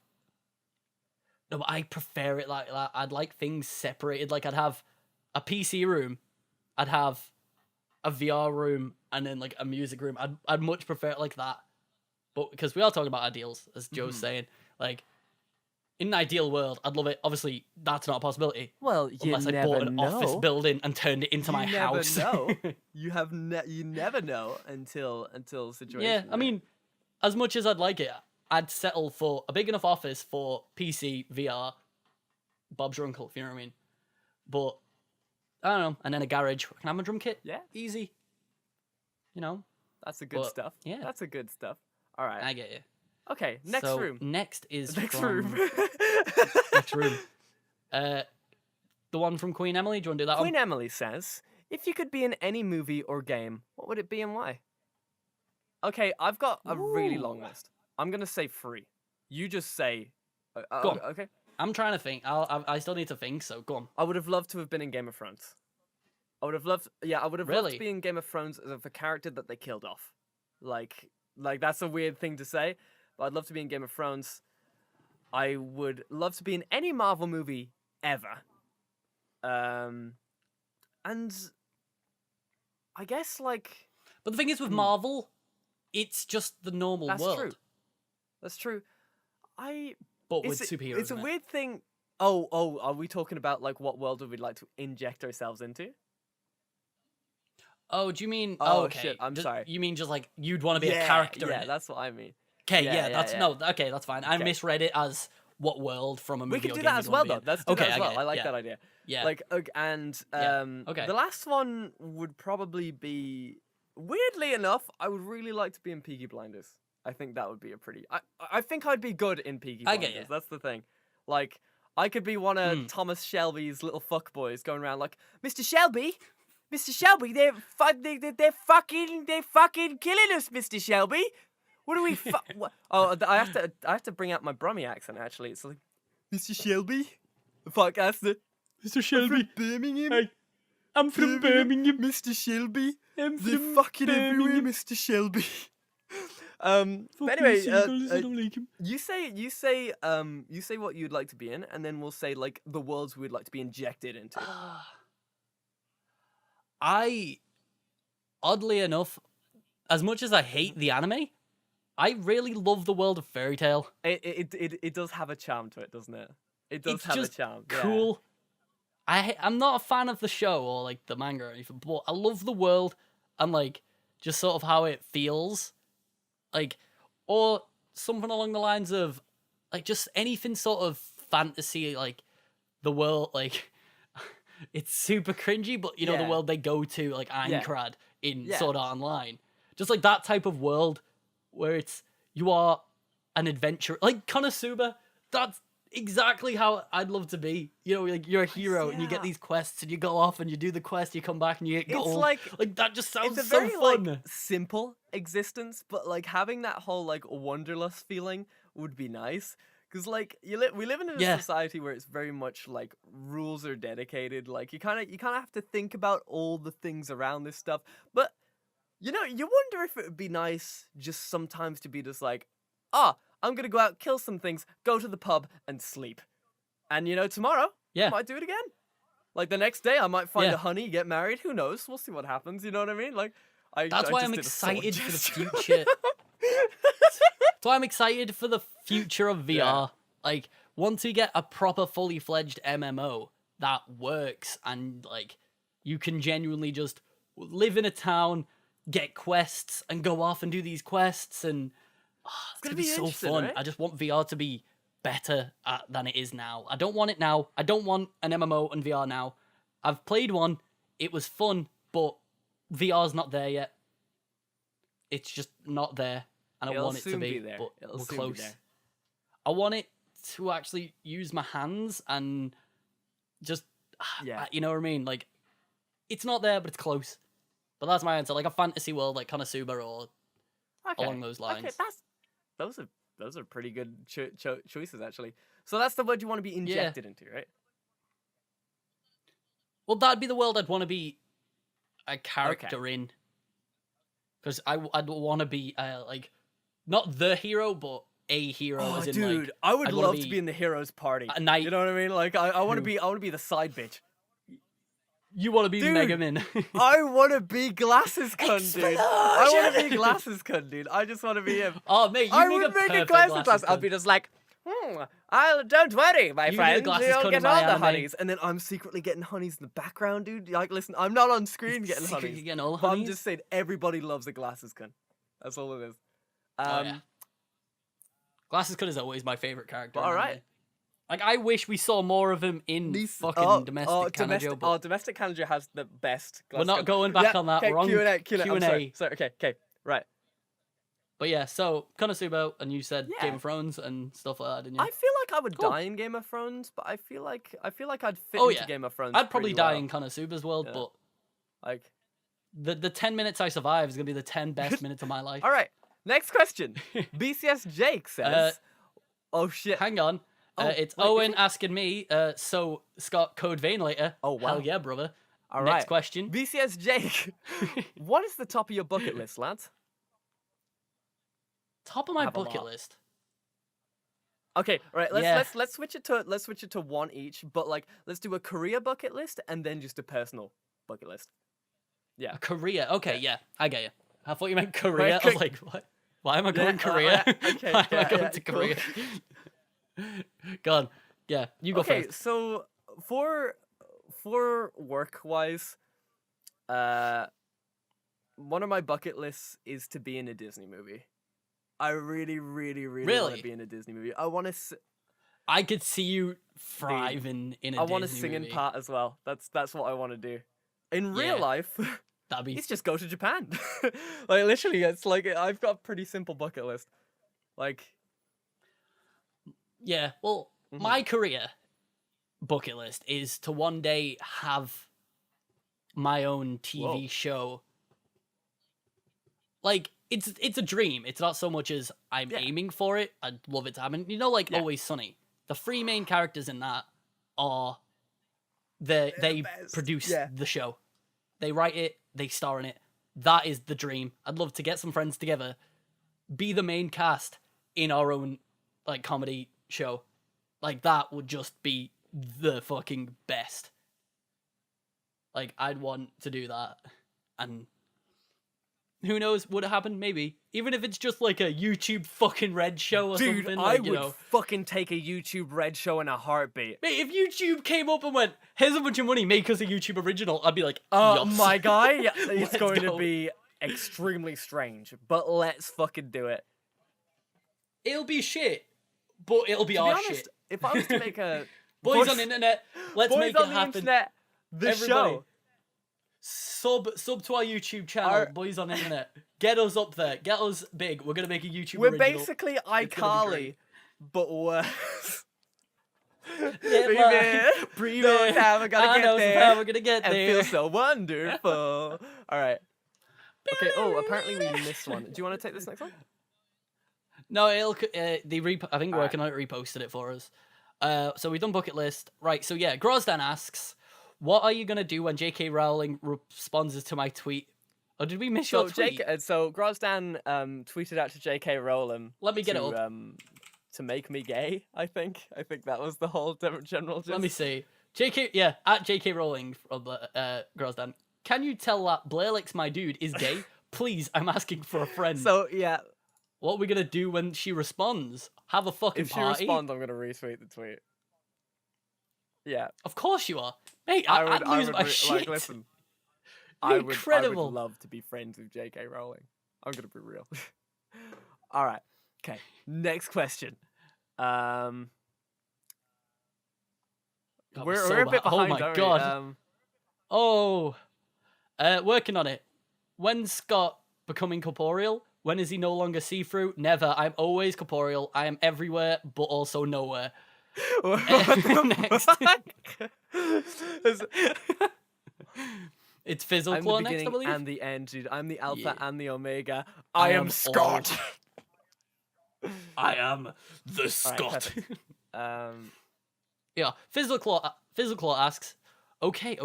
No, but I prefer it like that. I'd like things separated. Like I'd have a PC room, I'd have a VR room, and then like a music room. I'd much prefer it like that. But because we are talking about ideals, as Joe's saying, like in an ideal world, I'd love it. Obviously, that's not a possibility. Well, unless I bought an office building and turned it into my house. You never know until situation. Yeah, I mean, as much as I'd like it, I'd settle for a big enough office for PC, VR, Bob's your uncle, if you know what I mean. But I don't know, and then a garage. Can I have a drum kit? Yeah, easy. You know, that's the good stuff. Yeah, that's the good stuff. All right, I get you. Okay, next room. Next is next room. Next room. The one from Queen Emily. Do you want to do that Queen one? Emily says, if you could be in any movie or game, what would it be and why? Okay, I've got a really long list. I'm going to say 3. You just say... go on. Okay. I'm trying to think. I still need to think, so go on. I would have loved to have been in Game of Thrones. I would have loved to be in Game of Thrones as a character that they killed off. Like that's a weird thing to say, but I'd love to be in Game of Thrones. I would love to be in any Marvel movie ever. And I guess like... But the thing is with Marvel, it's just the normal world. That's true. But with superheroes. It's a weird thing. Oh, are we talking about like what world would we like to inject ourselves into? Oh, do you mean? Oh, okay. shit, I'm sorry. You mean just like you'd want to be a character in Yeah, it? that's what I mean. Okay, Yeah, that's yeah. no. Okay, that's fine. I Okay. misread it as what world from a movie We could or do game that you'd as wanna well, be though. in. Let's do that as well. get I it, like yeah. that idea. Yeah. Like, and Okay. the last one would probably be, weirdly enough, I would really like to be in Peaky Blinders. I think that would be a pretty. I think I'd be good in Peaky I Blinders. get you. That's the thing. Like, I could be one of Thomas Shelby's little fuckboys going around like, Mr. Shelby, they're fucking killing us, Mr. Shelby. What do we? What? Oh, I have to bring out my Brummy accent. Actually, it's like, Mr. Shelby, podcaster. Mr. Shelby. From Birmingham. Hey, I'm from Birmingham. Mr. Shelby. I'm They're from fucking everywhere, Birmingham. Mr. Shelby. But anyway, you say what you'd like to be in, and then we'll say like the worlds we'd like to be injected into. Oddly enough, as much as I hate the anime, I really love the world of Fairy Tail. It does have a charm to it, doesn't it? It does have a charm. Cool. Yeah. I'm not a fan of the show or like the manga or anything, but I love the world and like just sort of how it feels. Like, or something along the lines of like just anything sort of fantasy, like the world, like it's super cringy, but you know, the world they go to, like Aincrad in Sword Art Online. Just like that type of world where it's, you are an adventurer, like Konosuba. That's exactly how I'd love to be. You know, like you're a hero and you get these quests and you go off and you do the quest, you come back and you get gold. Like that just sounds it's a so very fun. Like, simple existence, but like having that whole like wanderlust feeling would be nice. Because like we live in a society where it's very much like rules are dedicated. Like you kind of have to think about all the things around this stuff. But you know, you wonder if it would be nice just sometimes to be just like, I'm gonna go out, kill some things, go to the pub, and sleep. And you know, tomorrow I might do it again. Like the next day, I might find a honey, get married. Who knows? We'll see what happens. You know what I mean? Like that's why I'm excited for the future. That's why I'm excited for the future of VR. Yeah. Like, once we get a proper, fully fledged MMO that works and, like, you can genuinely just live in a town, get quests, and go off and do these quests, and it's gonna be so fun. Right? I just want VR to be better than it is now. I don't want it now. I don't want an MMO and VR now. I've played one. It was fun, but VR's not there yet. It's just not there. And I want it to be, but we're close. I want it to actually use my hands and just, you know what I mean? Like, it's not there, but it's close. But that's my answer. Like a fantasy world, like Konosuba or along those lines. Okay, those are pretty good choices, actually. So that's the world you want to be injected into, right? Well, that'd be the world I'd want to be a character in. Because I'd want to be, like, not the hero, but a hero. Oh, as in, dude, like, I would love to be in the hero's party. A knight. You know what I mean? Like, I want to be the side bitch. You want to be Mega Man. I want to be Glasses Cunt, dude. I want to be Glasses Cunt, dude. I just want to be him. Oh, mate, I would make a Glasses. I'll be just like, don't worry, my friend. You'll get all the honeys. And then I'm secretly getting honeys in the background, dude. Like, listen, I'm not on screen getting honeys. Getting all but I'm just saying, everybody loves a Glasses Cunt. That's all it is. Glasses Cunt is always my favorite character. All right. Like, I wish we saw more of him in fucking Domestic Kanajo. Oh, Domestic Kanajo has the best. We're not going back on that. We're on Q&A. Sorry, okay, right. But yeah, so Konosuba, and you said Game of Thrones and stuff like that, didn't you? I feel like I would die in Game of Thrones, but I feel like I'd fit into Game of Thrones. I'd probably die in Konosuba's world, but like the 10 minutes I survive is gonna be the 10 best minutes of my life. All right, next question. BCS Jake says, "Oh shit, hang on." It's Owen asking me, so Scott, code vein later. Oh, wow. Hell yeah, brother. All Next question. BCS Jake, what is the top of your bucket list, lads? Top of my bucket list? Okay, right, let's switch it to one each, but like, let's do a career bucket list and then just a personal bucket list. Yeah. A career? Okay, yeah, I get you. I thought you meant Korea. I was like, what? Why am I going Korea? Okay, Why am I going to Korea? Go on. Yeah, you go first. Okay, so for work wise, one of my bucket lists is to be in a Disney movie. I really, really, really want to be in a Disney movie. I want to. I could see you thrive in a Disney movie. I want to sing in part as well. That's what I want to do. In real life, it's just go to Japan. Like literally, it's like I've got a pretty simple bucket list. Like, yeah. Well, my career bucket list is to one day have my own TV show. Like, it's a dream. It's not so much as I'm aiming for it. I'd love it to happen. You know, like Always Sunny. The three main characters in that are they produce the show. They write it, they star in it. That is the dream. I'd love to get some friends together, be the main cast in our own like comedy show. Like that would just be the fucking best. Like I'd want to do that. And who knows, would it happen? Maybe. Even if it's just like a YouTube fucking Red show or something. Dude, like, I would fucking take a YouTube Red show in a heartbeat. Mate, if YouTube came up and went, here's a bunch of money, make us a YouTube original, I'd be like, my guy, it's going to be extremely strange, but let's fucking do it. It'll be shit, but it'll be our shit. If I was to make a... Boys on the internet, let's make it happen. Boys on the internet, the show. Sub to our YouTube channel, Boys on the Internet. Get us up there. Get us big. We're gonna make a YouTube We're original. Basically iCarly, but worse. Breathe on time, we're gonna get there. We're gonna get and there. Feel so wonderful. All right. Okay. Oh, apparently we missed one. Do you want to take this next one? No, I think Working on it reposted it for us. So we've done bucket list, right? So yeah, Grosdan asks, what are you going to do when J.K. Rowling responds to my tweet? Or did we miss your tweet? So Grosdan tweeted out to J.K. Rowling. Let me get it up. To make me gay, I think. I think that was the whole general gist. Let me see. At J.K. Rowling from Grosdan. Can you tell that Blairlex, my dude, is gay? Please, I'm asking for a friend. So, yeah. What are we going to do when she responds? Have a fucking party? If she responds, I'm going to retweet the tweet. Yeah. Of course you are. Mate, I'd lose my shit. Like, listen. I would love to be friends with J.K. Rowling. I'm going to be real. All right. Okay. Next question. We're a bit behind. Oh my god. Working on it. When's Scott becoming corporeal? When is he no longer see-through? Never. I'm always corporeal. I am everywhere, but also nowhere. Next. It's Fizzleclaw next, I believe. And the end, dude. I'm the alpha and the omega. I am Scott. I am the Scott. Right, yeah, Fizzleclaw asks, okay,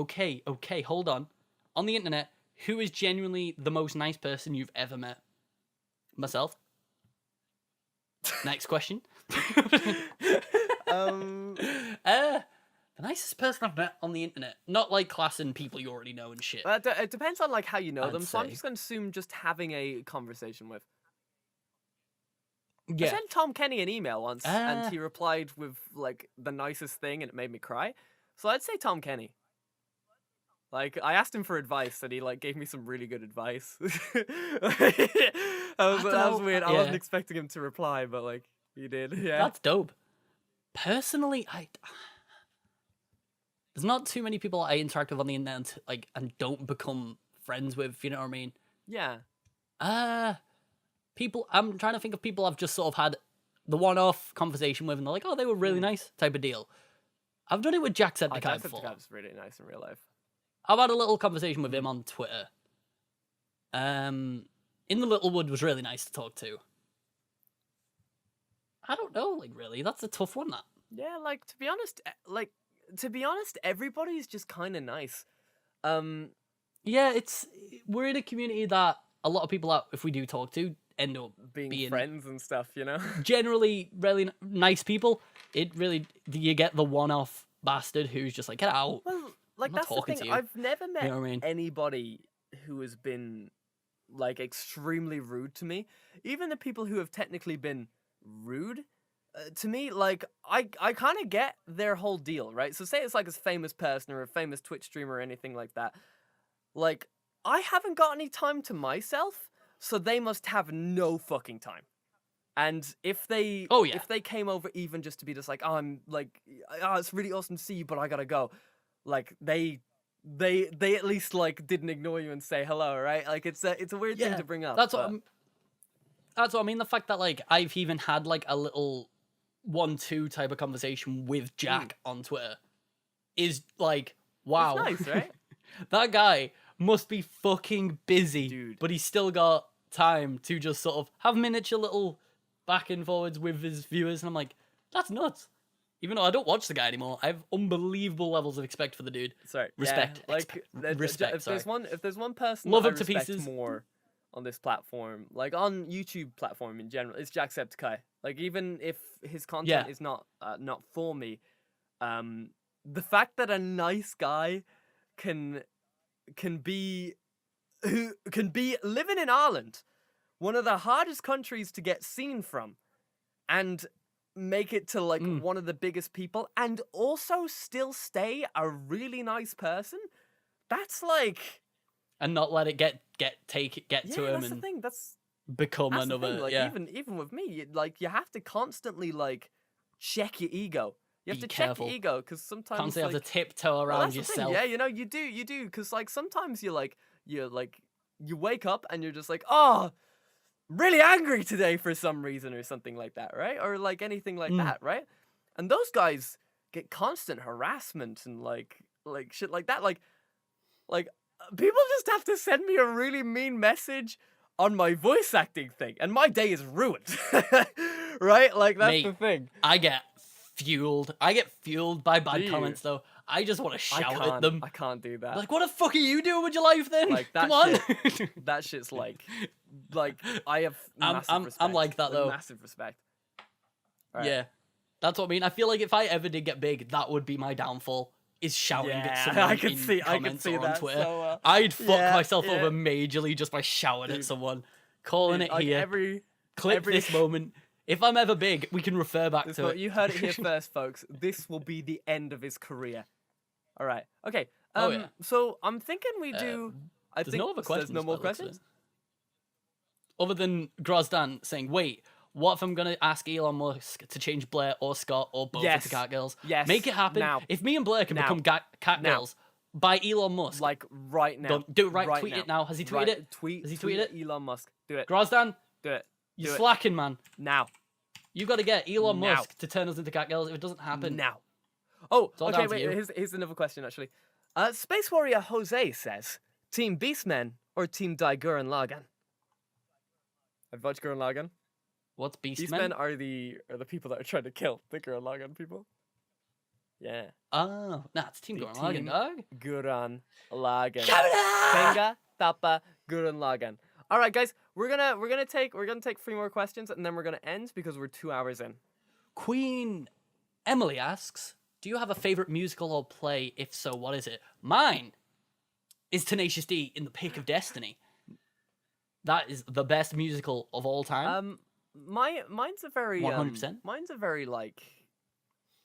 hold on. On the internet, who is genuinely the most nice person you've ever met? Myself. Next question. The nicest person I've met on the internet. Not like class and people you already know and shit. It depends on like how you know them, so I'm just going to assume just having a conversation with. Yeah. I sent Tom Kenny an email once, and he replied with like the nicest thing, and it made me cry. So I'd say Tom Kenny. Like, I asked him for advice, and he like gave me some really good advice. that was weird. I wasn't expecting him to reply, but like he did. Yeah, that's dope. Personally, there's not too many people I interact with on the internet and don't become friends with. You know what I mean? Yeah. People. I'm trying to think of people I've just sort of had the one-off conversation with, and they're like, "Oh, they were really nice," type of deal. I've done it with Jacksepticeye before. Jacksepticeye's really nice in real life. I've had a little conversation with him on Twitter. In the Littlewood was really nice to talk to. I don't know, like really, that's a tough one. That. Yeah, like to be honest, everybody's just kind of nice. Yeah, we're in a community that a lot of people that if we do talk to end up being friends and stuff, you know. Generally, really nice people. You get the one-off bastard who's just like, get out. Well, like that's the thing. I've never met anybody who has been like extremely rude to me. Even the people who have technically been rude to me, like I kind of get their whole deal, right? So say it's like a famous person or a famous Twitch streamer or anything like that. Like I haven't got any time to myself, so they must have no fucking time. And if they if they came over even just to be just like, oh, I'm like, oh, it's really awesome to see you, but I gotta go. Like they at least like didn't ignore you and say hello, right? Like it's a weird thing to bring up. That's what I mean. The fact that like I've even had like a little 1-2 type of conversation with Jack on Twitter is like, wow. It's nice, right? That guy must be fucking busy, dude. But he's still got time to just sort of have miniature little back and forwards with his viewers, and I'm like, that's nuts. Even though I don't watch the guy anymore, I have unbelievable levels of respect for the dude. Sorry, respect, like respect. If there's one person love that him I to respect pieces more on this platform, like on YouTube platform in general, it's Jacksepticeye. Like even if his content is not for me, the fact that a nice guy can be living in Ireland, one of the hardest countries to get seen from, and make it to like one of the biggest people, and also still stay a really nice person. That's like, and not let it get to him. That's and the thing. become that's another. The thing. Like, even with me, you have to constantly like check your ego. You have to check your ego because sometimes constantly like, have to tiptoe around yourself. Yeah, you do because like sometimes you wake up and you're just like, oh, really angry today for some reason or something like that, right? Or like anything like that, right? And those guys get constant harassment and like shit like that. Like people just have to send me a really mean message on my voice acting thing, and my day is ruined. Right? Like that's the thing. I get fueled by bad comments though. I just want to shout at them. I can't do that. Like, what the fuck are you doing with your life then? Like that. Come on. That shit's like I have massive respect. I'm like that though. Massive respect. Right. Yeah, that's what I mean. I feel like if I ever did get big, that would be my downfall. Is shouting at someone in comments or on Twitter. So, I'd fuck myself over majorly just by shouting at someone, calling it like here. Clip this moment. If I'm ever big, we can refer back to it. You heard it here first, folks. This will be the end of his career. All right. Okay. So I'm thinking we do. There's no other questions. There's no more questions. Other than Grozdan saying, "Wait, what if I'm gonna ask Elon Musk to change Blair or Scott or both into cat girls? Yes. Make it happen. Now. If me and Blair can become cat girls by Elon Musk, like right now, do it right. Tweet it now. Has he tweeted it? Has he tweeted it? Elon Musk, do it. Grozdan, do it. You're slacking, man. Now. You got to get Elon Musk to turn us into cat girls. If it doesn't happen now. Oh, okay. Wait. Here's another question actually. Space Warrior Jose says, Team Beastmen or Team Die Gurren Lagann? I'd vote Gurren Lagann. What's Beastmen? Beastmen are the people that are trying to kill the Gurren Lagann people. Yeah. Oh, nah, it's Team Gurren Lagann, dog. Gurren Lagann. Tenga Tapa Gurren Lagann. All right, guys, we're gonna take 3 more questions and then we're gonna end because we're 2 hours in. Queen Emily asks, "Do you have a favorite musical or play? If so, what is it?" Mine is Tenacious D in the Pick of Destiny. That is the best musical of all time. Mine's a very 100%. Mine's a very like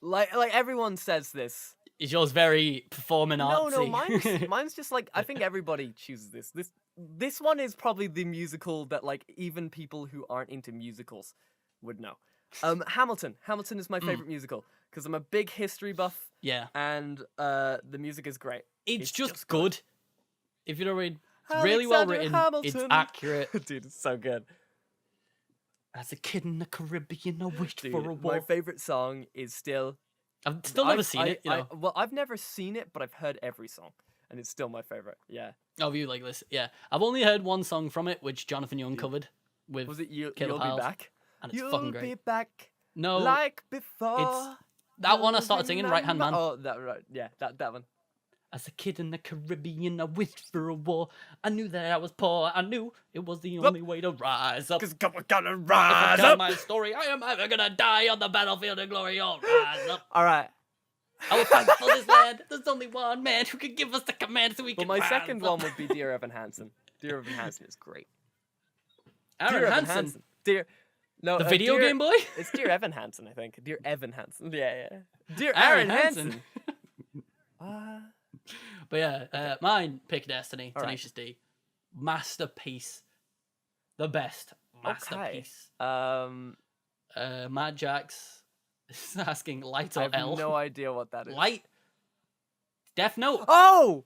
everyone says this. Is yours very performing artsy? No, mine's just like I think everybody chooses this. This one is probably the musical that like even people who aren't into musicals would know. Hamilton. Hamilton is my favorite musical because I'm a big history buff. Yeah. And the music is great. It's just good. If you don't read, it's really well written. Hamilton. It's accurate. Dude, it's so good. As a kid in the Caribbean, I wished for a war. My favorite song is still. I've still never seen it. Well, I've never seen it, but I've heard every song, and it's still my favorite. Yeah. Oh, you like this? Yeah. I've only heard one song from it, which Jonathan Young covered with. Was it You'll Caleb Be Hyles, Back? And it's You'll fucking great. be back. No. Like before. It's that one I started singing, Right Hand Man. Oh, that right. Yeah, that one. As a kid in the Caribbean, I wished for a war. I knew that I was poor. I knew it was the only way to rise up. 'Cause we're gonna rise if I tell up. my story, I am either gonna die on the battlefield of glory or rise up. All right. I will fight for this land. There's only one man who can give us the command so we can Well, my rise second up. one would be Dear Evan Hansen. Dear Evan Hansen is great. Aaron Dear Hansen. Evan Hansen. The video game boy? It's Dear Evan Hansen, I think. Dear Evan Hansen. Yeah. Dear Aaron Aaron Hansen. But yeah, mine, Pick Destiny, All Tenacious D. masterpiece, the best masterpiece. Okay. Matt Jax is asking Light I or have L. no idea what that is. Light. Death Note. Oh.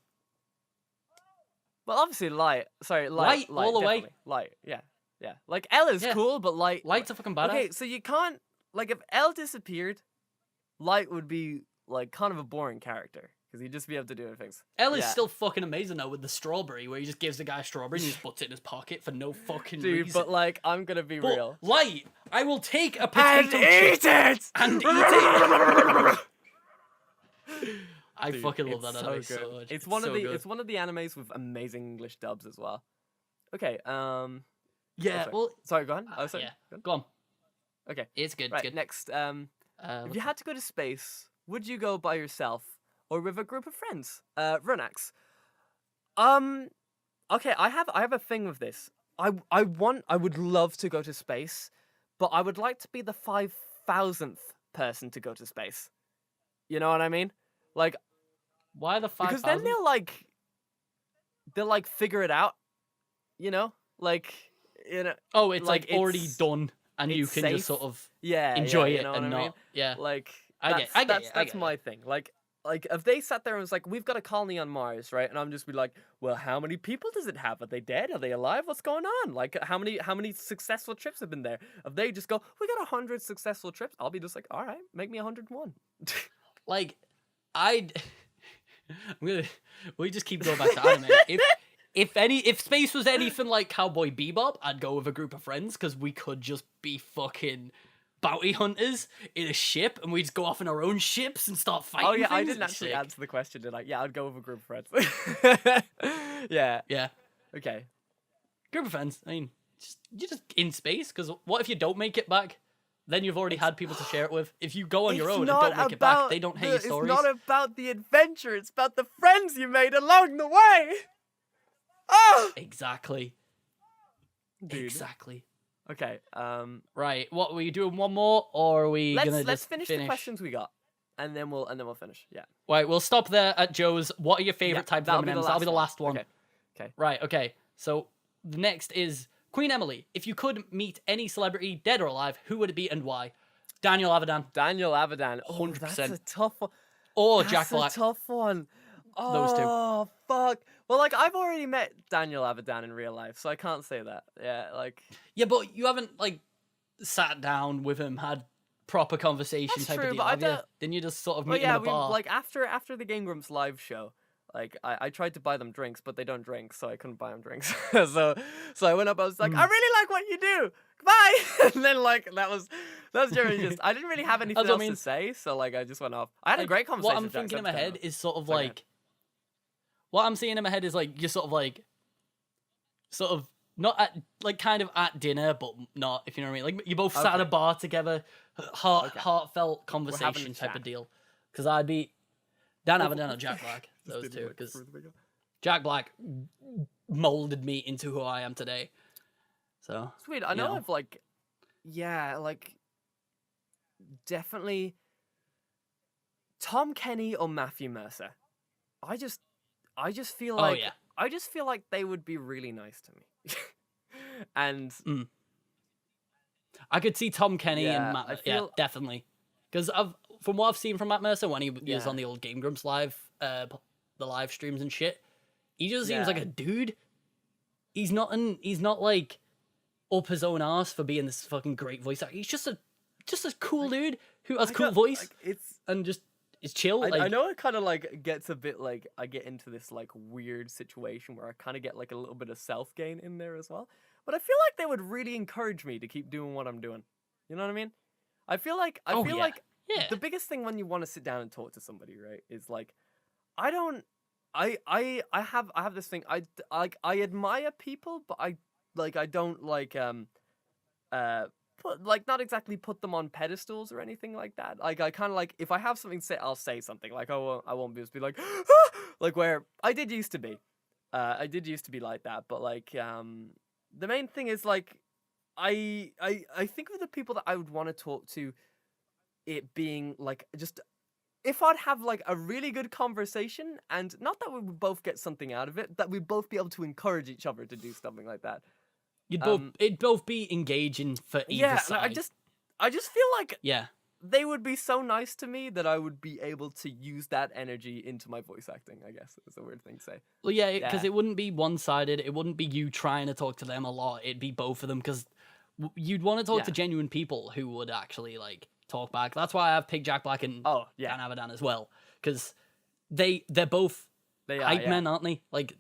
Well, obviously light. Sorry, light. Light all the way. Definitely. Light. Yeah. Yeah. Like L is cool, but light. Light's a fucking badass. Okay, so you can't like if L disappeared, light would be like kind of a boring character because he'd just be able to do things. L is still fucking amazing though with the strawberry, where he just gives the guy a strawberry and he just puts it in his pocket for no fucking Dude, reason. but like I'm gonna be real. Light, I will take a potato and chip eat it and eat it. I Dude, fucking love that so anime good. so much. It's one of the good. it's one of the animes with amazing English dubs as well. Okay. Yeah. Well, sorry. Go on. Oh, sorry. Yeah. Go on. Okay. It's good. Right. It's good. Next. If you had to go to space, would you go by yourself or with a group of friends? Runax. Okay. I have a thing with this. I would love to go to space, but I would like to be the 5,000th person to go to space. You know what I mean? Like, why the 5,000? Because then they'll like figure it out. You know, like Oh, it's like already done, and you can safe. Just sort of enjoy it and and not. I mean? Yeah, like that's my thing. Like if they sat there and was like, we've got a colony on Mars, right? And I'm just be like, well, how many people does it have? Are they dead? Are they alive? What's going on? Like how many successful trips have been there? If they just go, we got 100 successful trips, I'll be just like, all right, make me 101. Like we just keep going back to anime. If space was anything like Cowboy Bebop, I'd go with a group of friends because we could just be fucking bounty hunters in a ship and we'd just go off in our own ships and start fighting. Oh yeah, I things. didn't It's actually sick. answer the question, did I? Yeah, I'd go with a group of friends. Yeah. Okay. Group of friends. I mean, you're just in space because what if you don't make it back? Then you've already had people to share it with. If you go on your own and don't make it back, they don't hate your stories. It's not about the adventure. It's about the friends you made along the way. Oh! Exactly. Dude. Exactly. Okay. Right. What were you doing? One more, or are we gonna let's finish the questions we got, and then we'll finish. Yeah. Right. We'll stop there at Joe's. What are your favorite types of M&Ms? That'll be the last one. Okay. Right. Okay. So the next is Queen Emily. If you could meet any celebrity, dead or alive, who would it be and why? Daniel Avidan. 100%. That's a tough one. Or Jack Black. That's a tough one. Those two. Oh, fuck. Well, like, I've already met Daniel Avidan in real life, so I can't say that. Yeah, like... Yeah, but you haven't, like, sat down with him, had proper conversation That's type true, of deal, but have you? Didn't you just sort of meet him in a bar? Like, after the Game Grumps live show, like, I tried to buy them drinks, but they don't drink, so I couldn't buy them drinks. so I went up, I was like, I really like what you do! Bye! And then, like, that was generally just... I didn't really have anything else to say, so, like, I just went off. I had a great conversation What I'm with Jack, thinking in my head is sort of, Okay. like... What I'm seeing in my head is, like, you're sort of, not at, like, kind of at dinner, but not, if you know what I mean. Like, you both sat at a bar together, heartfelt conversation type of deal. Because I'd be Dan Avidan or Jack Black, those two. Because Jack Black molded me into who I am today. So sweet. I know I've, like, yeah, like, definitely Tom Kenny or Matthew Mercer. I just feel like I just feel like they would be really nice to me. And I could see Tom Kenny and Matt. Definitely. Because from what I've seen from Matt Mercer when he was on the old Game Grumps live, the live streams and shit, he just seems like a dude. He's not like up his own arse for being this fucking great voice actor. He's just a cool dude who has cool voice and just is chill. I know it kind of like gets a bit like I get into this like weird situation where I kind of get like a little bit of self gain in there as well. But I feel like they would really encourage me to keep doing what I'm doing. You know what I mean? I feel like the biggest thing when you want to sit down and talk to somebody, right, is like I have this thing. I admire people, but I don't like not exactly put them on pedestals or anything like that. Like I kind of like if I have something to say, I'll say something. Like I won't just be like ah! Like where I did used to be. I did used to be like that, but like the main thing is like I think of the people that I would want to talk to, it being like just if I'd have like a really good conversation, and not that we would both get something out of it, that we'd both be able to encourage each other to do something like that. It'd both be engaging for either side. I just feel like yeah, they would be so nice to me that I would be able to use that energy into my voice acting, I guess. It's a weird thing to say. Well, yeah, because it wouldn't be one-sided. It wouldn't be you trying to talk to them a lot. It'd be both of them, because you'd want to talk to genuine people who would actually, like, talk back. That's why I have picked Jack Black and Dan Avidan as well, because they're both hype men, aren't they? Like,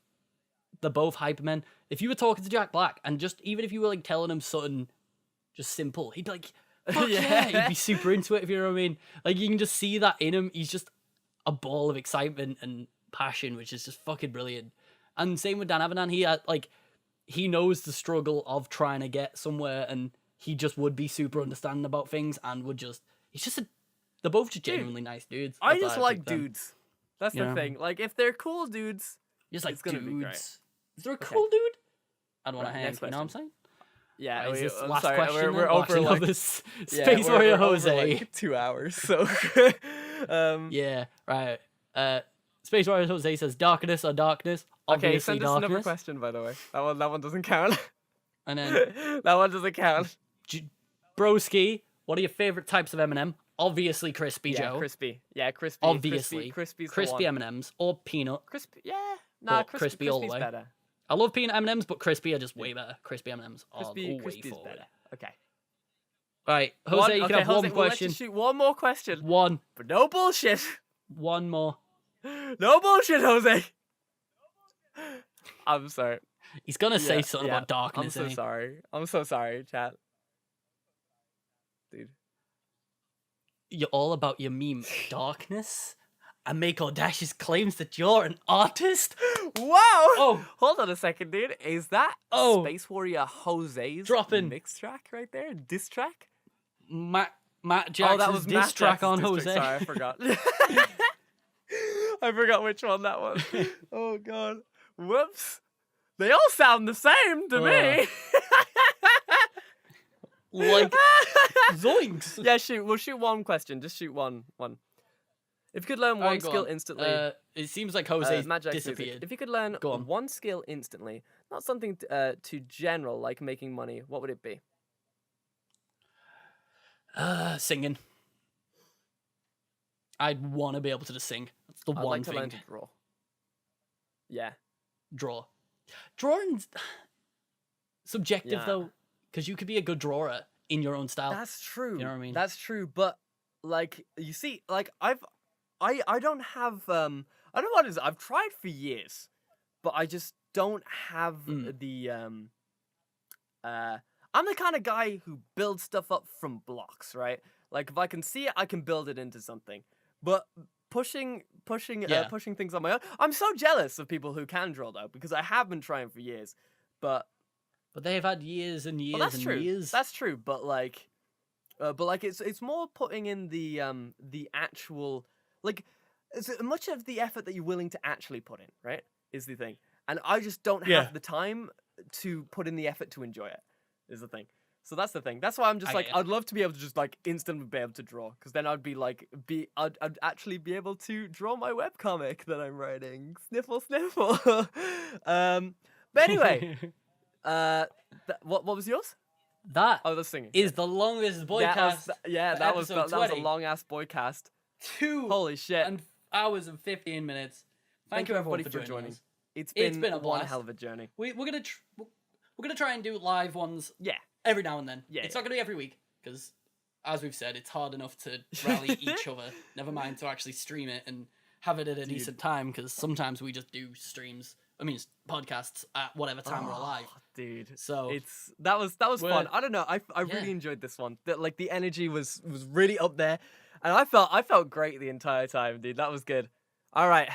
they're both hype men. If you were talking to Jack Black, and just, even if you were, like, telling him something just simple, he'd be like... Fuck yeah, he'd be super into it, if you know what I mean. Like, you can just see that in him. He's just a ball of excitement and passion, which is just fucking brilliant. And same with Dan Avidan. He knows the struggle of trying to get somewhere, and he just would be super understanding about things, and would just... they're both just genuinely nice dudes. I just like dudes. That's the thing. Like, if they're cool dudes, just like it's gonna be great. Is there a cool dude? I'd want to hang, you know what I'm saying? Yeah, is this I'm last sorry, question? We're over like this Space Warrior Jose. Over like 2 hours, so yeah, right. Space Warrior Jose says darkness or darkness. Okay, Obviously send us darkness. another question, by the way. That one doesn't count. And then that one doesn't count. Broski, what are your favorite types of M&M? Obviously crispy, Joe. Crispy. Yeah, crispy. Obviously, crispy's crispy M&Ms or peanut. Crispy. Yeah, nah, crispy all the way. Better. I love peanut M&Ms, but crispy are just way better. Crispy M&Ms are way crispy's forward. better. Okay. Right, Jose, you can have one question. Let's just shoot one more question. One. But no bullshit. One more. No bullshit, Jose. I'm sorry. He's gonna say something about darkness. I'm so sorry, chat. Dude. You're all about your meme darkness? And make audacious claims that you're an artist? Wow! Oh, hold on a second, dude. Is that Space Warrior Jose's mix track right there? Diss track? Matt Jackson's diss track on Jose. Sorry, I forgot. I forgot which one that was. Oh god. Whoops. They all sound the same to me. Like zoinks. Yeah, shoot. We'll shoot one question. Just shoot one. If you could learn one skill instantly... it seems like Jose's disappeared. Music. If you could learn one skill instantly, not something too general like making money, what would it be? Singing. I'd want to be able to just sing. That's the I'd one like to thing. learn to draw. Yeah. Drawing's subjective, though, because you could be a good drawer in your own style. That's true. You know what I mean? That's true, but, like, you see, like, I don't have, I don't know what it is. I've tried for years, but I just don't have the, I'm the kind of guy who builds stuff up from blocks, right? Like, if I can see it, I can build it into something. But pushing things on my own, I'm so jealous of people who can draw, though, because I have been trying for years, but they've had years and years years. That's true, but like, it's more putting in the actual, like, it's much of the effort that you're willing to actually put in, right? Is the thing, and I just don't have the time to put in the effort to enjoy it. Is the thing. So that's the thing. That's why I'm just I'd love to be able to just like instantly be able to draw, because then I'd be like I'd actually be able to draw my webcomic that I'm writing. Sniffle, sniffle. But anyway, what was yours? That the singing is the longest Boicast. That was a long ass Boicast. 2 holy shit and hours and 15 minutes. Thank you everybody for joining us. It's been a one hell of a journey. We're gonna try and do live ones. Yeah. Every now and then. Yeah. It's not gonna be every week, because as we've said, it's hard enough to rally each other. Never mind to actually stream it and have it at a decent time, because sometimes we just do podcasts at whatever time we're alive. Dude. So that was fun. I don't know. I really enjoyed this one. Like the energy was really up there. And I felt great the entire time, dude. That was good. All right.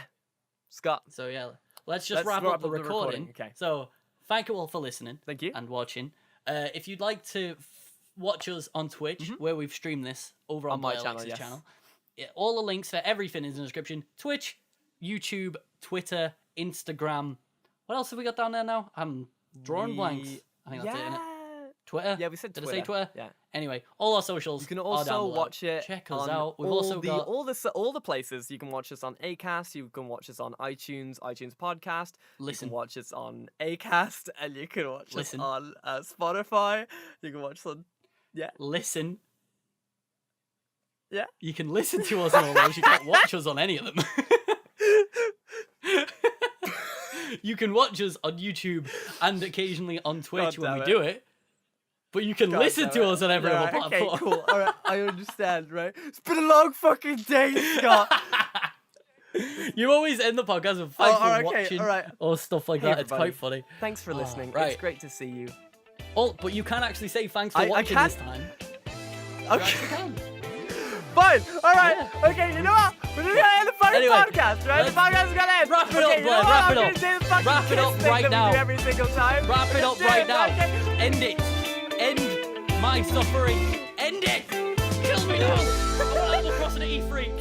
Scott. So yeah, let's wrap up the recording. Okay. So thank you all for listening. Thank you. And watching. If you'd like to watch us on Twitch, where we've streamed this over on my channel, all the links for everything is in the description. Twitch, YouTube, Twitter, Instagram. What else have we got down there now? I'm drawing blanks. I think that's it, innit? Twitter. Yeah, we said Did Twitter. I say Twitter? Yeah. Anyway, all our socials. You can are also down below. watch it. Check us on out. We've all also got all the places. You can watch us on Acast. You can watch us on iTunes Podcast. Listen. You can watch us on Acast, and you can watch Listen. us on Spotify. You can watch us on Listen. Yeah. You can listen to us on all those. You can't watch us on any of them. You can watch us on YouTube and occasionally on Twitch when we do it. But you can listen to us on every other platform. Okay, cool. All right, I understand, right? It's been a long fucking day, Scott. You always end the podcast with thanks for watching or stuff like that. Everybody. It's quite funny. Thanks for listening. Right. It's great to see you. Oh, but you can actually say thanks for watching this time. Okay. Fine. All right. Yeah. Okay. You know what? We're gonna end the fucking podcast, right? The podcast is gonna end. Wrap it up, Blair. Wrap it up. Wrap it up right now. Every single time. Wrap it up right now. End it. End my suffering. End it. Kill me now. I'm crossing at E3.